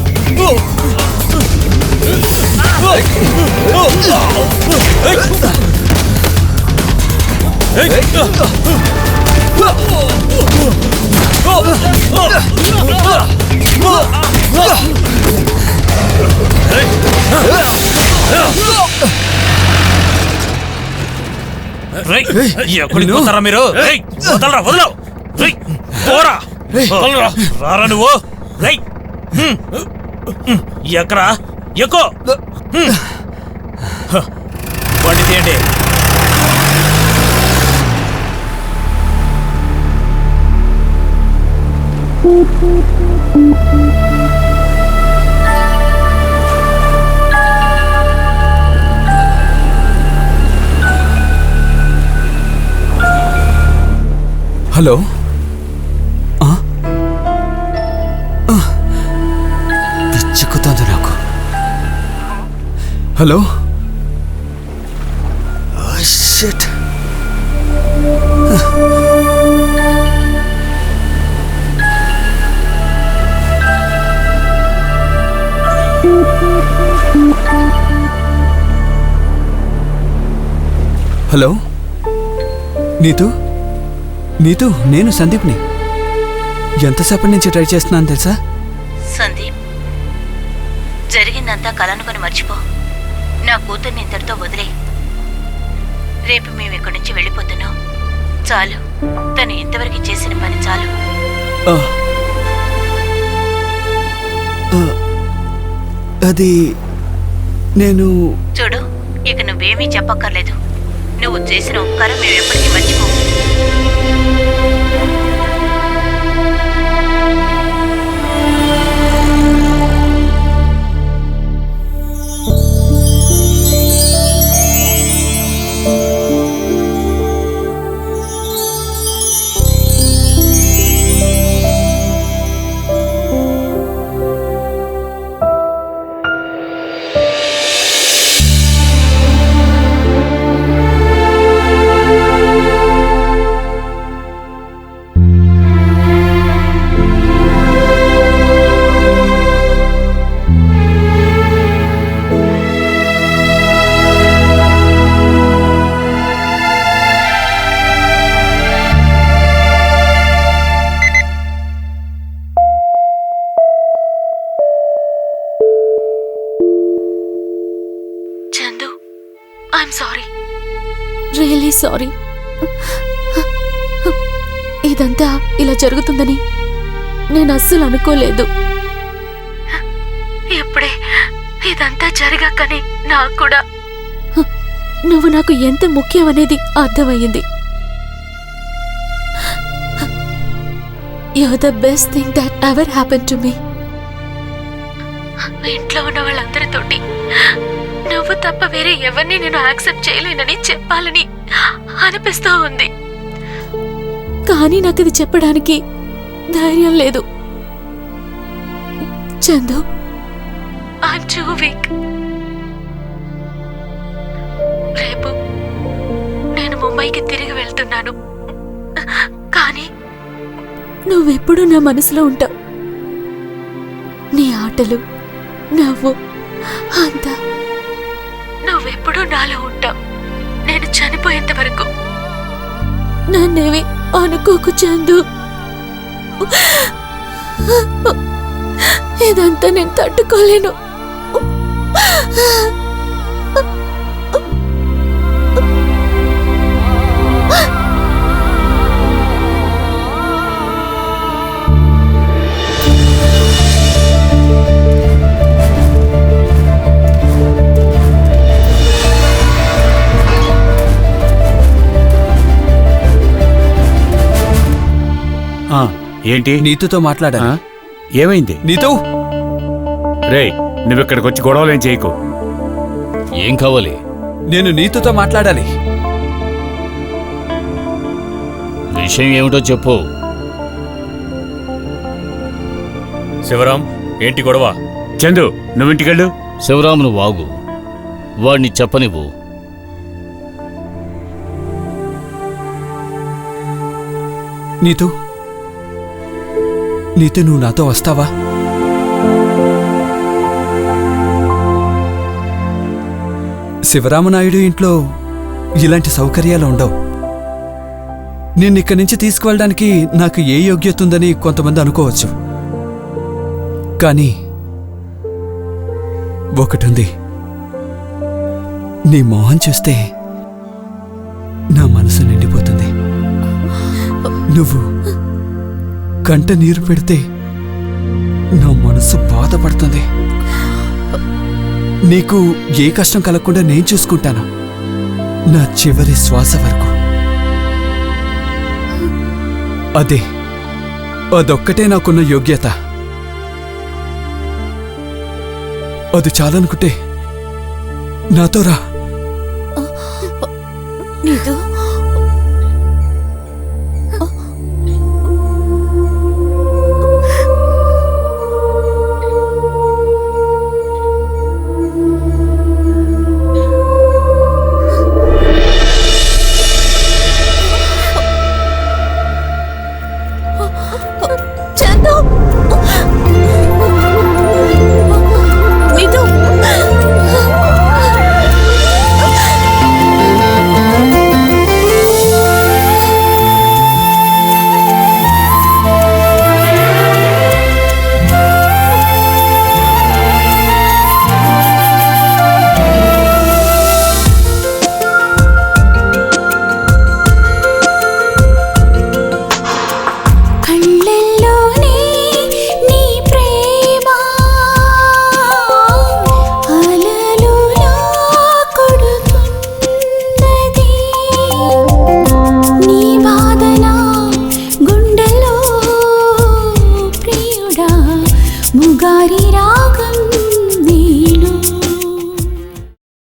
ఎక్కడికి పోతారా మీరు? వదలరా, వదలవు. పోరా, రారా నువ్వు. ఎక్కరా, ఎక్కువ బండి తీయండి.
హలో, పిచ్చుకుతుంది నాకు. Hello, shit. Hello Neetu, Neetu, నేను సందీప్ని. ఎంతసేపటి నుంచి ట్రై చేస్తున్నాను తెలుసా?
సందీప్, జరిగిందంతా కలనుకొని మర్చిపో. నా కూతుర్ని ఇంతటితో వదిలే. రేపు మేము ఇక్కడి నుంచి వెళ్ళిపోతున్నాం. చాలు, తను ఇంతవరకు చేసిన పని చాలు.
అది నేను
చూడు, ఇక నువ్వేమీ చెప్పక్కర్లేదు. నువ్వు చేసిన ఉపకారం మేము ఎప్పటికీ మర్చిపో.
Really sorry. ఇదంతా ఇలా జరుగుతుందని నేను అస్సలు అనుకోలేదు. ఇప్పుడే ఇదంతా జరగాకనే నాకు కూడా నువ్వు నాకు ఎంత ముఖ్యమనేది అర్థమయ్యింది. You're the best thing that ever happened to me. ఇంట్లో ఉన్న వాళ్ళందరితోటి నువ్వు తప్ప వేరే ఎవరిని నేను యాక్సెప్ట్ చేయలేనని చెప్పాలని అనిపిస్తూ ఉంది. కానీ నాకు ఇది చెప్పడానికి ధైర్యం లేదు. Chandu, I'm too weak. రేపు నేను ముంబైకి తిరిగి వెళ్తున్నాను. కానీ నువ్వెప్పుడు నా మనసులో ఉంటావు. మాటలు నవ్వు అంతా నువ్వెప్పుడూ నాలో ఉంటావు. నేను చనిపోయేంత వరకు నన్నేవి అనుకోకు చందు. ఇదంతా నేను తట్టుకోలేను.
ఏంటి?
నీతుతో మాట్లాడాలి.
ఏమైంది?
నీతు,
రేయ్, నువ్విక్కడికి వచ్చి గొడవలేం చేయకు.
ఏం కావాలి?
నేను నీతుతో మాట్లాడాలి.
విషయం ఏమిటో చెప్పు.
శివరాం, ఏంటి గొడవ?
చందు, నువ్వింటికెళ్ళు.
శివరామును వాగు, వాడిని చెప్పనివ్వు.
నీతు, నువ్వు నాతో వస్తావా? శివరామనాయుడు ఇంట్లో ఇలాంటి సౌకర్యాలు ఉండవు. నిన్నిక్కడి నుంచి తీసుకువెళ్ళడానికి నాకు ఏ యోగ్యత ఉందని కొంతమంది అనుకోవచ్చు. కానీ ఒకటుంది, నీ మొహం చూస్తే నా మనసు నిండిపోతుంది. నువ్వు కంట నీరు పెడితే నా మనసు బాధపడుతుంది. నీకు ఏ కష్టం కలగకుండా నేను చూసుకుంటాను, నా చివరి శ్వాస వరకు. అదొక్కటే నాకున్న యోగ్యత. అది చాలనుకుంటే నాతో రా.
నీతు